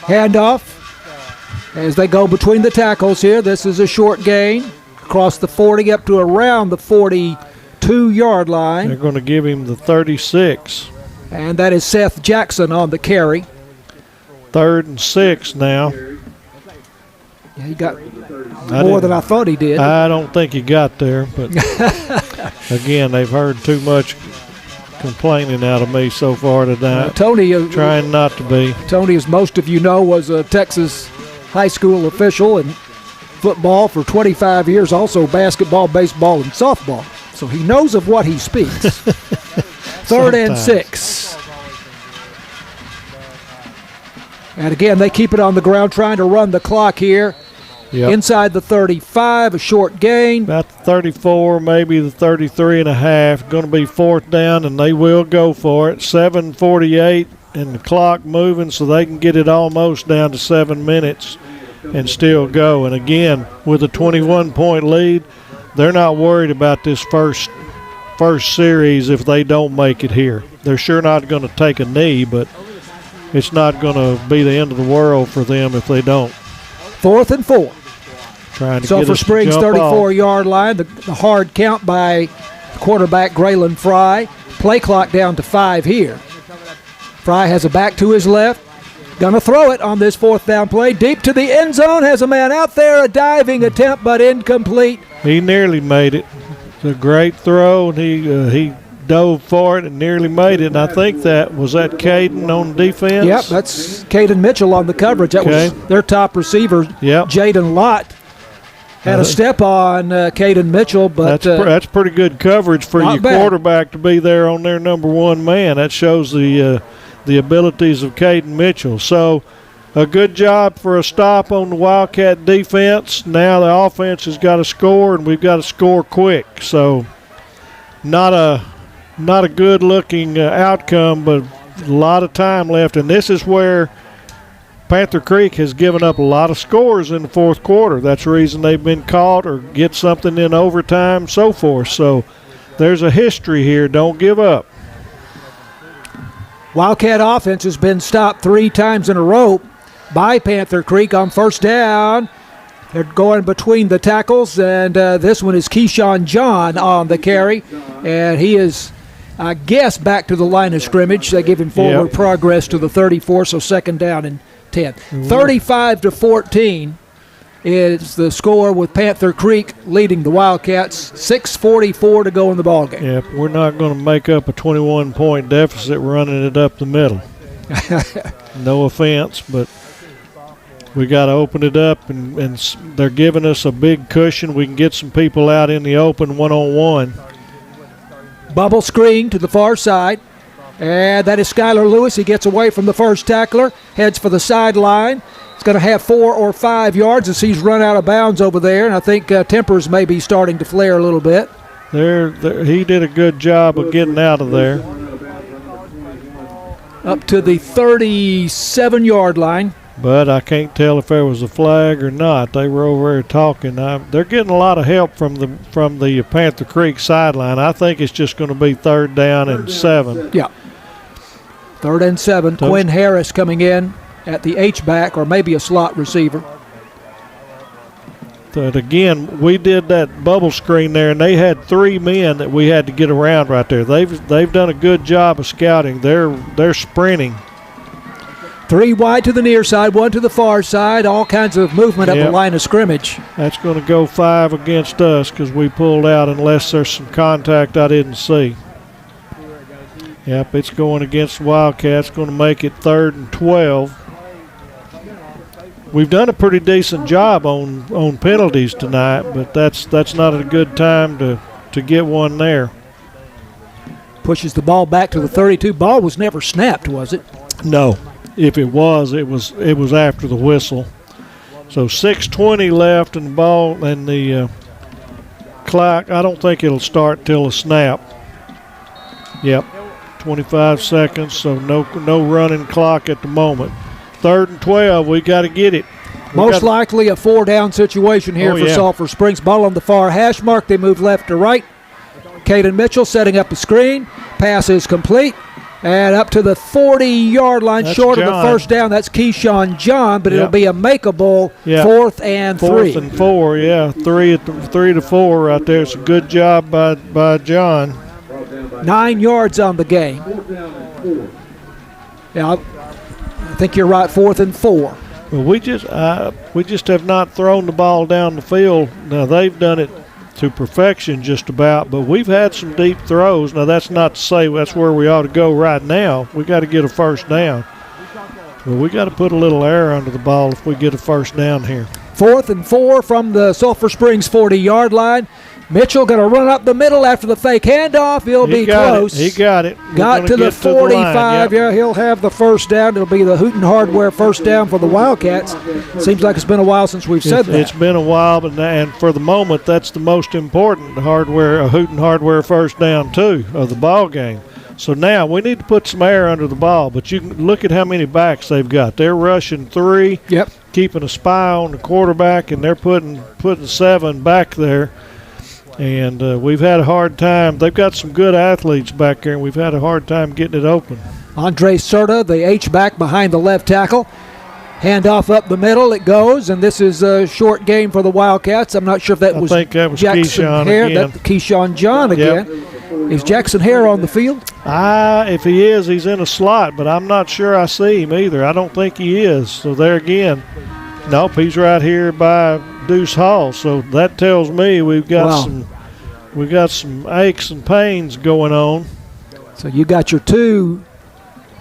S2: Handoff as they go between the tackles here. This is a short gain across the 40 up to around the 42-yard line.
S1: They're going to give him the 36.
S2: And that is Seth Jackson on the carry.
S1: 3rd and 6 now.
S2: Yeah, he got more than I thought he did.
S1: I don't think he got there, but again, they've heard too much complaining out of me so far tonight.
S2: Tony,
S1: Trying not to be.
S2: Tony, as most of you know, was a Texas high school official in football for 25 years, also basketball, baseball, and softball. So he knows of what he speaks. 3rd and 6. And again, they keep it on the ground, trying to run the clock here.
S1: Yep.
S2: Inside the 35, a short gain.
S1: About the 34, maybe the 33 and a half. Going to be 4th down, and they will go for it. 7:48, and the clock moving so they can get it almost down to 7 minutes and still go. And again, with a 21-point lead, they're not worried about this first series if they don't make it here. They're sure not going to take a knee, but it's not going to be the end of the world for them if they don't.
S2: 4th and 4.
S1: Trying to
S2: Sulphur
S1: get us to
S2: Springs
S1: jump off.
S2: 34-yard line. The hard count by quarterback Graylin Fry. Play clock down to 5 here. Fry has a back to his left. Going to throw it on this 4th down play. Deep to the end zone. Has a man out there. A diving attempt, but incomplete.
S1: He nearly made it. It's a great throw, and he dove for it and nearly made it. And I think that Caden on defense.
S2: Yep, that's Caden Mitchell on the coverage. That was their top receiver,
S1: Yep.
S2: Jaden Lott. Had a step on Caden Mitchell, but
S1: That's pretty good coverage for
S2: not
S1: your
S2: bad.
S1: quarterback to be there on their number 1 man. That shows the abilities of Caden Mitchell. So a good job for a stop on the Wildcat defense. Now the offense has got to score, and we've got to score quick. So not a good-looking outcome, but a lot of time left. And this is where Panther Creek has given up a lot of scores in the 4th quarter. That's the reason they've been caught or get something in overtime, so forth. So there's a history here. Don't give up.
S2: Wildcat offense has been stopped 3 times in a row by Panther Creek on 1st down. They're going between the tackles, and this one is Keyshawn John on the carry. And he is, I guess, back to the line of scrimmage. They give him forward progress to the 34, so 2nd down and 10. 35-14 is the score with Panther Creek leading the Wildcats. 6:44 to go in the ballgame.
S1: Yep, we're not going to make up a 21-point deficit running it up the middle. No offense, but we got to open it up, and they're giving us a big cushion. We can get some people out in the open one-on-one.
S2: Bubble screen to the far side. And that is Skylar Lewis. He gets away from the first tackler, heads for the sideline. He's going to have 4 or 5 yards as he's run out of bounds over there. And I think tempers may be starting to flare a little bit.
S1: He did a good job of getting out of there.
S2: Up to the 37-yard line.
S1: But I can't tell if there was a flag or not. They were over there talking. They're getting a lot of help from the Panther Creek sideline. I think it's just going to be 3rd down and 7.
S2: Yeah. 3rd and 7. Quinn Harris coming in at the H-back or maybe a slot receiver.
S1: But again, we did that bubble screen there, and they had 3 men that we had to get around right there. They've done a good job of scouting. They're sprinting.
S2: 3 wide to the near side, 1 to the far side, all kinds of movement at the line of scrimmage.
S1: That's going to go 5 against us because we pulled out unless there's some contact I didn't see. Yep, it's going against the Wildcats. Going to make it 3rd and 12. We've done a pretty decent job on penalties tonight, but that's not a good time to get one there.
S2: Pushes the ball back to the 32. Ball was never snapped, was it?
S1: No. If it was after the whistle. So 6:20 left, and the ball and the clock. I don't think it'll start till a snap. Yep, 25 seconds. So no running clock at the moment. 3rd and 12. We got to get it.
S2: Most likely a 4-down situation here for Sulphur Springs. Ball on the far hash mark. They move left to right. Caden Mitchell setting up the screen. Pass is complete. And up to the 40-yard line, short of the first down. That's Keyshawn John, but it'll be a makeable 4th and 3.
S1: 4th and 4, yeah. 3 to 4 right there. It's a good job by John.
S2: 9 yards on the game. Yeah, I think you're right, 4th and 4.
S1: Well, we just have not thrown the ball down the field. Now, they've done it to perfection just about, but we've had some deep throws. Now, that's not to say that's where we ought to go right now. We got to get a first down. Well, we got to put a little air under the ball if we get a first down here.
S2: 4th and 4 from the Sulphur Springs 40-yard line. Mitchell going to run up the middle after the fake handoff. He'll be close.
S1: He got it.
S2: Got to the 45. Yeah, he'll have the first down. It'll be the Hooten Hardware first down for the Wildcats. Seems like it's been a while since we've said that.
S1: It's been a while, and for the moment, that's the most important Hooten Hardware first down, too, of the ball game. So now we need to put some air under the ball, but you can look at how many backs they've got. They're rushing 3, keeping a spy on the quarterback, and they're putting 7 back there. And we've had a hard time. They've got some good athletes back there, and we've had a hard time getting it open.
S2: Andre Serta, the H-back behind the left tackle. Handoff up the middle, it goes, and this is a short game for the Wildcats. I'm not sure if that was Jackson Hare. That's Keyshawn John again. Is Jackson Hare on the field?
S1: If he is, he's in a slot, but I'm not sure I see him either. I don't think he is. So there again, nope, he's right here by Deuce Hall. So that tells me we've got some aches and pains going on.
S2: So you got your 2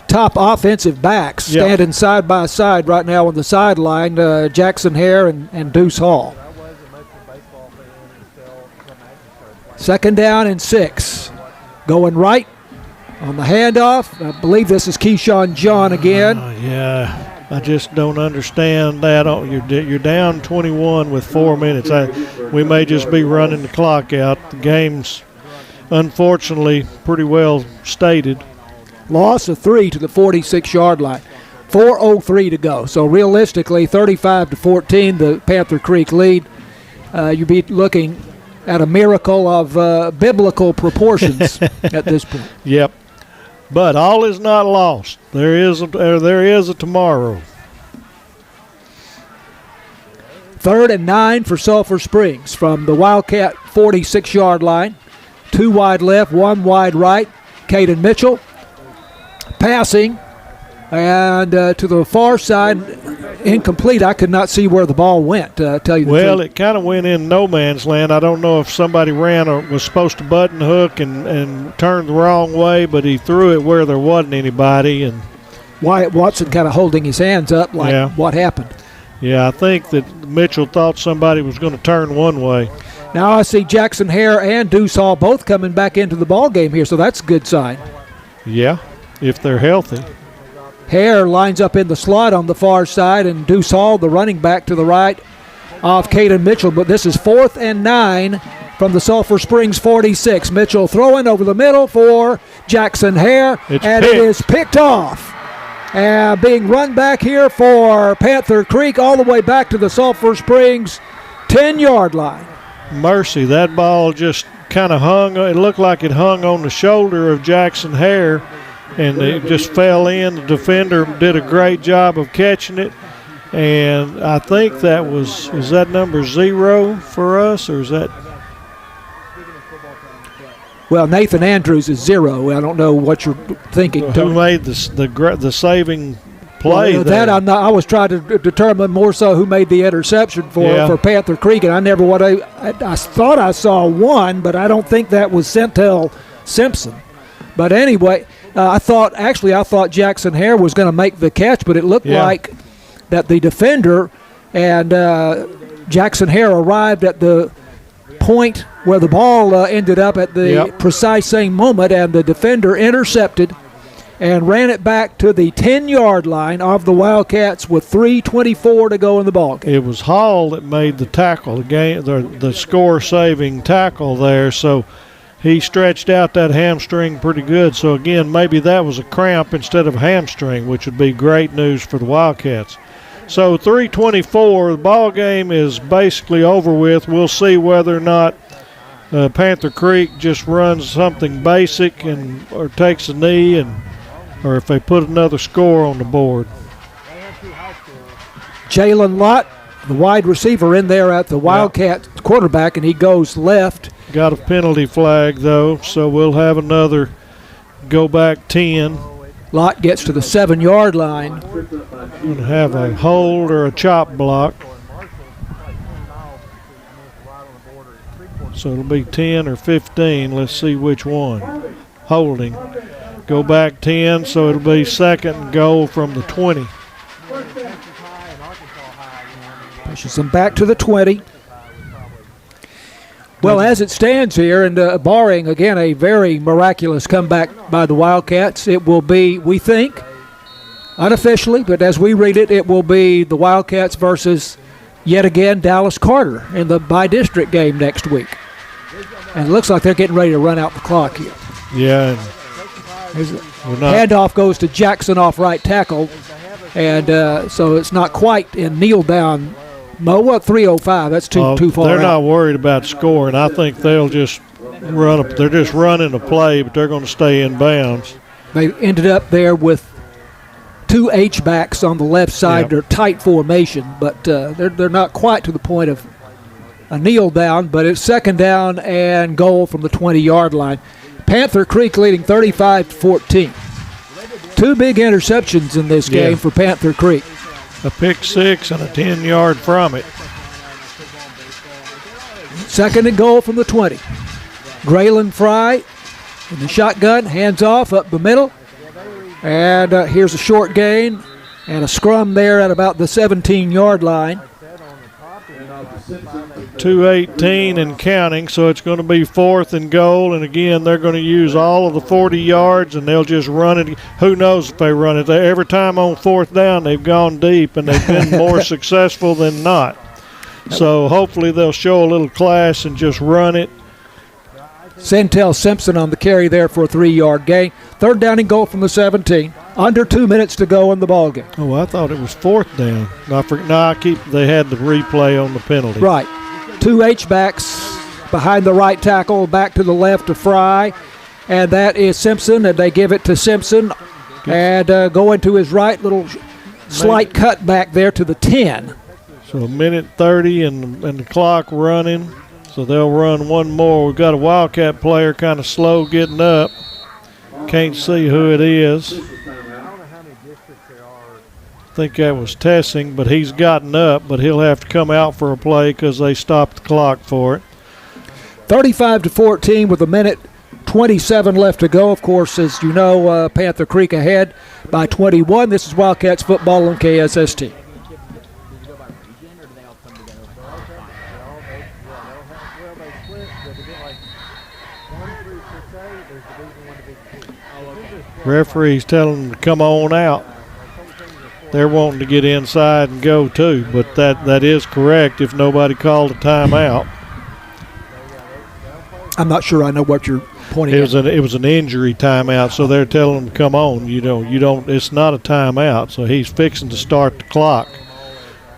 S2: top offensive backs standing side by side right now on the sideline, Jackson Hare and Deuce Hall. 2nd down and 6. Going right on the handoff. I believe this is Keyshawn John again.
S1: I just don't understand that. You're down 21 with 4 minutes. We may just be running the clock out. The game's unfortunately pretty well stated.
S2: Loss of 3 to the 46-yard line. 4:03 to go. So realistically, 35-14, the Panther Creek lead. You'd be looking at a miracle of biblical proportions at this point.
S1: Yep. But all is not lost. There is a tomorrow.
S2: 3rd and 9 for Sulphur Springs from the Wildcat 46-yard line. 2 wide left, 1 wide right. Caden Mitchell passing, and to the far side, incomplete. I could not see where the ball went, tell you the truth.
S1: Well, it kind of went in no man's land. I don't know if somebody ran or was supposed to button hook and turned the wrong way, but he threw it where there wasn't anybody. And
S2: Wyatt Watson kind of holding his hands up like, what happened?
S1: Yeah, I think that Mitchell thought somebody was going to turn one way.
S2: Now I see Jackson Hare and Deuce Hall both coming back into the ball game here, so that's a good sign.
S1: Yeah, if they're healthy.
S2: Hare lines up in the slot on the far side, and Deuce Hall, the running back, to the right of Caden Mitchell. But this is 4th and 9 from the Sulphur Springs 46. Mitchell throwing over the middle for Jackson Hare, it is picked off. And being run back here for Panther Creek all the way back to the Sulphur Springs 10-yard line.
S1: Mercy, that ball just kind of hung. It looked like it hung on the shoulder of Jackson Hare. and it just fell in. The defender did a great job of catching it. And I think that is that number 0 for us, or is that?
S2: Well, Nathan Andrews is 0. I don't know what you're thinking.
S1: Who made the saving play?
S2: Well, that I was trying to determine more so who made the interception for Panther Creek, and I thought I saw one, but I don't think that was Centel Simpson. But anyway, I thought Jackson Hare was going to make the catch, but it looked like that the defender and Jackson Hare arrived at the point where the ball ended up at the precise same moment, and the defender intercepted and ran it back to the 10-yard line of the Wildcats with 3:24 to go in the ball game.
S1: It was Hall that made the tackle, the score-saving tackle there, so he stretched out that hamstring pretty good. So, again, maybe that was a cramp instead of a hamstring, which would be great news for the Wildcats. So 3:24, the ball game is basically over with. We'll see whether or not Panther Creek just runs something basic or takes a knee, or if they put another score on the board.
S2: Jalen Lott, the wide receiver, in there at the Wildcat quarterback, and he goes left.
S1: Got a penalty flag, though, so we'll have another go back 10.
S2: Lott gets to the 7-yard line.
S1: Going to have a hold or a chop block. So it'll be 10 or 15. Let's see which one. Holding. Go back 10, so it'll be second and goal from the 20.
S2: Pushes them back to the 20. Well, as it stands here, and barring, again, a very miraculous comeback by the Wildcats, it will be, we think, unofficially, but as we read it, it will be the Wildcats versus, yet again, Dallas Carter in the by-district game next week. And it looks like they're getting ready to run out the clock here.
S1: Yeah.
S2: Handoff goes to Jackson off right tackle, and so it's not quite in kneel down. Well, 3:05. That's too far.
S1: They're not worried about scoring. I think they'll just run. They're just running a play, but they're going to stay in bounds.
S2: They ended up there with 2 H-backs on the left side. They're tight formation, but they're not quite to the point of a kneel down. But it's second down and goal from the 20-yard line. Panther Creek leading 35-14. 2 big interceptions in this game for Panther Creek.
S1: A pick 6 and a 10-yard from it.
S2: Second and goal from the 20. Graylin Fry in the shotgun, hands off up the middle. And here's a short gain and a scrum there at about the 17-yard line.
S1: 2:18 and counting, so it's going to be fourth and goal. And again, they're going to use all of the 40 yards, and they'll just run it. Who knows if they run it? Every time on fourth down, they've gone deep, and they've been more successful than not. So hopefully they'll show a little class and just run it.
S2: Centel Simpson on the carry there for a 3-yard gain. Third down and goal from the 17. Under 2 minutes to go in the ballgame.
S1: Oh, I thought it was fourth down. They had the replay on the penalty.
S2: Right. 2 H-backs behind the right tackle, back to the left to Fry. And that is Simpson, and they give it to Simpson. And going to his right, little slight cut back there to the 10.
S1: So a minute 30 and the clock running. So they'll run one more. We've got a Wildcat player kind of slow getting up. Can't see who it is. I think that was Tessing, but he's gotten up, but he'll have to come out for a play because they stopped the clock for it.
S2: 35-14 with a minute 27 left to go. Of course, as you know, Panther Creek ahead by 21. This is Wildcats football on KSST.
S1: Referee's telling them to come on out. They're wanting to get inside and go too, but that is correct if nobody called a timeout.
S2: I'm not sure I know what you're pointing at.
S1: It was an injury timeout, so they're telling them to come on. You don't. It's not a timeout, so he's fixing to start the clock.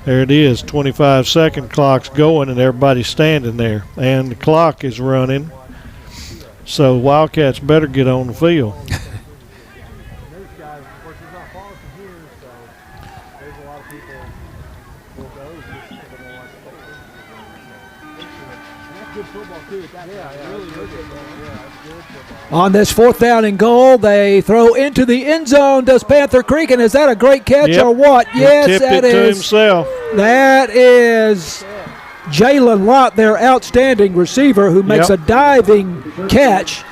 S1: There it is, 25-second clock's going, and everybody's standing there, and the clock is running. So Wildcats better get on the field.
S2: On this 4th down and goal, they throw into the end zone. Does Panther Creek, and is that a great catch
S1: Yep.
S2: or what? Yes,
S1: Tipped
S2: that
S1: it to
S2: is.
S1: himself.
S2: That is Jalen Lott, their outstanding receiver, who makes
S1: Yep.
S2: a diving catch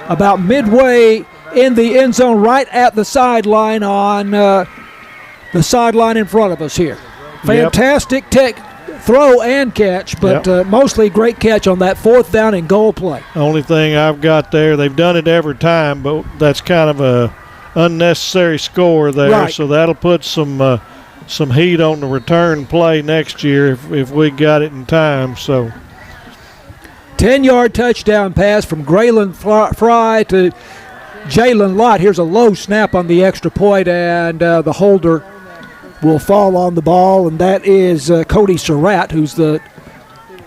S2: about midway in the end zone, right at the sideline on the sideline in front of us here.
S1: Yep.
S2: Fantastic throw and catch, but mostly great catch on that 4th down and goal play.
S1: Only thing I've got there, they've done it every time, but that's kind of a unnecessary score there.
S2: Right.
S1: So that'll put some heat on the return play next year if we got it in time. So
S2: 10-yard touchdown pass from Graylin Fry to Jalen Lott. Here's a low snap on the extra point, and the holder will fall on the ball, and that is Cody Surratt, who's the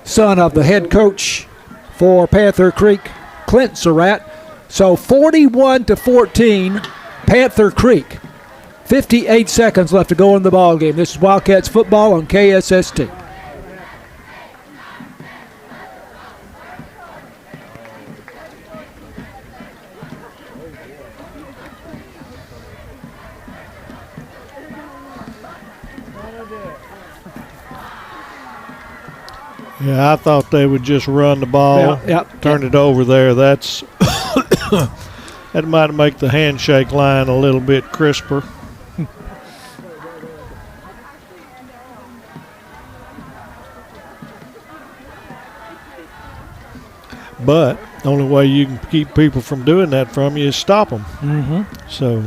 S2: son of the head coach for Panther Creek, Clint Surratt. So 41-14, Panther Creek. 58 seconds left to go in the ball game. This is Wildcats football on KSST.
S1: yeah, I thought they would just run the ball, turn it over there. That's that might make the handshake line a little bit crisper. But the only way you can keep people from doing that from you is stop them.
S2: Mm-hmm.
S1: So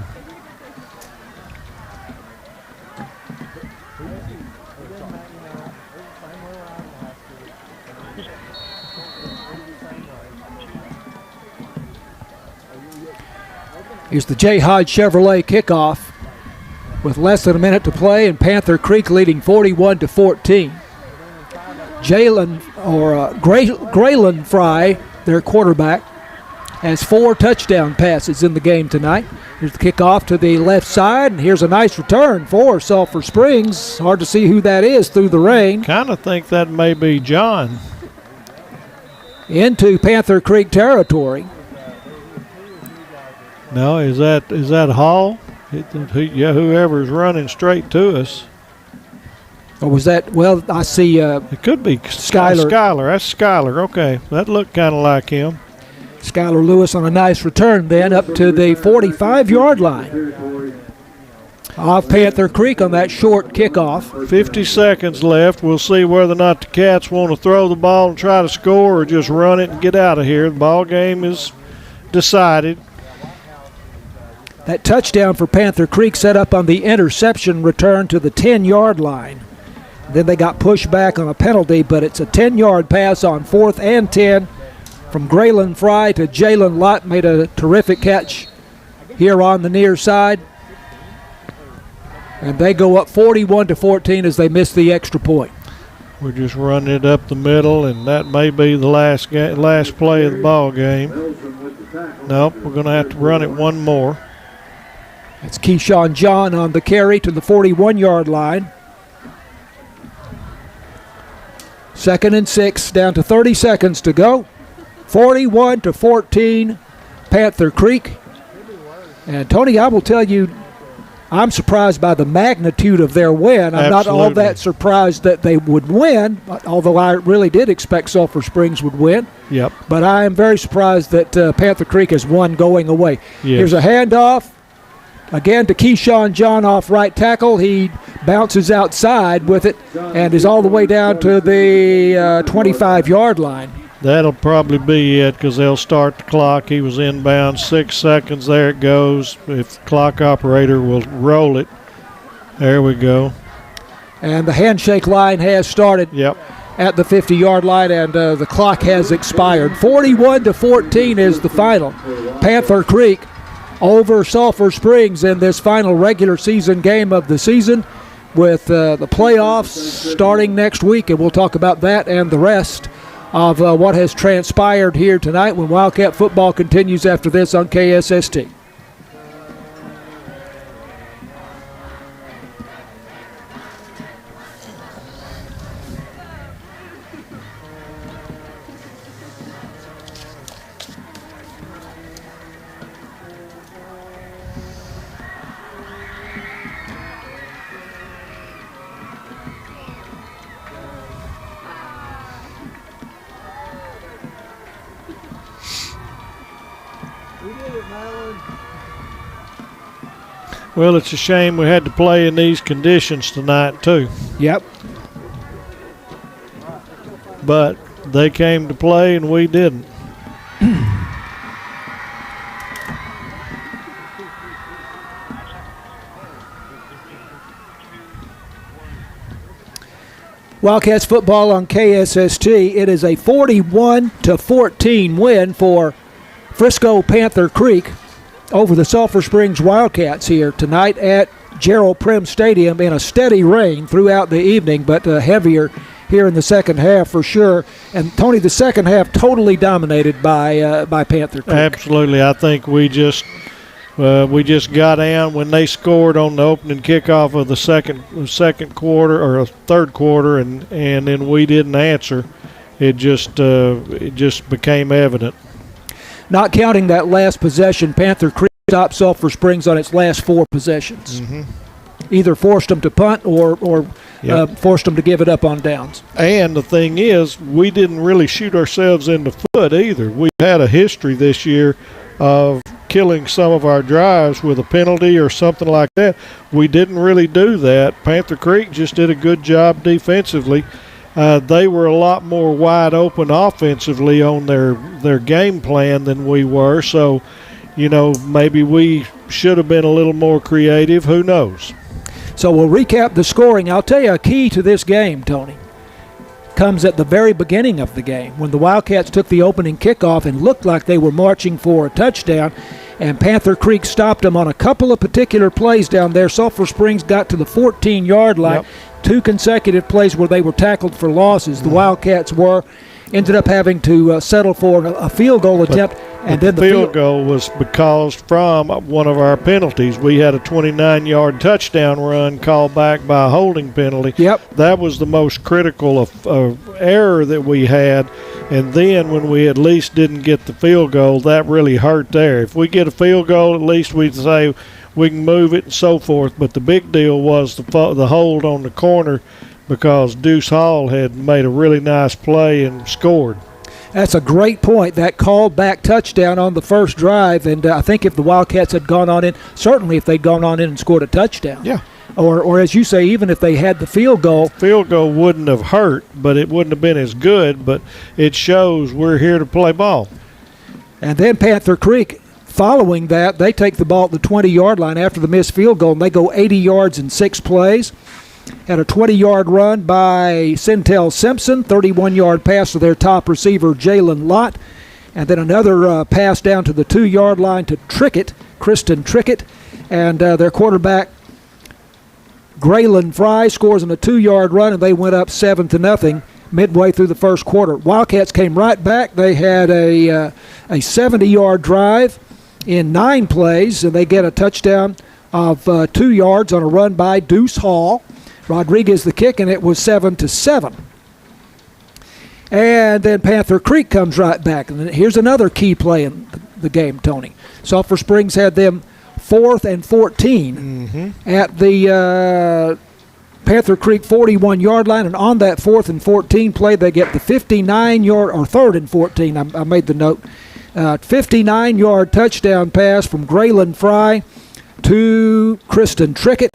S2: here's the J. Hodge Chevrolet kickoff with less than a minute to play, and Panther Creek leading 41-14. Graylin Fry, their quarterback, has 4 touchdown passes in the game tonight. Here's the kickoff to the left side, and here's a nice return for Sulphur Springs. Hard to see who that is through the rain.
S1: kind of think that may be John.
S2: Into Panther Creek territory.
S1: No, is that Hall? Whoever's running straight to us.
S2: Or was that, well, I see
S1: It could be
S2: Skyler.
S1: Skyler. That's Skyler. Okay, that looked kind of like him.
S2: Skyler Lewis on a nice return then up to the 45-yard line of Panther Creek on that short kickoff.
S1: 50 seconds left. We'll see whether or not the Cats want to throw the ball and try to score or just run it and get out of here. The ball game is decided.
S2: That touchdown for Panther Creek set up on the interception return to the 10-yard line. Then they got pushed back on a penalty, but it's a 10-yard pass on 4th and 10 from Graylin Fry to Jalen Lott. Made a terrific catch here on the near side. And they go up 41-14 as they miss the extra point.
S1: We're just running it up the middle, and that may be the last play of the ball game. Nope, we're going to have to run it one more.
S2: It's Keyshawn John on the carry to the 41-yard line. 2nd and 6, down to 30 seconds to go. 41-14, Panther Creek. And Tony, I will tell you, I'm surprised by the magnitude of their win. I'm not all that surprised that they would win, although I really did expect Sulphur Springs would win.
S1: Yep.
S2: But I am very surprised that Panther Creek has won going away.
S1: Yes.
S2: Here's a handoff. Again to Keyshawn John off right tackle. He bounces outside with it and is all the way down to the 25-yard line.
S1: That'll probably be it because they'll start the clock. He was inbound. 6 seconds. There it goes. If the clock operator will roll it. There we go.
S2: And the handshake line has started
S1: Yep.
S2: at the 50-yard line, and the clock has expired. 41-14 is the final. Panther Creek over Sulphur Springs in this final regular season game of the season, with the playoffs starting next week, and we'll talk about that and the rest of what has transpired here tonight when Wildcat football continues after this on KSST.
S1: Well, it's a shame we had to play in these conditions tonight, too.
S2: Yep.
S1: But they came to play and we didn't.
S2: Wildcats football on KSST. It is a 41-14 win for Frisco Panther Creek over the Sulphur Springs Wildcats here tonight at Gerald Prim Stadium in a steady rain throughout the evening, but heavier here in the second half for sure. And Tony, the second half totally dominated by Panther Creek.
S1: Absolutely. I think we just got down when they scored on the opening kickoff of the second quarter or third quarter, and then we didn't answer. It just became evident.
S2: Not counting that last possession, Panther Creek stopped Sulphur Springs on its last 4 possessions.
S1: Mm-hmm.
S2: Either forced them to punt or
S1: Yep.
S2: forced them to give it up on downs.
S1: And the thing is, we didn't really shoot ourselves in the foot either. We've had a history this year of killing some of our drives with a penalty or something like that. We didn't really do that. Panther Creek just did a good job defensively. They were a lot more wide open offensively on their game plan than we were. So, maybe we should have been a little more creative. Who knows?
S2: So we'll recap the scoring. I'll tell you a key to this game, Tony, comes at the very beginning of the game when the Wildcats took the opening kickoff and looked like they were marching for a touchdown, and Panther Creek stopped them on a couple of particular plays down there. Sulphur Springs got to the 14-yard line.
S1: Yep.
S2: 2 consecutive plays where they were tackled for losses. The Wildcats ended up having to settle for a field goal attempt. And then the
S1: field goal was because from one of our penalties. We had a 29-yard touchdown run called back by a holding penalty.
S2: Yep.
S1: That was the most critical of error that we had. And then when we at least didn't get the field goal, that really hurt there. If we get a field goal, at least we'd say we can move it and so forth. But the big deal was the hold on the corner because Deuce Hall had made a really nice play and scored.
S2: That's a great point. That called back touchdown on the first drive, and I think if the Wildcats had gone on in, certainly if they'd gone on in and scored a touchdown.
S1: Yeah.
S2: Or as you say, even if they had the field goal.
S1: Field goal wouldn't have hurt, but it wouldn't have been as good, but it shows we're here to play ball.
S2: And then Panther Creek, following that, they take the ball at the 20-yard line after the missed field goal, and they go 80 yards in 6 plays. Had a 20-yard run by Centel Simpson, 31-yard pass to their top receiver, Jalen Lott, and then another pass down to the 2-yard line to Kristen Trickett, and their quarterback, Graylin Fry, scores on a 2-yard run, and they went up 7-0 midway through the first quarter. Wildcats came right back. They had a 70-yard drive in 9 plays, and they get a touchdown of 2 yards on a run by Deuce Hall. Rodriguez the kick, and it was 7-7. And then Panther Creek comes right back. And here's another key play in the game, Tony. Sulphur Springs had them 4th and 14 at the Panther Creek 41-yard line, and on that 4th and 14 play, they get the 59-yard, or 3rd and 14, I made the note, 59-yard touchdown pass from Graylin Fry to Kristen Trickett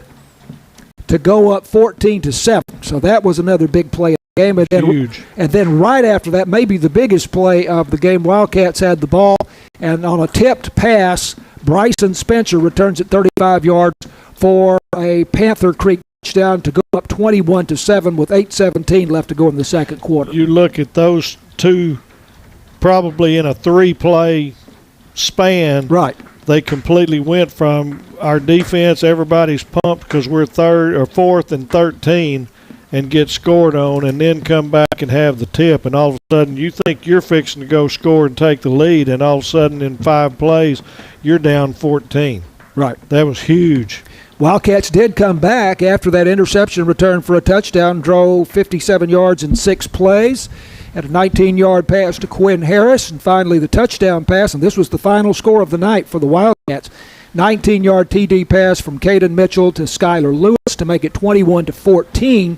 S2: to go up 14-7. So that was another big play of the game.
S1: Huge. And
S2: then right after that, maybe the biggest play of the game, Wildcats had the ball, and on a tipped pass, Bryson Spencer returns it 35 yards for a Panther Creek touchdown to go up 21-7 with 8:17 left to go in the second quarter.
S1: You look at those two probably in a 3-play span.
S2: Right.
S1: They completely went from our defense, everybody's pumped because we're 4th and 13 and get scored on, and then come back and have the tip, and all of a sudden you think you're fixing to go score and take the lead, and all of a sudden in 5 plays you're down 14.
S2: Right.
S1: That was huge.
S2: Wildcats did come back after that interception return for a touchdown, drove 57 yards in 6 plays. Had a 19-yard pass to Quinn Harris, and finally the touchdown pass, and this was the final score of the night for the Wildcats. 19-yard TD pass from Caden Mitchell to Skylar Lewis to make it 21-14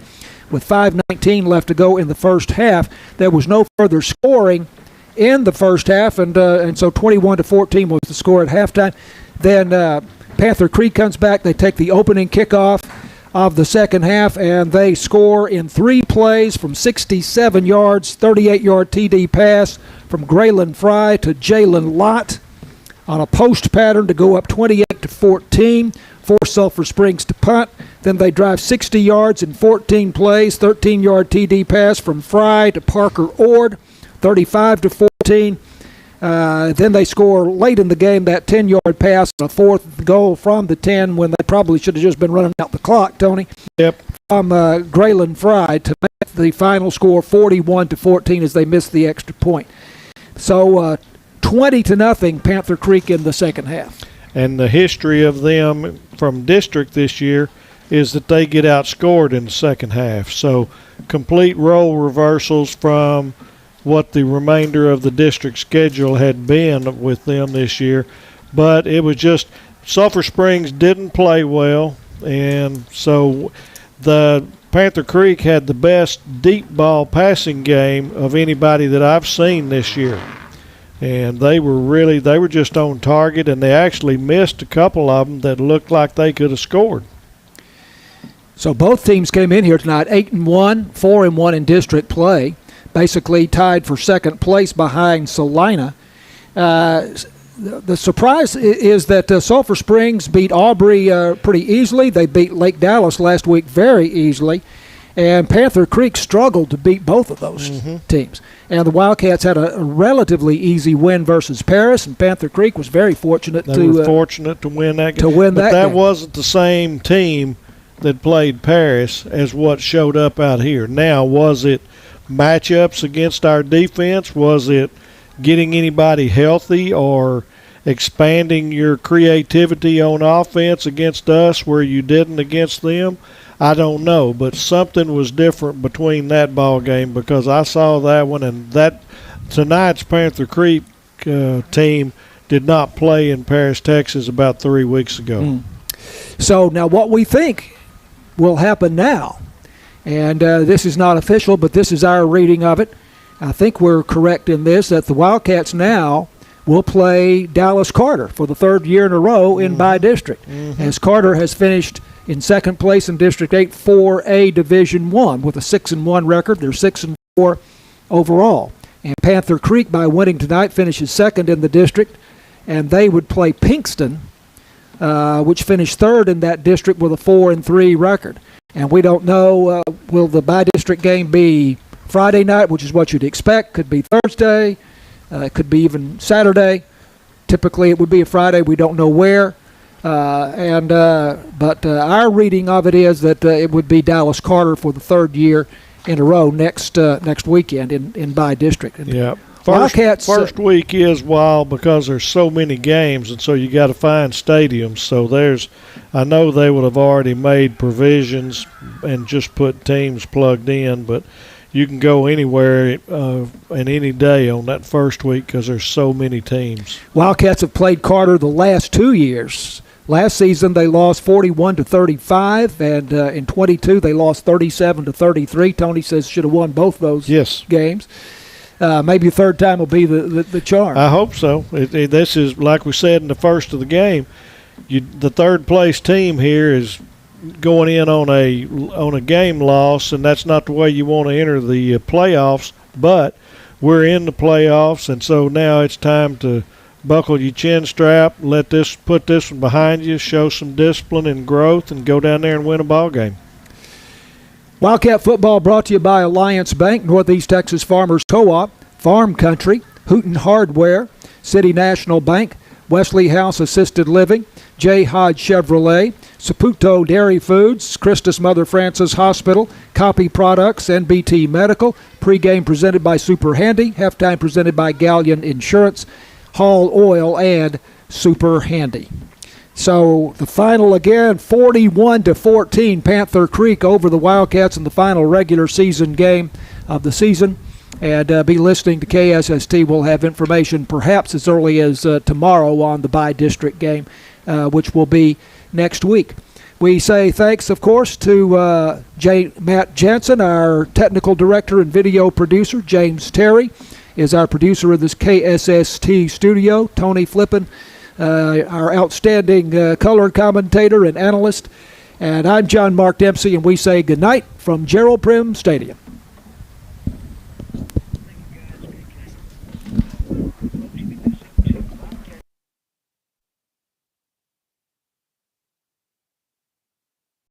S2: with 5:19 left to go in the first half. There was no further scoring in the first half, and so 21-14 was the score at halftime. Then Panther Creek comes back. They take the opening kickoff of the second half, and they score in 3 plays from 67 yards, 38-yard TD pass from Graylin Fry to Jalen Lott on a post pattern to go up 28-14, force Sulphur Springs to punt. Then they drive 60 yards in 14 plays, 13-yard TD pass from Fry to Parker Ord, 35-14. Then they score late in the game that 10-yard pass, a 4th goal from the 10 when they probably should have just been running out the clock, Tony.
S1: Yep.
S2: From Graylin Fry to make the final score 41-14 as they missed the extra point. So 20-0 Panther Creek in the second half.
S1: And the history of them from district this year is that they get outscored in the second half. So complete role reversals from what the remainder of the district schedule had been with them this year. But it was just Sulphur Springs didn't play well, and so the Panther Creek had the best deep ball passing game of anybody that I've seen this year. And they were just on target, and they actually missed a couple of them that looked like they could have scored.
S2: So both teams came in here tonight 8-1, 4-1 in district play, basically tied for second place behind Salina. The surprise is that Sulphur Springs beat Aubrey pretty easily. They beat Lake Dallas last week very easily. And Panther Creek struggled to beat both of those teams. And the Wildcats had a relatively easy win versus Paris, and Panther Creek was very fortunate
S1: to win that game.
S2: But that
S1: game wasn't the same team that played Paris as what showed up out here. Now, was it matchups against our defense? Was it getting anybody healthy or expanding your creativity on offense against us where you didn't against them? I don't know, but something was different between that ball game because I saw that one, and that tonight's Panther Creek team did not play in Paris, Texas about 3 weeks ago.
S2: So now what we think will happen now, and this is not official, but this is our reading of it. I think we're correct in this, that the Wildcats now will play Dallas Carter for the 3rd year in a row in by-district, as Carter has finished in second place in District 8 4A Division 1 with a 6-1 record. They're 6-4 overall. And Panther Creek, by winning tonight, finishes second in the district, and they would play Pinkston, which finished 3rd in that district with a 4-3 record. And we don't know, will the by-district game be Friday night, which is what you'd expect, could be Thursday, it could be even Saturday. Typically it would be a Friday. We don't know where. But our reading of it is that it would be Dallas Carter for the 3rd year in a row next weekend in by-district.
S1: Yeah. First week is wild because there's so many games, and so you got to find stadiums. So I know they would have already made provisions and just put teams plugged in, but you can go anywhere and any day on that first week because there's so many teams.
S2: Wildcats have played Carter the last 2 years. Last season they lost 41-35, and in 22 they lost 37-33. Tony says should have won both those games. Maybe a third time will be the charm.
S1: I hope so. This is, like we said in the first of the game, the third place team here is going in on a game loss, and that's not the way you want to enter the playoffs. But we're in the playoffs, and so now it's time to buckle your chin strap, put this one behind you, show some discipline and growth, and go down there and win a ball game.
S2: Wildcat football brought to you by Alliance Bank, Northeast Texas Farmers Co-op, Farm Country, Hooten Hardware, City National Bank, Wesley House Assisted Living, J. Hodge Chevrolet, Saputo Dairy Foods, Christus Mother Francis Hospital, Copy Products, NBT Medical, pregame presented by Super Handy, halftime presented by Galleon Insurance, Hall Oil, and Super Handy. So the final again, 41-14, Panther Creek over the Wildcats in the final regular season game of the season. And be listening to KSST. We'll have information perhaps as early as tomorrow on the by-district game, which will be next week. We say thanks, of course, to Matt Jansen, our technical director and video producer, James Terry is our producer of this KSST studio. Tony Flippin, our outstanding color commentator and analyst. And I'm John Mark Dempsey, and we say goodnight from Gerald Prim Stadium.